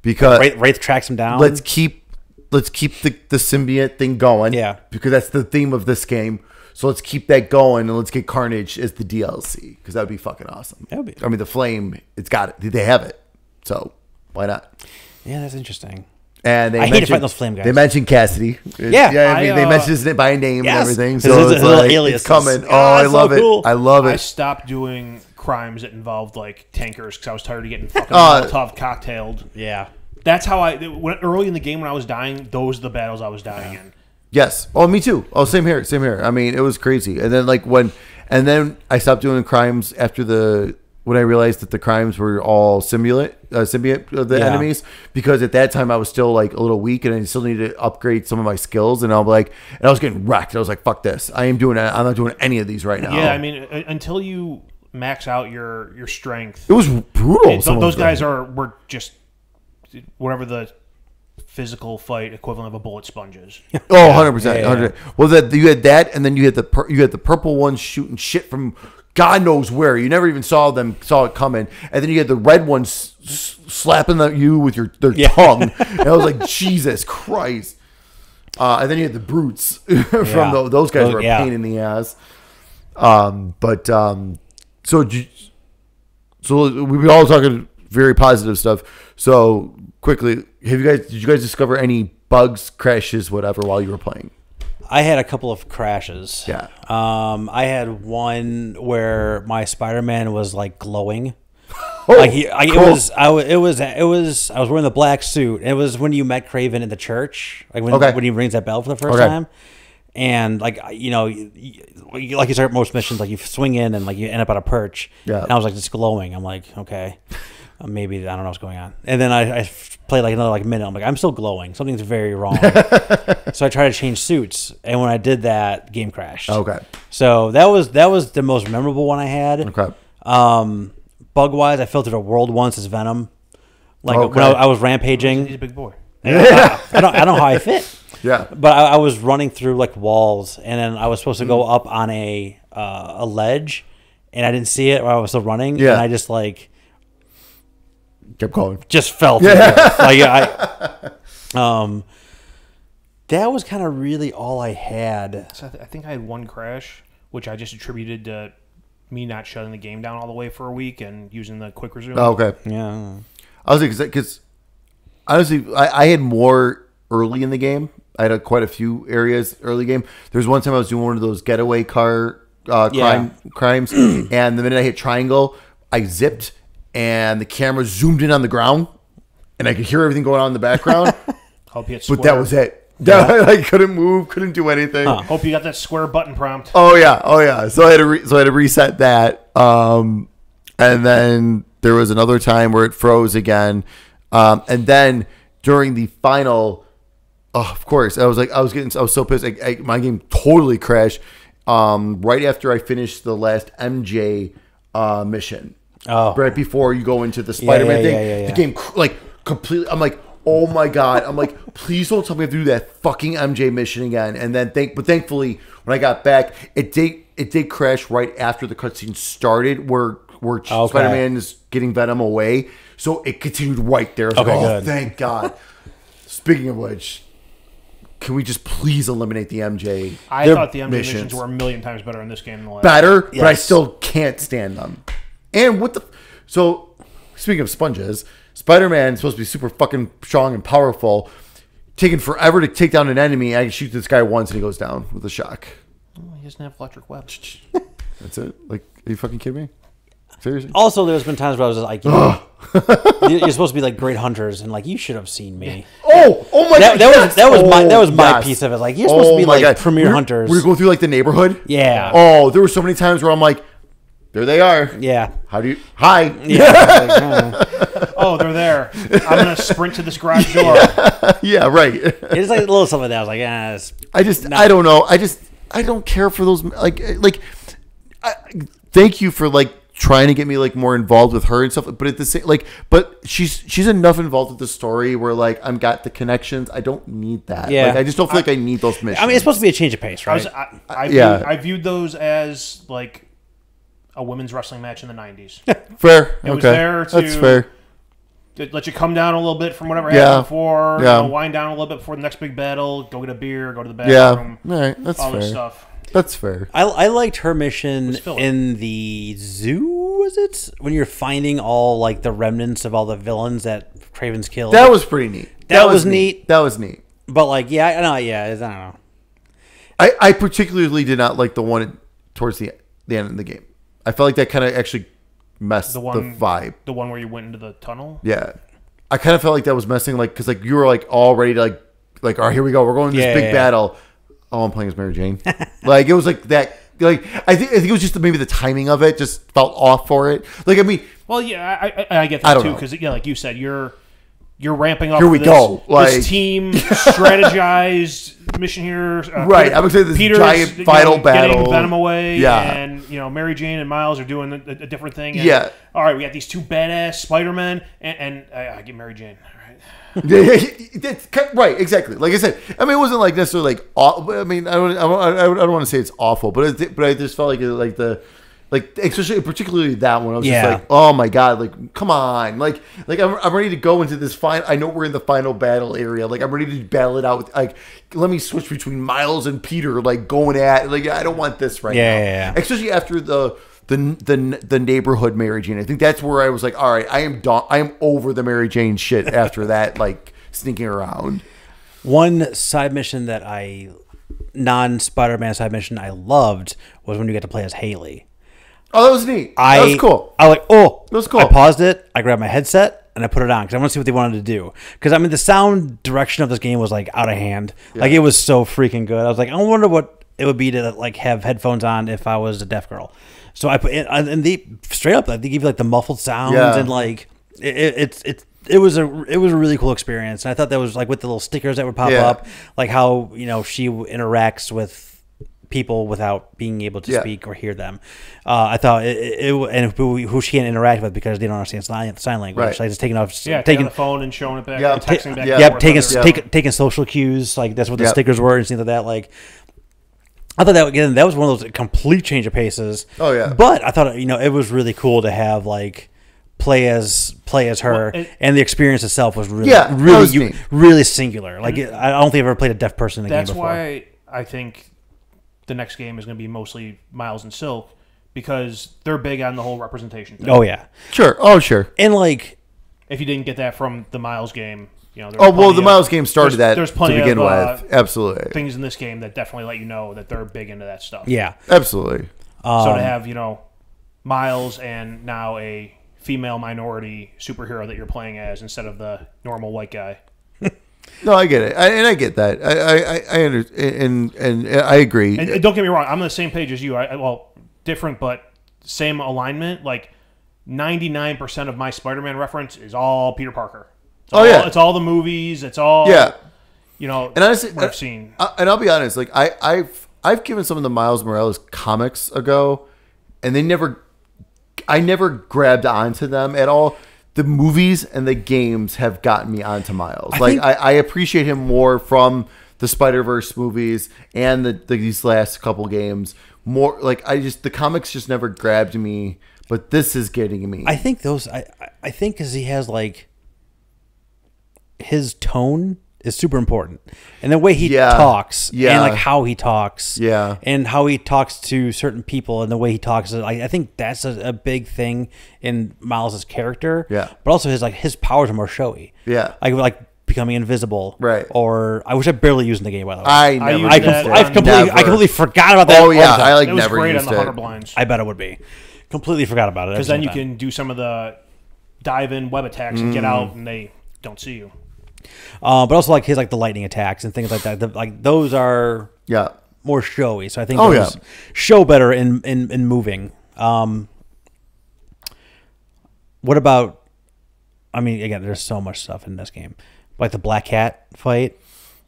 because Wraith tracks him down. Let's keep the symbiote thing going. Yeah. Because that's the theme of this game. So let's keep that going and let's get Carnage as the DLC because that would be fucking awesome. That would be. I mean, the Flame, it's got it. They have it. So why not? Yeah, that's interesting. And I hate to fight those Flame guys. They mentioned Cassidy. Yeah. I mean, they mentioned his name by name and everything. So it's like, aliases. It's coming. Oh, I love it. I love it. I stopped doing crimes that involved like tankers because I was tired of getting fucking Molotov cocktailed. Yeah. That's how early in the game when I was dying, those are the battles I was dying in. Yes. Oh, me too. Oh, same here. Same here. I mean, it was crazy. And then then I stopped doing crimes after when I realized that the crimes were all symbiote of the enemies, because at that time I was still like a little weak and I still needed to upgrade some of my skills. And I was getting wrecked. I was like, fuck this. I'm not doing any of these right now. Yeah. I mean, until you max out your strength, it was brutal. Those guys were just whatever the physical fight equivalent of a bullet sponge is. Oh, 100%. 100%. Well, you had that, and then you had the purple ones shooting shit from God knows where. You never even saw it coming. And then you had the red ones slapping you with their tongue. And I was like, Jesus Christ. And then you had the brutes from those guys were a pain in the ass. So we were all talking very positive stuff. So quickly, did you guys discover any bugs, crashes, whatever while you were playing? I had a couple of crashes. Yeah. I had one where my Spider-Man was like glowing. Oh, like cool. I was wearing the black suit. It was when you met Craven in the church, like when he rings that bell for the first time. And like like you start most missions, like you swing in and like you end up on a perch. Yeah. And I was like just glowing. I'm like, okay, maybe I don't know what's going on. And then I played like another minute. I'm like, I'm still glowing. Something's very wrong. So I tried to change suits, and when I did that, game crashed. Okay. So that was the most memorable one I had. Okay. Bug wise, I filtered a world once as Venom. Like when I was rampaging. He's a big boy. I don't know how I fit. Yeah. But I was running through like walls, and then I was supposed to go up on a ledge, and I didn't see it while I was still running. Yeah. And I just kept going. Just fell through it. That was kind of really all I had. So I think I had one crash, which I just attributed to me not shutting the game down all the way for a week and using the quick resume. Oh, okay. Yeah. I was because honestly, I had more early in the game I had quite a few areas early game. There's one time I was doing one of those getaway car crimes, and the minute I hit triangle, I zipped, and the camera zoomed in on the ground, and I could hear everything going on in the background. Hope you hit but that was it. I couldn't move, couldn't do anything. Hope you got that square button prompt. Oh yeah. So I had to reset that. And then there was another time where it froze again. And then during the final, of course, I was so pissed. My game totally crashed. Right after I finished the last MJ mission. Oh. Right before you go into the Spider-Man thing, the game completely. I'm like, oh my God. I'm like, please don't tell me I have to do that fucking MJ mission again. And then but thankfully when I got back, it did crash right after the cutscene started where Spider-Man is getting Venom away. So it continued right there. I was like, oh, thank God. Speaking of which, can we just please eliminate the MJ? I thought the MJ missions were a million times better in this game than the last. Better, yes. But I still can't stand them. And so speaking of sponges, Spider-Man is supposed to be super fucking strong and powerful, taking forever to take down an enemy. I can shoot this guy once and he goes down with a shock. Oh, he doesn't have electric webs. That's it? Like, are you fucking kidding me? Seriously? Also, there's been times where I was just like, you're supposed to be like great hunters, and like you should have seen me. Oh my God! That was my piece of it. Like you're supposed to be like premier hunters. We go through like the neighborhood. Yeah. Oh, there were so many times where I'm like, there they are. Yeah. How do you? Hi. Yeah. Oh, they're there. I'm gonna sprint to this garage door. Yeah, right. It's like a little something like that. I was like, I don't know. I don't care for those. Thank you for like trying to get me like more involved with her and stuff. But at the same, but she's enough involved with the story where like I've got the connections. I don't need that. Yeah. Like, I just don't feel like I need those missions. I mean, it's supposed to be a change of pace, right? I viewed those as like a women's wrestling match in the 90s. Fair. It was there to That's fair. Let you come down a little bit from whatever happened before. Yeah. Wind down a little bit before the next big battle. Go get a beer. Go to the bathroom. Yeah. All right. That's all fair. this stuff. That's fair. I liked her mission in the zoo. Was it when you're finding all like the remnants of all the villains that Craven's killed? That was pretty neat. That was neat. That was neat. But like, I don't know. I particularly did not like the one towards the end of the game. I felt like that kind of actually messed the vibe. The one where you went into the tunnel? Yeah. I kind of felt like that was messing, like, because like you were like all ready to like, all right, here we go. We're going to this big battle. Oh, I'm playing as Mary Jane. Like, it was like that. Like, I think it was just maybe the timing of it just felt off for it. Like, I mean. Well, yeah, I get that too. Because, like you said, you're ramping up. Here we go. Like, this team strategized mission here. Right. I would say this Peter's, giant final battle. Getting Venom away. Yeah. And, Mary Jane and Miles are doing a different thing. And, yeah. All right, we got these two badass Spider-Men. And I get Mary Jane. All right. Yeah, that's right, exactly. Like I said, I mean, it wasn't like necessarily like. I mean, I don't want to say it's awful, but I just felt like especially particularly that one. I was just like, oh my God, like come on, like I'm ready to go into this final. I know we're in the final battle area. Like I'm ready to battle it out. With, like let me switch between Miles and Peter. Like going at like I don't want this right now. Yeah. Especially after the neighborhood Mary Jane. I think that's where I was like, all right, I am over the Mary Jane shit after that, like sneaking around. One side mission that non-Spider-Man side mission I loved was when you get to play as Haley. Oh, that was neat. That was cool. I was like, that was cool. I paused it, I grabbed my headset, and I put it on because I want to see what they wanted to do. Because I mean, the sound direction of this game was like out of hand. Yeah. Like it was so freaking good. I was like, I wonder what it would be to like have headphones on if I was a deaf girl. So I put it, and they straight up like they give you like the muffled sounds and like it was a really cool experience. And I thought that was like with the little stickers that would pop up, like how she interacts with people without being able to speak or hear them. I thought and who she can't interact with because they don't understand sign language. Right. Like just taking the phone and showing it back, and texting back. Taking social cues. Like that's what the stickers were and things like that. Like. I thought that was one of those complete change of paces. Oh yeah. But I thought it was really cool to have like play as her, and the experience itself was really singular. Like I don't think I've ever played a deaf person in a game before. That's why I think the next game is going to be mostly Miles and Silk because they're big on the whole representation thing. Oh yeah. Sure. Oh sure. And like if you didn't get that from the Miles game, You know, Oh well, the Miles game started that there's plenty to begin of, with. Absolutely, things in this game that definitely let you know that they're big into that stuff. Yeah. absolutely. So to have Miles and now a female minority superhero that you're playing as instead of the normal white guy. No, I get it, and I get that. I understand, and I agree. And don't get me wrong, I'm on the same page as you. Well, different but same alignment. Like 99% of my Spider-Man reference is all Peter Parker. It's all the movies. It's all And honestly, what I've seen. And I'll be honest, like I've given some of the Miles Morales comics a go, and I never grabbed onto them at all. The movies and the games have gotten me onto Miles. I appreciate him more from the Spider-Verse movies and these last couple games. More like the comics just never grabbed me, but this is getting me. I think I think because he has like his tone is super important, and the way he talks, and like how he talks, and how he talks to certain people, and the way he talks. I think that's a big thing in Miles's character. But also his powers are more showy. Like becoming invisible. Right. Or I wish I barely used in the game. By the way, I completely forgot about that. Oh yeah, I it was never great used on the Hunter it. Blinds. I bet it would be. Completely forgot about it. Because then you can do some of the dive in web attacks and get out, and they don't see you. But also like his the lightning attacks and things like that. Like those are more showy. So I think those show better in moving. What about? I mean, again, there's so much stuff in this game. Like the Black Cat fight.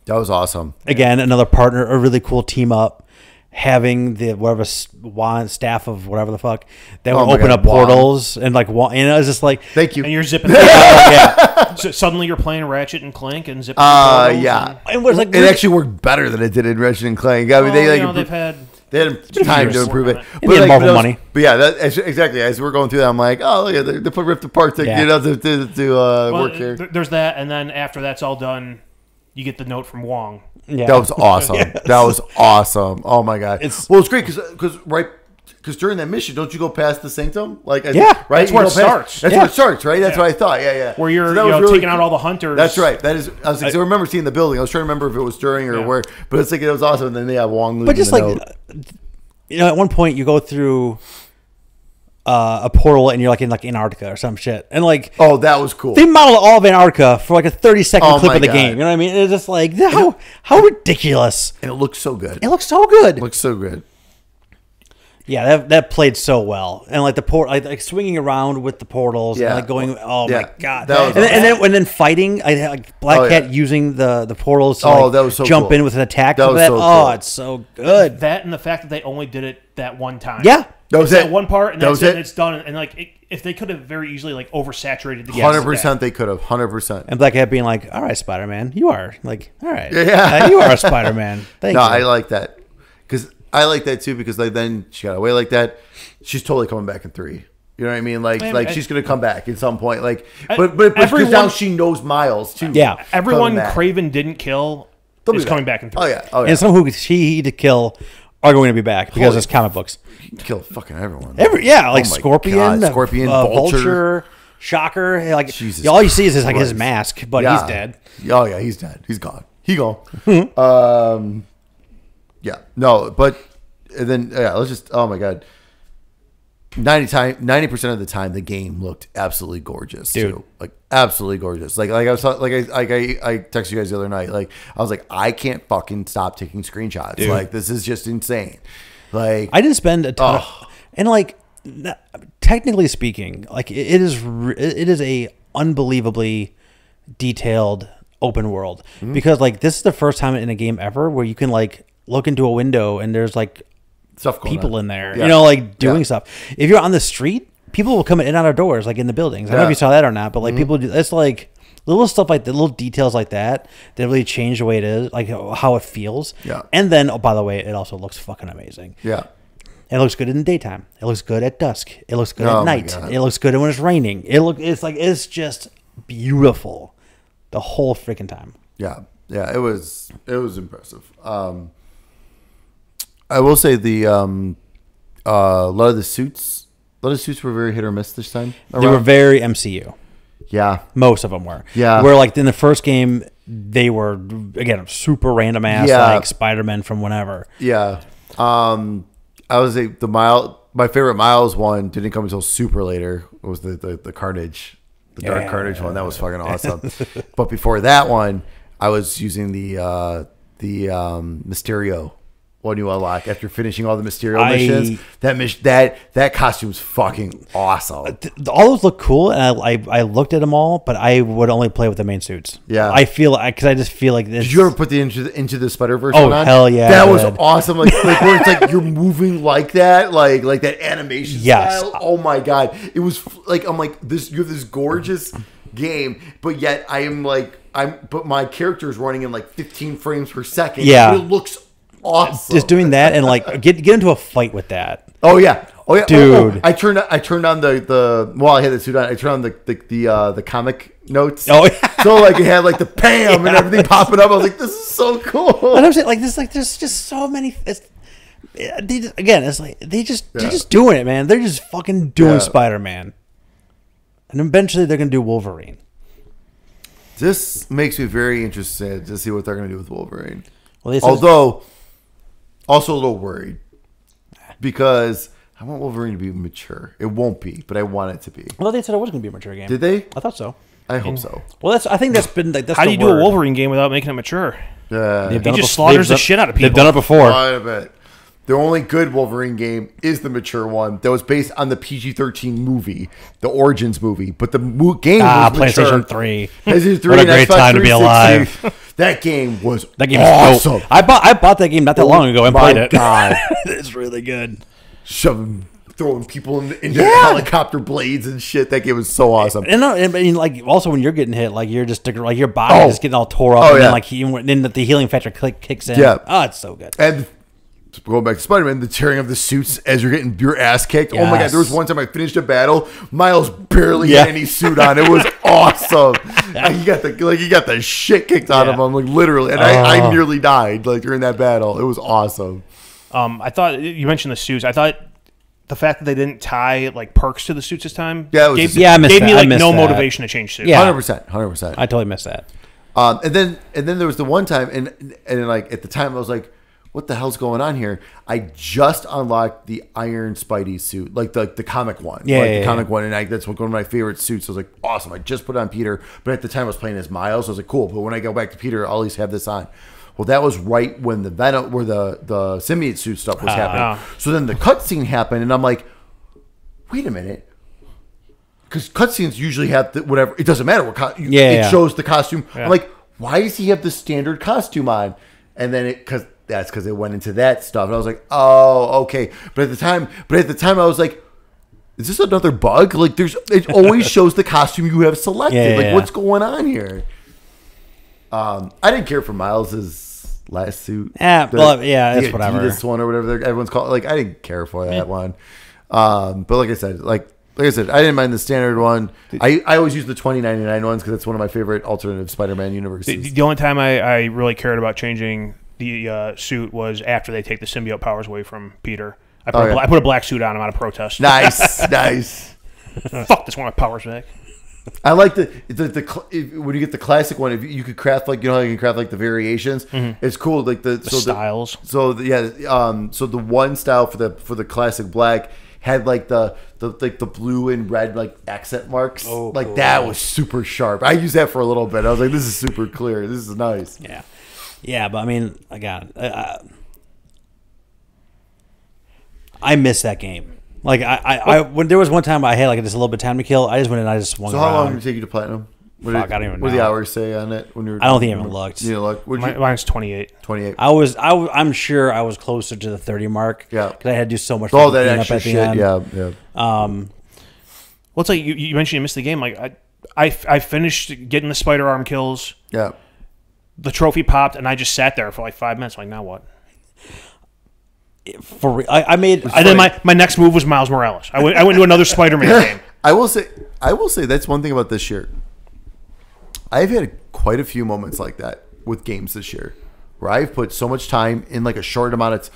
That was awesome. Again, another partner, a really cool team up. Having the whatever wand staff of whatever the fuck that would open up portals and it's just like thank you. And you're zipping. So suddenly you're playing Ratchet and Clank and zipping. And it actually worked better than it did in Ratchet and Clank. I mean, they've had time to improve it. But Marvel money. But yeah, exactly. As we're going through that, I'm like, oh, look at they put Rift Apart to work here. There's that, and then after that's all done, you get the note from Wong. Yeah. That was awesome. That was awesome. Oh my god. It's great because during that mission, don't you go past the Sanctum? Right. That's where it starts. That's where it starts, right? That's what I thought. Yeah. Where you're really taking out all the hunters. That's right. That is. I remember seeing the building. I was trying to remember if it was during or where, but it's like it was awesome. And then they have Wong leaving the note. At one point you go through a portal and you're in Antarctica or some shit, and that was cool. They modeled all of Antarctica for a 30-second clip of the game. You know what I mean? It's just like how ridiculous. And it looks so good. It looks so good. Yeah, that played so well, and the port, swinging around with the portals, and going. Oh my god! And then fighting, Black Cat using the portals to that was so jump cool. in with an attack. That was so cool. It's so good. That and the fact that they only did it that one time. Yeah. That was it. That one part, and that's it. And it's done. And if they could have very easily oversaturated the game, 100%, they could have 100%. And Black Cat being like, "All right, Spider-Man, you are all right, you are a Spider-Man." Thank you. I like that because I like that too because then she got away like that. She's totally coming back in 3. You know what I mean? She's gonna come back at some point. But because now she knows Miles too. Yeah, everyone Craven didn't kill is coming back in 3. Oh yeah. And some who she to kill are going to be back because it's comic books. Kill fucking everyone. Scorpion, Vulture, Shocker. Jesus all you see is his mask, but he's dead. Oh yeah, he's dead. He's gone. Yeah. No, but then let's just. Oh my god. 90% of the time, the game looked absolutely gorgeous, dude. Too. Absolutely gorgeous. I was I texted you guys the other night. I was like, I can't fucking stop taking screenshots. Dude. This is just insane. I didn't spend a ton, and technically speaking, it is a unbelievably detailed open world because this is the first time in a game ever where you can look into a window and there's stuff going people on. in there, doing stuff. If you're on the street, people will come in and out of doors, in the buildings. I don't know if you saw that or not, but people do. It's little stuff the little details that really change the way it is, how it feels. Yeah. And then, by the way, it also looks fucking amazing. Yeah. It looks good in the daytime. It looks good at dusk. It looks good at night. It looks good when it's raining. It's just beautiful the whole freaking time. Yeah. Yeah. It was impressive. I will say a lot of the suits were very hit or miss this time. They were very MCU. Yeah. Most of them were. Yeah. Where like in the first game, they were again super random ass like Spider-Man from whenever. Yeah. I was my favorite Miles one didn't come until super later. It was the Carnage, the Dark Carnage one. That was fucking awesome. But before that one, I was using the Mysterio one you unlock after finishing all the Mysterio missions. That costume's fucking awesome. All those look cool, and I looked at them all, but I would only play with the main suits. Yeah, I feel because I just feel like this. Did you ever put the into the Spider-Verse? Oh one on? hell yeah, that was awesome. Like where it's like you're moving like that, like that animation style. Oh my god, it was like I'm like this. You have this gorgeous game, but yet but my character is running in like 15 frames per second. Yeah, it looks awesome. Just doing that and like get into a fight with that. Oh yeah, dude. I turned on the I had the suit on. I turned on the comic notes. Oh yeah. So like it had like the Pam and everything popping up. I was like, this is so cool. And I'm saying like this, like there's just so many. It's like they're just doing it, man. They're just fucking doing Spider-Man, and eventually they're gonna do Wolverine. This makes me very interested to see what they're gonna do with Wolverine. Well, although also a little worried because I want Wolverine to be mature. It won't be, but I want it to be. Well, they said it was going to be a mature game. Did they? I thought so. I hope so. Well, I think that's been like that's how do you do a Wolverine game without making it mature? He just slaughters the shit out of people. They've done it before. Quite a bit. The only good Wolverine game is the mature one that was based on the PG-13 movie, the Origins movie. But the game was mature. PlayStation 3. PlayStation 3 What a great time to be alive. That game was awesome. I bought that game not that long ago and played it. God. It's really good. Throwing people into helicopter blades and shit. That game was so awesome. And like also when you're getting hit, like you're just like your body is getting all tore up, and then the healing factor kicks in. Yeah, it's so good. And going back to Spider-Man, the tearing of the suits as you're getting your ass kicked. Yes. Oh my god! There was one time I finished a battle, Miles barely had any suit on. It was awesome. He got the shit kicked out of him, like literally, and I nearly died like during that battle. It was awesome. I thought you mentioned the suits. I thought the fact that they didn't tie like perks to the suits this time, gave me no motivation to change suits. Yeah, 100%. I totally missed that. And then there was the one time, and like at the time I was like, what the hell's going on here? I just unlocked the Iron Spidey suit, like the comic one. The comic one. And that's one of my favorite suits. I was like, awesome. I just put it on Peter. But at the time I was playing as Miles. I was like, cool. But when I go back to Peter, I'll at least have this on. Well, that was right when the Venom, where the symbiote suit stuff was happening. So then the cutscene happened, and I'm like, wait a minute. Because cutscenes usually have whatever. It doesn't matter what it shows the costume. Yeah. I'm like, why does he have the standard costume on? And then because it went into that stuff, and I was like, oh, okay. But at the time, I was like, is this another bug? Like, it always shows the costume you have selected. What's going on here? I didn't care for Miles's last suit. That's whatever. This one or whatever everyone's called. Like, I didn't care for that one. But like I said, I didn't mind the standard one. I always use the 2099 ones because it's one of my favorite alternative Spider-Man universes. The only time I really cared about changing the suit was after they take the symbiote powers away from Peter. I put a black suit on him out of protest. Nice. Fuck this one, my powers back. I like when you get the classic one. If you could craft like how you can craft like the variations, it's cool. Like the styles. So the one style for the classic black had like the blue and red like accent marks. Oh, like cool. That was super sharp. I used that for a little bit. I was like, this is super clear. This is nice. Yeah, but I mean, I miss that game. Like I when there was one time I had like just a little bit of time to kill, I just went and I just swung around. So how long did it take you to platinum? I don't even know. What did the hours say on it when you were? I don't think I even looked. You looked. Mine's 28. 28. I'm sure I was closer to the 30 mark. Yeah. Because I had to do so much. Oh, that extra shit. End. Yeah. Well, it's like you mentioned you missed the game. Like I finished getting the spider arm kills. Yeah. The trophy popped, and I just sat there for like 5 minutes. Like, now what? I made. And then my next move was Miles Morales. I went to another Spider-Man game. I will say that's one thing about this year. I've had quite a few moments like that with games this year, where I've put so much time in like a short amount of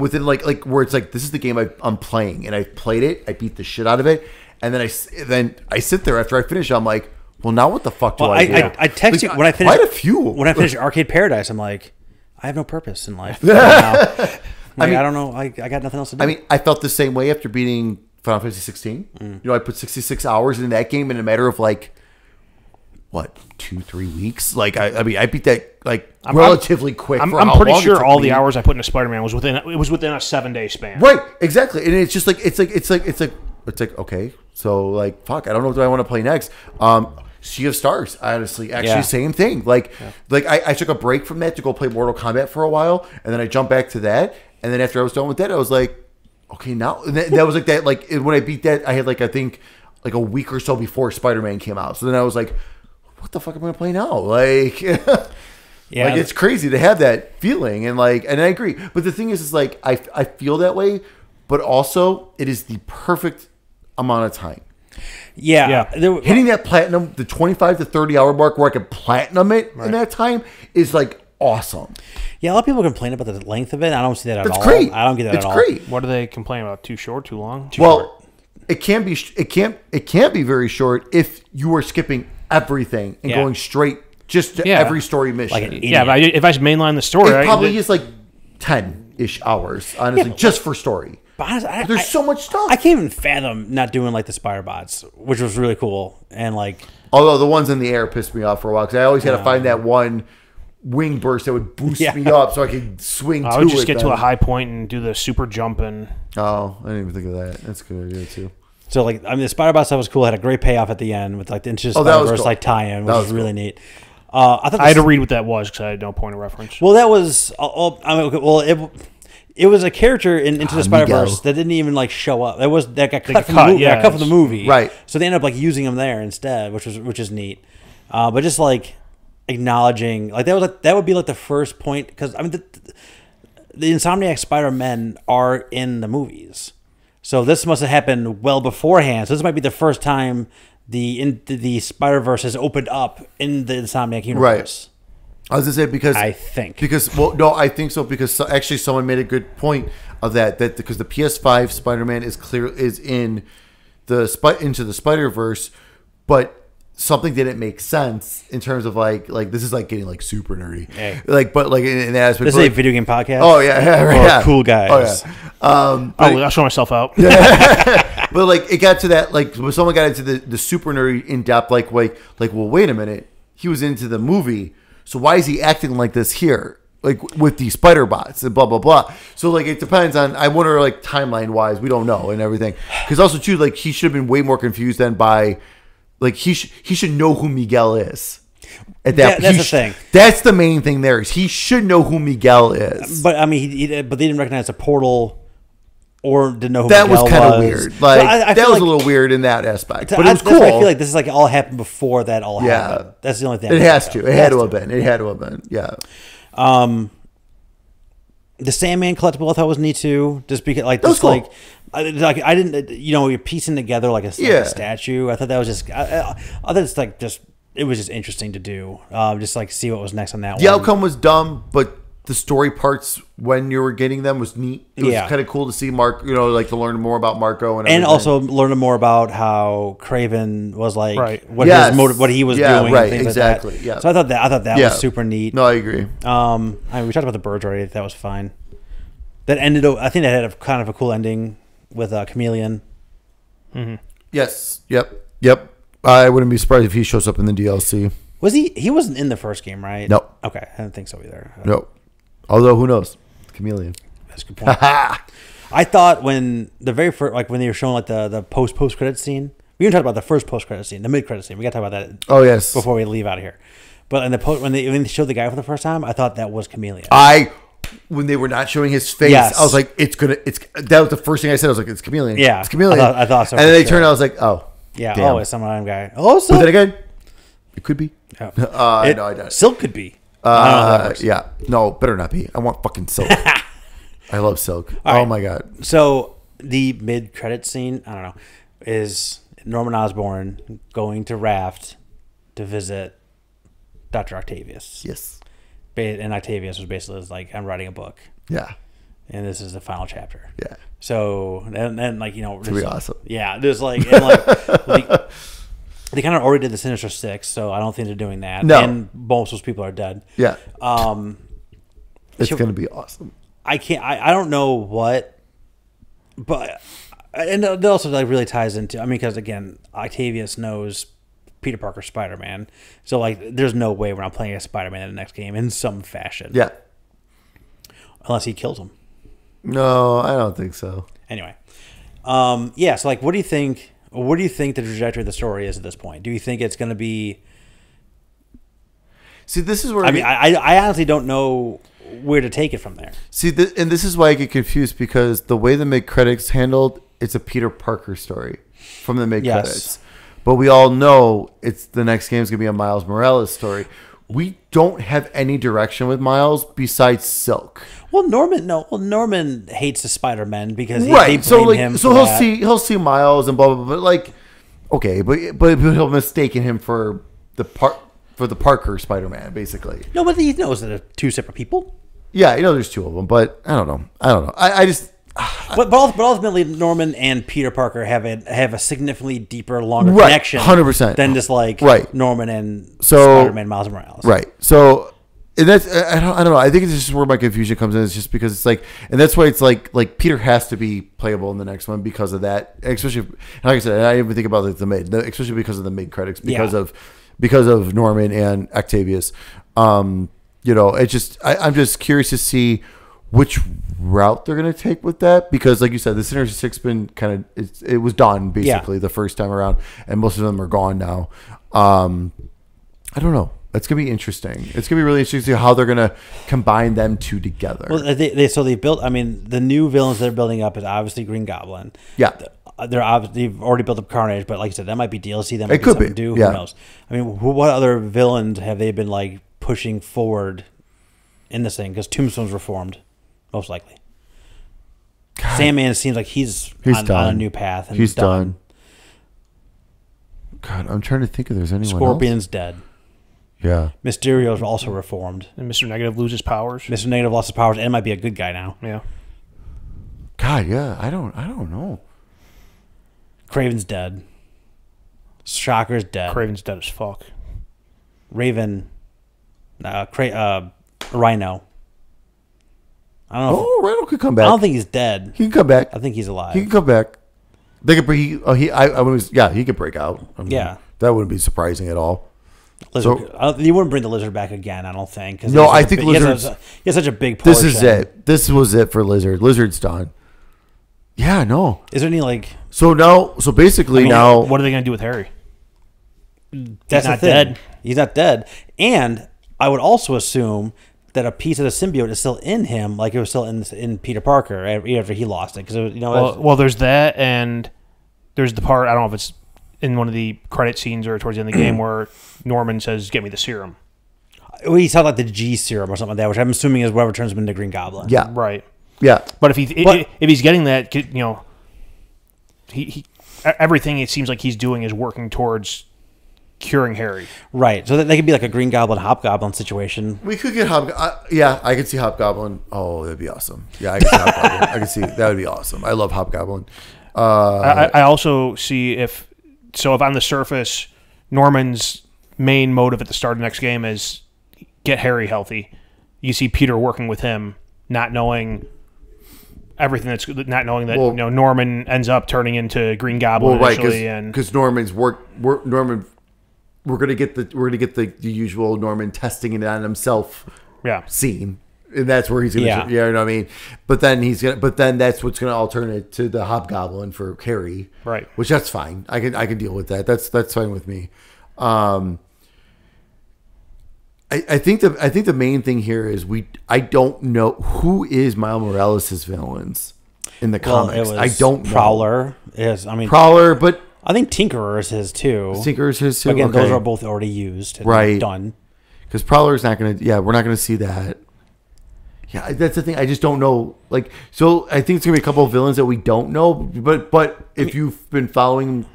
within like where it's like this is the game I'm playing, and I've played it. I beat the shit out of it, and then I sit there after I finish. I'm like, well, now what the fuck do Well, I do? I text you when I finished. Quite a few. When I finished Arcade Paradise, I'm like, I have no purpose in life. Right now. Like, I don't know. I got nothing else to do. I mean, I felt the same way after beating Final Fantasy 16. You know, I put 66 hours in that game in a matter of like, what, 2-3 weeks? Like, I mean, I beat that like relatively quick. I'm how pretty long it sure took all me. the hours I put into Spider-Man was within a 7-day span. Right, exactly. And it's just like it's like okay, so like fuck, I don't know what I want to play next. Sea of Stars, honestly, actually same thing. Like I took a break from that to go play Mortal Kombat for a while, and then I jumped back to that, and then after I was done with that, I was like, okay, now and that was like that. Like when I beat that, I had like I think like a week or so before Spider-Man came out. So then I was like, what the fuck am I gonna play now? Like. Yeah, like it's crazy to have that feeling, and I agree. But the thing is like I feel that way, but also it is the perfect amount of time. Yeah. Hitting that platinum, the 25 to 30 hour mark where I can platinum it in that time is like awesome. Yeah, a lot of people complain about the length of it. I don't see that at all. That's great. I don't get that it's at all. great. What do they complain about? Too short? Too long? Well, it can be very short if you are skipping everything and going straight just to every story mission. Like an Yeah, but if I mainline the story, it probably is like 10-ish hours, honestly, just for story. But honestly, There's so much stuff. I can't even fathom not doing like the Spider Bots, which was really cool. And like, although the ones in the air pissed me off for a while because I always had to find that one wing burst that would boost me up so I could swing to it. I would just get to a high point and do the super jump and. Oh, I didn't even think of that. That's a good idea too. So like, I mean, the Spider Bot stuff was cool. It had a great payoff at the end with like the Into the that was Spider-Verse cool. like tie-in, which was really neat. I had to read what that was because I had no point of reference. Well, that was it was a character in Into the Spider-Verse that didn't even like show up. That got cut from the movie. Got cut from the movie, right? So they ended up like using him there instead, which is neat. But just like acknowledging, like that would be like the first point because I mean the Insomniac Spider-Men are in the movies, so this must have happened well beforehand. So this might be the first time the Spider-Verse has opened up in the Insomniac universe. Right. I was gonna say because I think I think so because actually someone made a good point of that because the PS5 Spider-Man is in Into the Spider-Verse, but something didn't make sense in terms of like this is like getting like super nerdy, but like in that aspect. This is a video game podcast. Oh yeah, cool guys. Oh yeah. I'll show myself out. But like it got to that like when someone got into the super nerdy in depth like well wait a minute, he was into the movie, so why is he acting like this here like with these spider bots and blah blah blah. So like it depends on, I wonder like timeline wise, we don't know and everything, because also too like he should have been way more confused than by like he should know who Miguel is. At that, that's the thing. That's the main thing. There is he should know who Miguel is. But I mean, but they didn't recognize a portal, or didn't know who that Miguel was kind of weird. Like so I that was like, a little weird in that aspect. But it was that's cool. why I feel like this is like all happened before that all happened. That's the only thing. It has to. It had to have been. It had to have been. Yeah. The Sandman collectible I thought was neat too. Just because like this, cool. like I didn't, you're piecing together like a statue. I thought that was just. I thought it's like just. It was just interesting to do. Just like see what was next on that one. The outcome was dumb, but the story parts when you were getting them was neat. It was kind of cool to see Mark, like to learn more about Marco and also learning more about how Craven was like, what yes. his motive, what he was doing. Right, things exactly. Like that. Yeah. So I thought that was super neat. No, I agree. I mean, we talked about the birds already. That was fine. That ended. I think that had a kind of a cool ending with Chameleon. Mm-hmm. Yes. Yep. I wouldn't be surprised if he shows up in the DLC. Was he? He wasn't in the first game, right? No. Okay, I didn't think so either. No. Although who knows? Chameleon. That's a good point. I thought when the very first, like when they were showing like the post credit scene. We didn't talk about the first post credit scene, the mid credit scene. We got to talk about that. Oh yes. Before we leave out of here, but in the when they showed the guy for the first time, I thought that was Chameleon. When they were not showing his face, yes. I was like, that was the first thing I said. I was like, it's Chameleon. Yeah, it's Chameleon. I thought so. And then they turned out, I was like, oh. Yeah, damn. it's some random guy. Oh, But then again, it could be. Yeah. No, I don't. Silk could be. Yeah. No, better not be. I want fucking Silk. I love Silk. All oh right. my god. So the mid-credit scene, I don't know, is Norman Osborn going to Raft to visit Dr. Octavius. Yes. And Octavius was basically like, I'm writing a book. Yeah. And this is the final chapter. Yeah. So and like it's gonna be awesome. Yeah, there's like and like They kind of already did the Sinister Six, so I don't think they're doing that. No. And most of those people are dead. Yeah. Um, It's going to be awesome. I can't. I don't know what, but and it also like really ties into. I mean, because again, Octavius knows Peter Parker Spider-Man, so like, there's no way we're not playing as Spider-Man in the next game in some fashion. Yeah. Unless he kills him. No, I don't think so. Anyway, yeah. So like, what do you think? What do you think the trajectory of the story is at this point? Do you think it's going to be? See, this is where I mean, I honestly don't know where to take it from there. See, and this is why I get confused, because the way the mid-credits handled, it's a Peter Parker story from the mid-credits. Yes. But we all know it's the next game is going to be a Miles Morales story. We don't have any direction with Miles besides Silk. Well, Norman hates the Spider-Man because they Right. So blame him. so for he'll that. see Miles and blah blah blah. But like, okay, but he'll mistaken him for the Parker Spider-Man, basically. No, but he knows that they're two separate people. Yeah, there's two of them, but I don't know. I just. But ultimately, Norman and Peter Parker have a significantly deeper, longer Right, connection, 100%. than just like Right. Norman and So- Spider-Man, Miles Morales. Right. So, and that's I don't know. I think it's just where my confusion comes in. It's just because it's like, and that's why it's like Peter has to be playable in the next one because of that. Especially, like I said, I didn't even think about especially because of the mid credits, because of Norman and Octavius. It's just I'm just curious to see which route they're going to take with that, because like you said, the Sinister Six been kind of it was done basically the first time around, and most of them are gone now. I don't know. It's gonna be interesting. It's gonna be really interesting to see how they're gonna combine them two together. Well, they built. I mean, the new villains they're building up is obviously Green Goblin. Yeah. They've already built up Carnage, but like I said, that might be DLC. That might It be could something be, to do. yeah. Who knows? I mean, what other villains have they been like pushing forward in this thing? Because Tombstone's reformed, most likely. God. Sandman seems like he's on a new path. And He's done. God, I'm trying to think if there's anyone Scorpion's else. dead. Yeah. Mysterio's also reformed. And Mr. Negative loses powers. Mr. Negative lost his powers and might be a good guy now. Yeah. God, yeah. I don't know. Craven's dead. Shocker's dead. Craven's dead as fuck. Raven. Rhino. I don't know. Oh, Randall could come I back. don't think he's dead. He can come back. I think he's alive. He can come back. They could he could break out. I mean, Yeah. That wouldn't be surprising at all. Lizard, So- you wouldn't bring the lizard back again, I don't think. 'Cause No, he has I such a think big- he has Lizard's- he has such a big This portion. is it. This was it for Lizard. Lizard's done. Yeah, no. Is there any like? So basically now, What are they going to do with Harry? That's not the thing. dead. He's not dead, and I would also assume that a piece of the symbiote is still in him, like it was still in Peter Parker after he lost it. Because Well, there's that, and there's the part, I don't know if it's in one of the credit scenes or towards the end of the game, where Norman says, "Get me the serum." he saw like the G serum or something like that, which I'm assuming is whatever turns him into Green Goblin. yeah, Right. yeah. But if he's getting that, he everything it seems like he's doing is working towards curing Harry. Right. So that they could be like a Green Goblin Hobgoblin situation. We could get yeah, I could see Hobgoblin. Oh, that'd be awesome. Yeah, I could see Hobgoblin. I could see that would be awesome. I love Hobgoblin. I also see if on the surface, Norman's main motive at the start of the next game is get Harry healthy. You see Peter working with him, not knowing everything not knowing that Norman ends up turning into Green Goblin initially, and because Norman's Norman. We're gonna get the usual Norman testing it on himself scene, and that's where he's gonna you know what I mean. But then that's what's gonna alternate to the Hobgoblin for Harry, right? Which that's fine. I can deal with that. That's fine with me. I think the main thing here is I don't know who is Miles Morales' villains in the comics. I don't know. Prowler. Prowler, but I think Tinkerer is his too. Tinkerer is his too. Again, okay. those are both already used. And right. Done. Because Prowler's not going to... Yeah, we're not going to see that. Yeah, that's the thing. I just don't know. Like, so I think it's going to be a couple of villains that we don't know. But if you've been following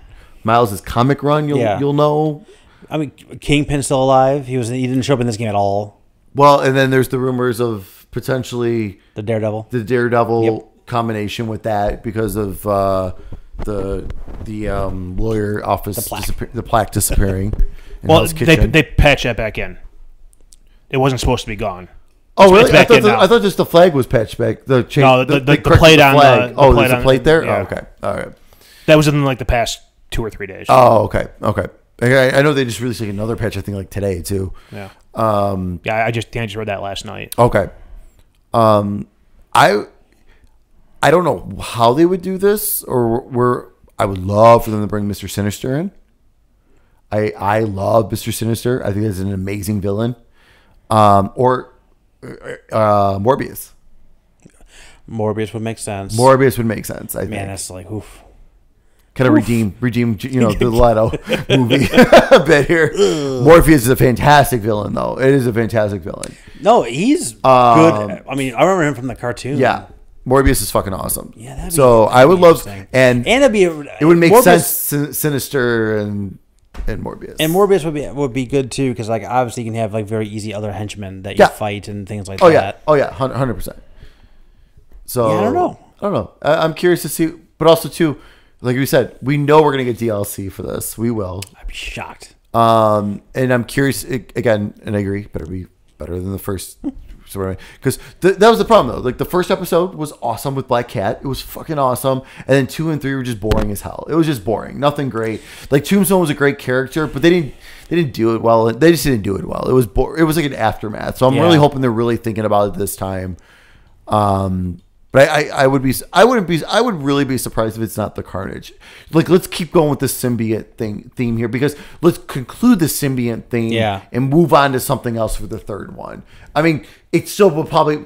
Miles' comic run, you'll know. I mean, Kingpin's still alive. He didn't show up in this game at all. Well, and then there's the rumors of potentially... The Daredevil. The Daredevil combination with that because of... lawyer office, the plaque disappearing. In Well, Hell's Kitchen. they patched that back in. It wasn't supposed to be gone. Oh, It's really? back in now. I thought just the flag was patched back. The chain, No, the they corrected plate on flag. the Oh, plate there's a on- plate there. yeah. Oh, okay, all right. That was in like the past 2 or 3 days. Oh, okay. I know they just released like another patch. I think like today too. Yeah. I just read that last night. Okay. I don't know how they would do this, or I would love for them to bring Mr. Sinister in. I love Mr. Sinister. I think he's an amazing villain. Or Morbius. Morbius would make sense. Morbius would make sense. I think. Man, that's like oof. Kind of redeem, the Leto movie a bit here. Morpheus is a fantastic villain, though. It is a fantastic villain. No, he's good. I mean, I remember him from the cartoon. Yeah, Morbius is fucking awesome. Yeah, that'd be, so I would love, and it'd be it would make Morbius, sense. Sinister and Morbius, Morbius would be good too, because like obviously you can have like very easy other henchmen that you fight and things like that. Oh yeah, 100%. So yeah, I don't know. I'm curious to see, but also too, like we said, we know we're gonna get DLC for this. We will. I'd be shocked. And I'm curious again, and I agree, better be better than the first. Because that was the problem though. Like the first episode was awesome with Black Cat. It was fucking awesome, and then 2 and 3 were just boring as hell. It was just boring, nothing great. Like Tombstone was a great character, but they didn't do it well. They just didn't do it well. It was it was like an aftermath. So I'm really hoping they're really thinking about it this time. But I would really be surprised if it's not the Carnage. Like, let's keep going with this symbiote theme here, because let's conclude the symbiote theme and move on to something else for the third one. I mean, it still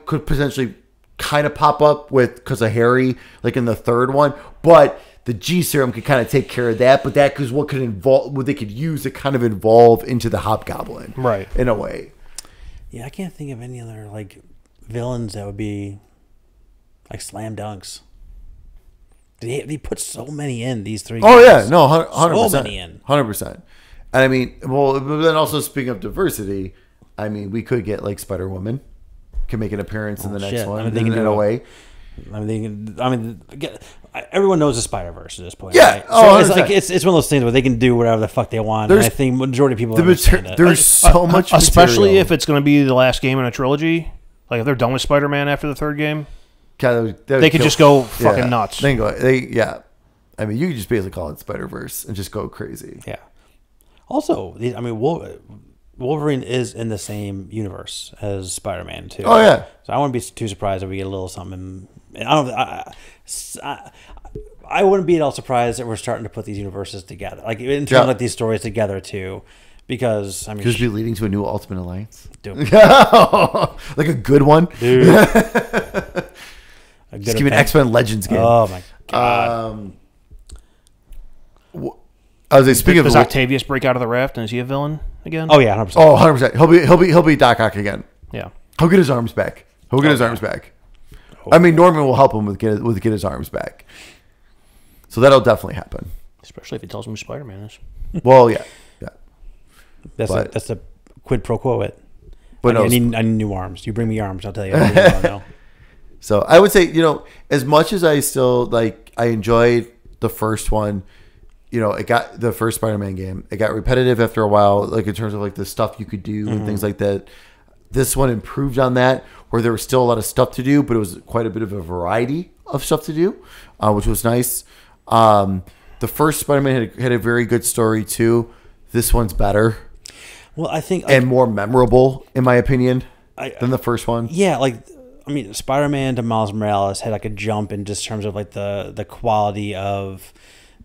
could potentially kind of pop up because of Harry, like in the third one, but the G serum could kind of take care of that. But that because what they could use to kind of evolve into the Hobgoblin, right? In a way. Yeah, I can't think of any other like villains that would be like slam dunks. They put so many in these 3 Oh games. yeah, no, 100%. So many in. 100%. And I mean, well, but then also speaking of diversity, I mean, we could get like Spider-Woman can make an appearance in the next one. I mean, in a way. Everyone knows the Spider-Verse at this point. Yeah, right? So it's like 100%. it's one of those things where they can do whatever the fuck they want. And I think majority of people understand it. There's so much, especially material. if it's going to be the last game in a trilogy. Like if they're done with Spider-Man after the third game, they could just go fucking nuts. I mean, you could just basically call it Spider-Verse and just go crazy. Yeah. Also, I mean, Wolverine is in the same universe as Spider-Man too. Oh yeah. So I wouldn't be too surprised if we get a little something. I wouldn't be at all surprised that we're starting to put these universes together, like in terms of like these stories together too, because I mean, could this be leading to a new Ultimate Alliance? Dude. Like a good one, dude. Just give me an X-Men Legends game. Oh my god. I was speaking Does of Octavius break out of the raft and is he a villain again? Oh yeah, 100%. Oh, 100%. He'll be Doc Ock again. Yeah. He'll get his arms back. I mean, Norman will help him with get his arms back. So that'll definitely happen. Especially if he tells him who Spider-Man is. Well, yeah. That's a quid pro quo. But I need new arms. You bring me arms, I'll tell you. No. So I would say, as much as I still I enjoyed the first one, it got the first Spider-Man game. It got repetitive after a while, like in terms of like the stuff you could do and things like that. This one improved on that, where there was still a lot of stuff to do, but it was quite a bit of a variety of stuff to do, which was nice. The first Spider-Man had a very good story too. This one's better. Well, I think and more memorable, in my opinion, than the first one. Yeah, I mean, Spider-Man to Miles Morales had like a jump in just terms of like the quality of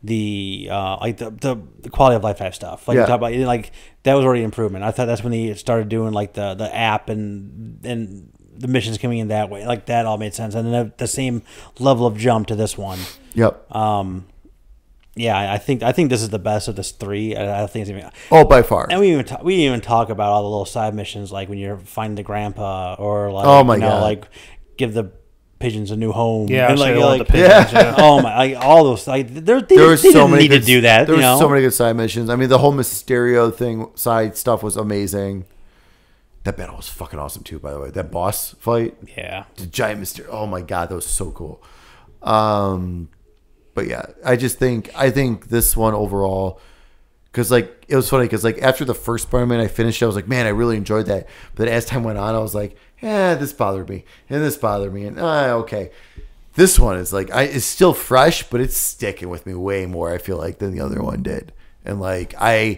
the the quality of life type stuff. Like you talk about, like that was already an improvement. I thought that's when they started doing like the app and the missions coming in that way. Like that all made sense, and then the same level of jump to this one. Yep. Yeah, I think this is the best of this 3. I think it's even by far. And we didn't even talk about all the little side missions, like when you're finding the grandpa, or like God, like give the pigeons a new home. Yeah, and the pigeons. Yeah. Oh my, like all those like they so many need to do that. There was so many good side missions. I mean, the whole Mysterio side stuff was amazing. That battle was fucking awesome too, by the way. That boss fight, yeah, the giant Mysterio. Oh my god, that was so cool. But yeah, I think this one overall, because like it was funny because like after the first Spider-Man I finished, I was like, man, I really enjoyed that. But as time went on, I was like, this bothered me, and this bothered me, and okay. This one is like it's still fresh, but it's sticking with me way more. I feel like than the other one did, and like I'm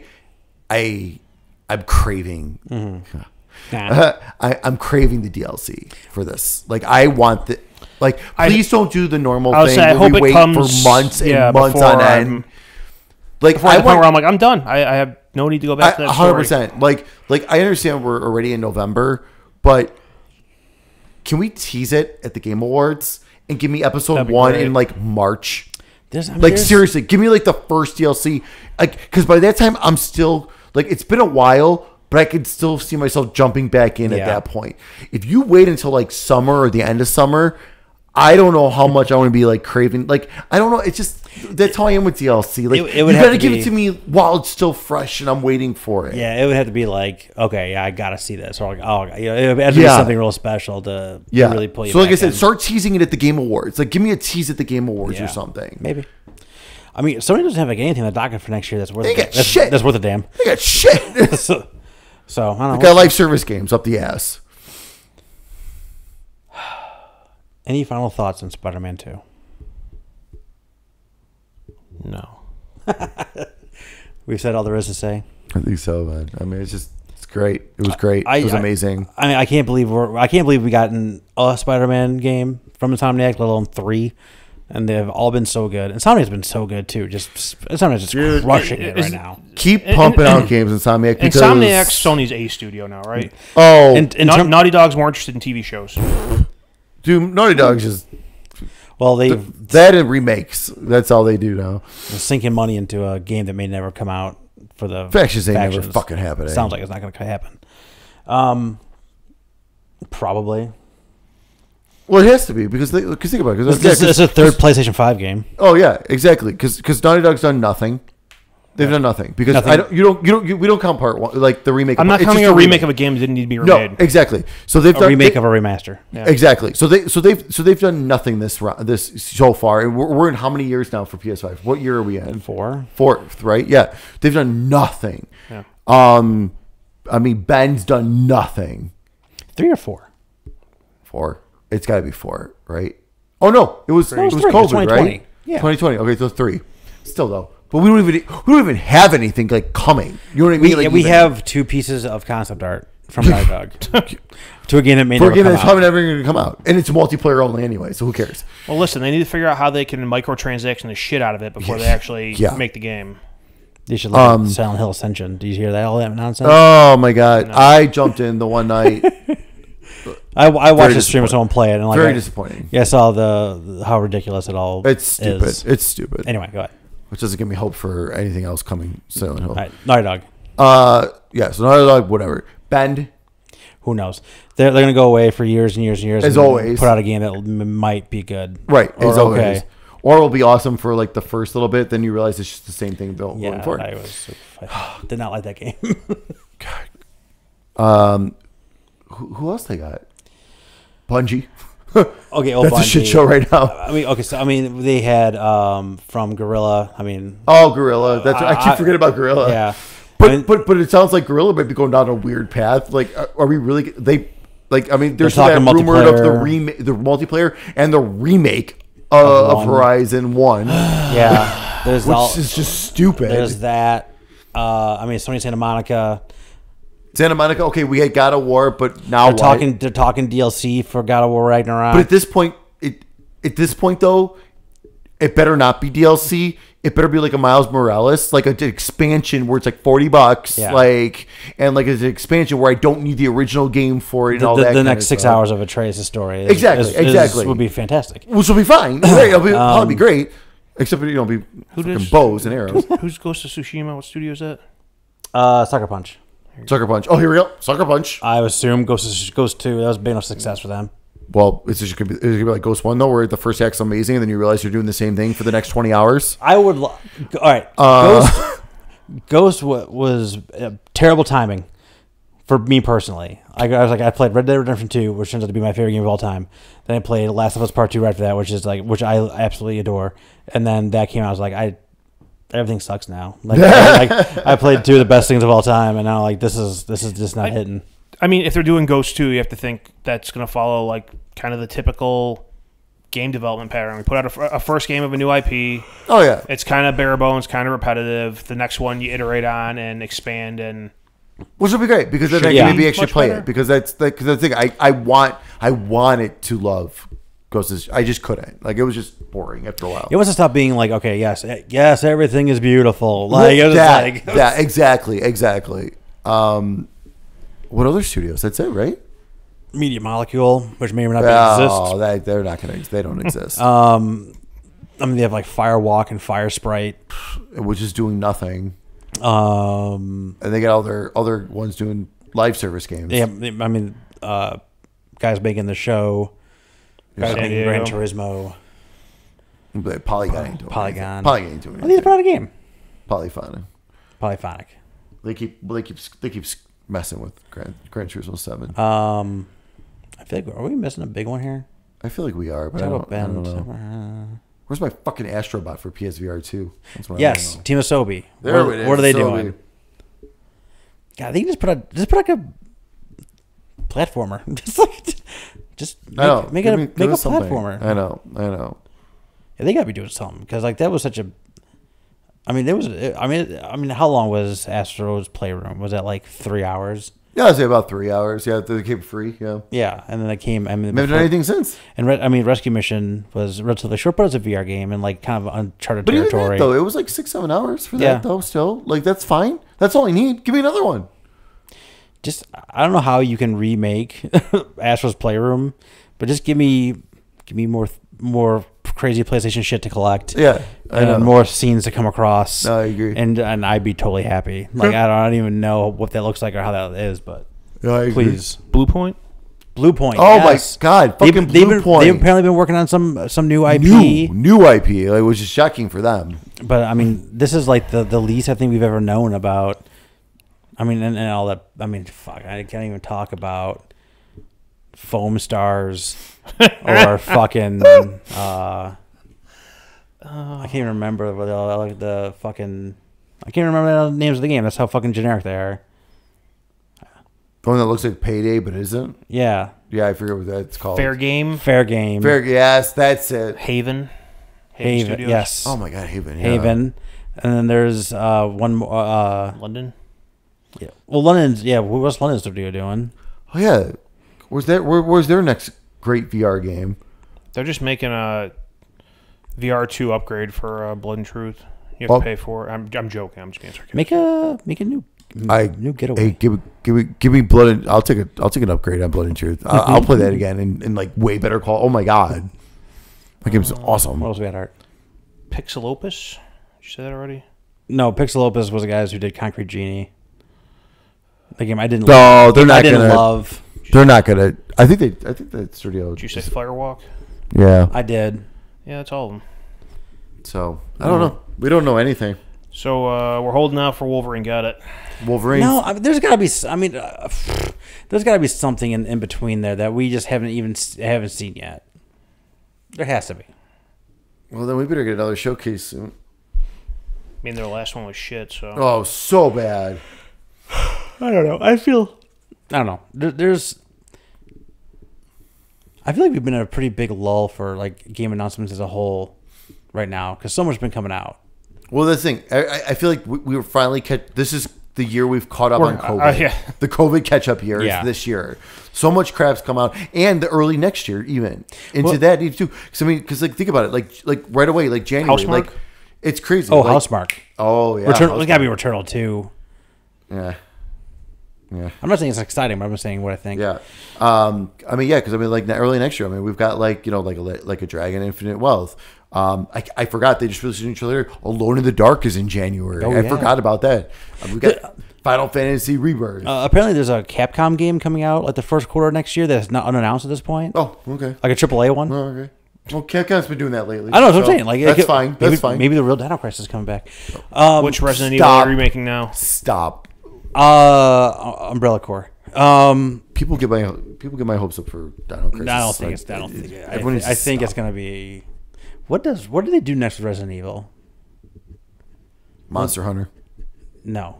craving. I'm craving the DLC for this. Like I want the. Like, please don't do the normal thing I where hope we it wait comes, for months and months on end. Like, before the point where I'm like, I'm done. I have no need to go back to that 100%. Like, I understand we're already in November, but can we tease it at the Game Awards and give me episode 1 great. in like March? Like, seriously, give me like the first DLC. Like, because by that time, I'm still like, it's been a while, but I could still see myself jumping back in at that point. If you wait until like summer or the end of summer, I don't know how much I want to be like craving. Like, I don't know. It's just, that's how I am with DLC. Like, you got to give it to me while it's still fresh and I'm waiting for it. Yeah, it would have to be like, okay, yeah, I got to see this. Or like, it would have to be something real special to really pull you So like I said, in. start teasing it at the Game Awards. Like, give me a tease at the Game Awards or something. Maybe. I mean, Sony doesn't have like anything on the docket for next year that's worth shit. That's worth a damn. They got shit. so I don't know. They got live service games up the ass. Any final thoughts on Spider-Man 2? No. We've said all there is to say. I think so, man. I mean, it's great. It was great. It was amazing. I mean, I can't believe we gotten a Spider-Man game from Insomniac, let alone 3, and they've all been so good. Insomniac's been so good too. Insomniac's just crushing it right now. Keep pumping out games, Insomniac. Because Insomniac's Sony's A studio now, right? Oh, and Naughty Dog's more interested in TV shows. Dude, Naughty Dog's just that and remakes. That's all they do now. Sinking money into a game that may never come out for the Factions ain't never fucking happening. Sounds like it's not going to happen. Probably. Well, it has to be because think about it. It's a third PlayStation 5 game. Oh yeah, exactly. Because Naughty Dog's done nothing. They've done nothing because we don't count part 1 like the remake. I'm not counting a remake of a game that didn't need to be remade. No, exactly. So they've done remake of a remaster. Yeah. Exactly. So they've done nothing this so far. And we're in how many years now for PS5? What year are we in? 4th, right? Yeah. They've done nothing. Yeah. I mean, Ben's done nothing. 3 or 4? 4. It's got to be 4, right? Oh no, it was it was COVID, right? Yeah. 2020. Okay, so 3. Still though. But we don't even have anything like coming. You know what I mean? We have 2 pieces of concept art from Naughty Dog to a game that may never come out. For a game that's probably never going to come out, and it's multiplayer only anyway. So who cares? Well, listen, they need to figure out how they can microtransaction the shit out of it before they actually make the game. They should look at Silent Hill Ascension. Do you hear that? All that nonsense? Oh my god! No. I jumped in the one night. I watched the stream of someone play it, and like very disappointing. Yeah, I saw how ridiculous it all. It's stupid. Is. It's stupid. Anyway, go ahead. Which doesn't give me hope for anything else coming Silent Hill. All right, Naughty Dog. Yeah, so Naughty Dog, whatever. Bend. Who knows? They're going to go away for years and years and years. As always. Put out a game that might be good. Right, as always. Or it'll be awesome for like the first little bit, then you realize it's just the same thing going forward. I did not like that game. God. Who else they got? Bungie. Okay, that's Bungie. A shit show right now. I mean, they had from Guerrilla. Guerrilla. That's I keep forgetting about Guerrilla. Yeah, but it sounds like Guerrilla might be going down a weird path. Like, are we really? There's that rumored of the multiplayer and the remake of Horizon 1. Yeah, which is just stupid. There's that. Sony Santa Monica. Santa Monica, okay, we had God of War, but now they're talking DLC for God of War Ragnarok. But at this point, though, it better not be DLC. It better be like a Miles Morales, like an expansion where it's like $40, like, and like it's an expansion where I don't need the original game for it and all that. The next 6 hours of Atreus' story, exactly, would be fantastic. Which will be fine. It'll probably be great, except for be bows and arrows. Who's Ghost of Tsushima? What studio is that? Sucker Punch. Sucker Punch. Oh, here we go. Sucker Punch. I assume Ghost 2. That was a big enough success for them. Well, it's just gonna be like Ghost 1 though, where the first act's amazing, and then you realize you're doing the same thing for the next 20 hours. I would. All right. Ghost was terrible timing For me personally, I was like, I played Red Dead Redemption 2, which turns out to be my favorite game of all time. Then I played Last of Us Part 2 right after that, which I absolutely adore. And then that came out. I was like, everything sucks now. Like, I played 2 of the best things of all time, and now like this is just not hitting. I mean, if they're doing Ghost 2, you have to think that's going to follow like kind of the typical game development pattern. We put out a first game of a new IP. Oh yeah, it's kind of bare bones, kind of repetitive. The next one you iterate on and expand and. Which will be great because then I can maybe actually play it because that's the thing. I want it to love Ghost of Tsushima. I just couldn't. Like it was just boring after a while. It wants to stop being like, okay, yes, everything is beautiful. Like it was yeah, exactly. What other studios? That's it, right? Media Molecule, which may or may not exist. Oh, they're not gonna. They don't exist. I mean, they have like Firewalk and Fire Sprite, which is doing nothing. And they got all their other ones doing live service games. Yeah, I mean, guys making the show, guys making Gran Turismo. But Polygon ain't doing Polygon. Polygon ain't doing anything. I think they brought a game. Polyphonic. They keep messing with Gran Turismo 7. I feel like are we missing a big one here? I feel like we are, but I don't know. Where's my fucking Astrobot for PSVR 2? Yes, Team Asobi. There it is. What are they doing? God, I think just put a platformer. just make a platformer. I know. Yeah, they gotta be doing something because like that was such a. I mean, how long was Astro's Playroom? Was that like 3 hours? Yeah, I'd say about 3 hours. Yeah, they came free. Yeah. Yeah, and then they came. I mean, haven't done anything since. And Rescue Mission was relatively short, but it was a VR game and like kind of uncharted territory. But even that, though, it was like 6-7 hours for that. Though, still, like that's fine. That's all I need. Give me another one. Just I don't know how you can remake Astro's Playroom, but just give me more crazy PlayStation shit to collect. Yeah, and more scenes to come across. No, I agree. And I'd be totally happy. Like I don't even know what that looks like or how that is, but please. Blue Point. Oh yes. My God, fucking Blue Point. They've apparently been working on some new IP. New IP, like, which is shocking for them. But I mean, this is like the least I think we've ever known about. I mean, and all that. I mean, fuck, I can't even talk about Foam Stars or fucking. I can't remember the fucking. I can't remember the names of the game. That's how fucking generic they are. The one that looks like Payday but isn't. Yeah. Yeah, I forget what that's called. Fair Game. Yes, that's it. Haven. Studios. Yes. Oh my God, Haven. Yeah. Haven, and then there's one more. London. Yeah. Well, London's. Yeah. What's London studio doing? Oh yeah. Where's their next great VR game? They're just making a VR 2 upgrade for Blood and Truth. You have to pay for it. I'm joking. I'm just being sarcastic. Make a new getaway. Hey, give me Blood and I'll take an upgrade on Blood and Truth. I'll play that again in like way better quality. Oh my God, that game's awesome. What else we had, Art? Pixelopus. Did you say that already? No, Pixelopus was the guys who did Concrete Genie. The game I didn't. No, they're not gonna love. They're not gonna. I think that studio. Did you say Firewalk? Yeah, I did. Yeah, that's all of them. So I don't know. We don't know anything. So we're holding out for Wolverine. Got it. Wolverine. No, there's got to be. I mean, there's got to be something in between there that we just haven't seen yet. There has to be. Well, then we better get another showcase soon. I mean, their last one was shit. So. Oh, so bad. I don't know. I don't know. There's. I feel like we've been in a pretty big lull for like game announcements as a whole right now because so much's been coming out. Well, the thing, I feel like we were finally this is the year we've caught up on COVID. Yeah. The COVID catch-up year is this year. So much crap's come out, and the early next year even into that too. Because like think about it, like right away, like January, Housemarque? like it's crazy. Oh, like, Housemarque. Oh yeah, It's got to be Returnal too. Yeah. Yeah. I'm not saying it's exciting, but I'm just saying what I think. Yeah. I mean, yeah, because I mean, like early next year, I mean, we've got like a Dragon Infinite Wealth. I forgot they just released a new trailer. Alone in the Dark is in January. I forgot about that. We've got Final Fantasy Rebirth. Apparently, there's a Capcom game coming out like the first quarter of next year that's not unannounced at this point. Oh, okay. Like a AAA one. Oh, okay. Well, Capcom's been doing that lately. I know what I'm saying. Like that's fine. That's fine. Maybe the real Dino Crisis is coming back. Which Resident Evil are you remaking now? Stop. Umbrella Corps. People get my hopes up for Dino Crisis. I don't think it's. I don't think. I think it's gonna be. What do they do next with Resident Evil? Monster Hunter. No.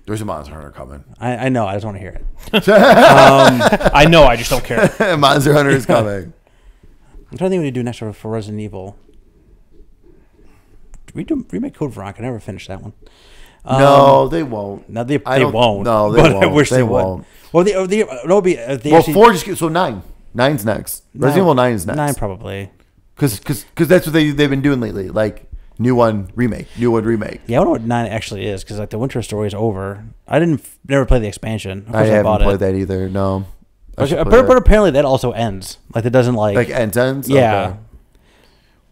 There's a Monster Hunter coming. I know. I just want to hear it. I know. I just don't care. Monster Hunter is coming. I'm trying to think what they do next for Resident Evil. Did we remake Code Veronica? I never finished that one. No, they won't. No, they won't. No, they but won't. I wish they won't. would. Well, it'll be. Well, 4 just so 9. 9's next. Resident Evil 9 is next. 9 probably. Because that's what they've been doing lately. Like new one remake. Yeah, I don't know what 9 actually is because like the Winter Story is over. I never played the expansion. Of course I haven't bought played it. that either. No. But apparently that also ends. Like it doesn't like ends. Yeah. Okay.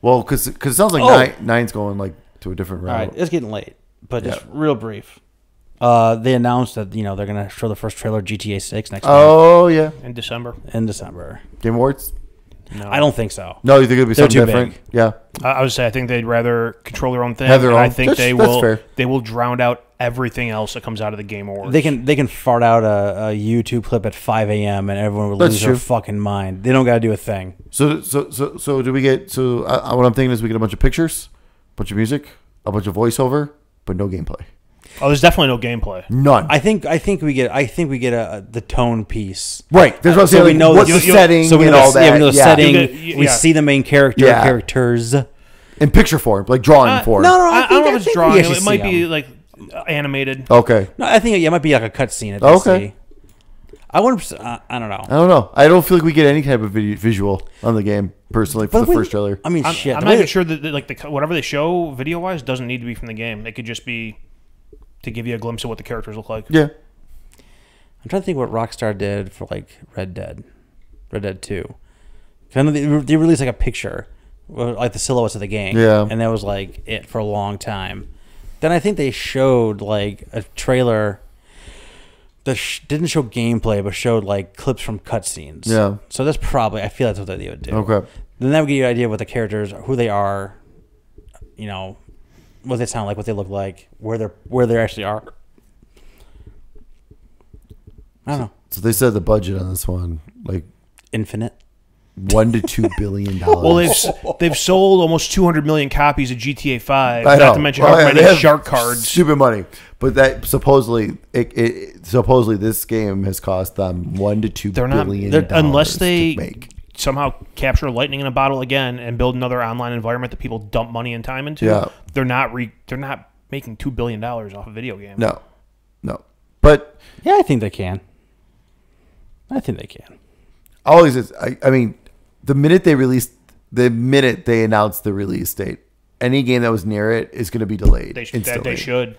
Well, because it sounds like 9's going like to a different route. All right, it's getting late, but just real brief. They announced that they're gonna show the first trailer of GTA 6 next month. Oh yeah, In December. Game Awards. No. I don't think so. No, you think it'll be something too different? big. Yeah. I would say I think they'd rather control their own thing. Have their and own. I think That's fair. they will drown out everything else that comes out of the Game Awards. They can fart out a YouTube clip at 5 a.m. and everyone will lose their fucking mind. They don't got to do a thing. So do we get? So what I'm thinking is we get a bunch of pictures, a bunch of music, a bunch of voiceover, but no gameplay. Oh, there's definitely no gameplay. None. I think we get the tone piece. Right. There's what I'm saying. So we know what's the setting so we and know all that. we know the setting. Yeah. We see the main characters in picture form, like drawing form. No, I don't know if it's drawing. It might be them. like animated. Okay. No, I think it might be like a cutscene. Okay. I wouldn't. I don't know. I don't know. I don't feel like we get any type of visual on the game personally for the first trailer. I mean, I'm not even sure that like whatever they show video wise doesn't need to be from the game. It could just be to give you a glimpse of what the characters look like. Yeah. I'm trying to think what Rockstar did for like Red Dead 2. Kind of they released like a picture, like the silhouettes of the game. Yeah. And that was like it for a long time. Then I think they showed like a trailer that didn't show gameplay, but showed like clips from cutscenes. Yeah. So that's probably, I feel that's what they would do. Okay. Then that would give you an idea of what the characters, who they are, what they sound like, what they look like, where they actually are. I don't know. So they said the budget on this one, like Infinite. $1 to $2 billion. Well, they've sold almost 200 million copies of GTA 5. I know. Not to mention how many shark cards. Stupid money, but that supposedly this game has cost them $1 to $2 billion unless they to make. Somehow capture lightning in a bottle again and build another online environment that people dump money and time into. Yeah. They're not making $2 billion off a video game. No, but Yeah, I think they can. always is. I mean, the minute they announced the release date, any game that was near it is going to be delayed. They should.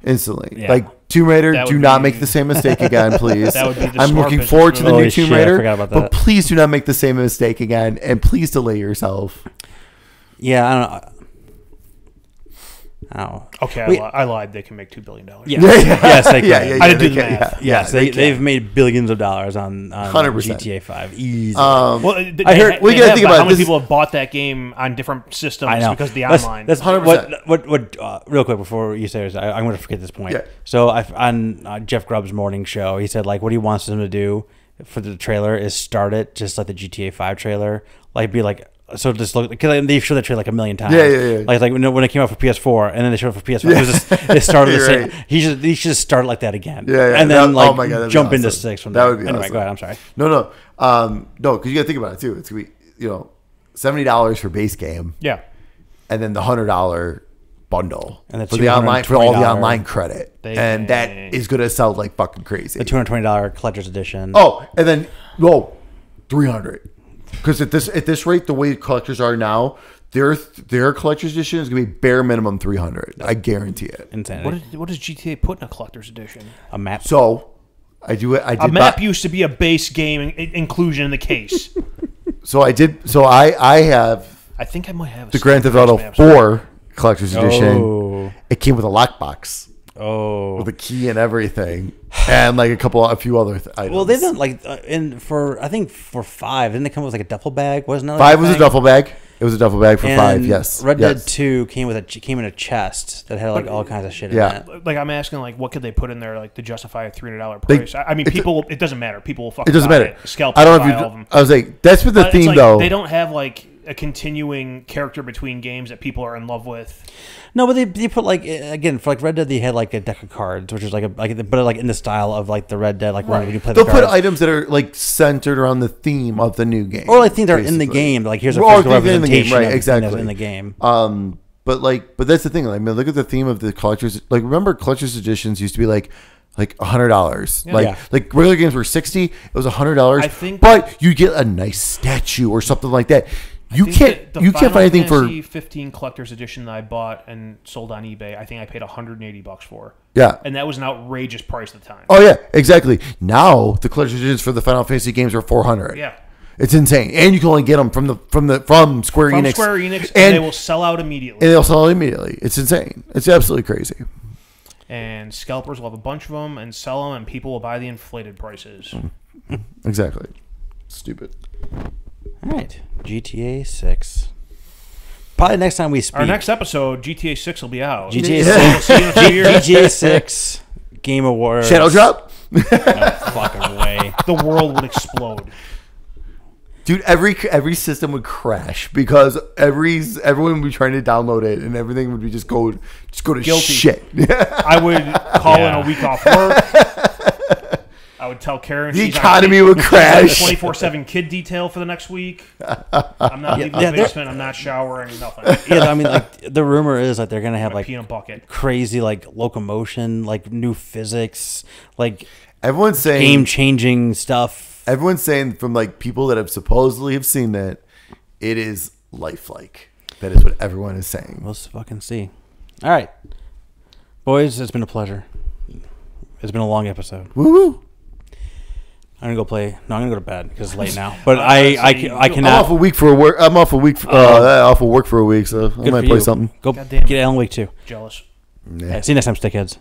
Instantly. Yeah. Like Tomb Raider, That do would not be- make the same mistake again, please. That would be the I'm smart looking business forward to the move. new Holy Tomb shit, I Raider, forgot about but that. please do not make the same mistake again, and please delay yourself. Yeah, I don't know. Oh. Okay, Wait. I lied. They can make $2 billion. Yeah. Yes, they can. I did do they the can, math. Yes, they've made billions of dollars on 100%. GTA 5. Easy. Well, I heard- we gotta think about how many this- people have bought that game on different systems I know because of the That's- online. That's 100%. what. Real quick before you say this, I'm going to forget this point. Yeah. So on Jeff Grubb's morning show, he said like what he wants them to do for the trailer is start it just like the GTA 5 trailer, like be like. So just look because they showed that trailer like a million times. Yeah. Like when it came out for PS4, and then they showed it for PS5. It was just, it started the You're same. right. He should just start it like that again. Yeah. And then oh my God, that'd be jump into awesome. 6 from That there. would be anyway. awesome. Go ahead. I'm sorry. No, because you got to think about it too. It's gonna be $70 for base game, yeah. and then the $100 bundle And the for the online for all the $220 online credit, and that is gonna sell like fucking crazy. The $220 collector's edition. Oh, and then $300. Because at this rate, the way collectors are now, their collector's edition is gonna be bare minimum $300. I guarantee it. Insanity. What does GTA put in a collector's edition? A map. So I do it. I did A map buy- used to be a base game inclusion in the case. So I did. So I have I think I might have the Grand Theft Auto 4 collector's edition. Oh. It came with a lockbox Oh. with a key and everything, and like a few other items. Well, they've done like I think for 5, didn't they come with like a duffel bag? Wasn't it? Like 5 was a duffel bag. It was a duffel bag for And $5. Yes. Red yes. Dead 2 came in a chest that had like all kinds of shit Yeah. in it. Like I'm asking, like, what could they put in there, like, to justify a $300 price? I mean, people. It doesn't matter. People will fucking. It doesn't buy matter. Scalp. I don't know buy if all you. of them. I was like, that's what the But theme it's like, though. they don't have like a continuing character between games that people are in love with. No, but they put like again for like Red Dead they had like a deck of cards, which is like but like in the style of like the Red Dead, like when you play the They'll put cards. items that are like centered around the theme of the new game, Or I think they're in the basically. game. Like here's a Or physical they're in the game, representation right? of the thing that's Exactly in the game. But that's the thing. I mean, look at the theme of the collectors. Like, remember, collectors editions used to be like $100. Yeah. Like regular games were $60. It was $100. I think- but you get a nice statue or something like that. You I think can't. the You can't find anything for. Fantasy 15 collector's edition that I bought and sold on eBay. I think I paid $180 for, Yeah. and that was an outrageous price at the time. Oh yeah, exactly. Now the collector's editions for the Final Fantasy games are $400. Yeah. It's insane, and you can only get them from Square From Enix. Square Enix, and they will sell out immediately. And they'll sell it immediately. It's insane. It's absolutely crazy. And scalpers will have a bunch of them and sell them, and people will buy the inflated prices. Exactly. Stupid. All right, GTA 6. Probably next time we speak. Our next episode, GTA 6 will be out. GTA So we'll see you in a few years. GTA 6 Game Awards. Shadow Drop. No fucking way. The world would explode. Dude, every system would crash because everyone would be trying to download it and everything would be just go to Guilty. shit. I would call in a week off work. I would tell Karen The she's economy would crash. 24/7 kid detail for the next week. I'm not leaving Yeah, the they're- basement. I'm not showering. Nothing. Yeah, I mean, like the rumor is that they're gonna have My like peanut bucket. crazy like locomotion, like new physics, like Everyone's saying game-changing stuff. Everyone's saying from like people that have supposedly have seen that it is lifelike. That is what everyone is saying. Let's fucking see. All right, boys, it's been a pleasure. It's been a long episode. Woo! I'm gonna go play. No, I'm gonna go to bed because it's late now. But I I'm off cannot. a week for work. I'm off a week. Off of work for a week, so I Good might for play you. something. Go God damn it. get Alan Wake too. Jealous. Yeah. Yeah, see you next time, stickheads.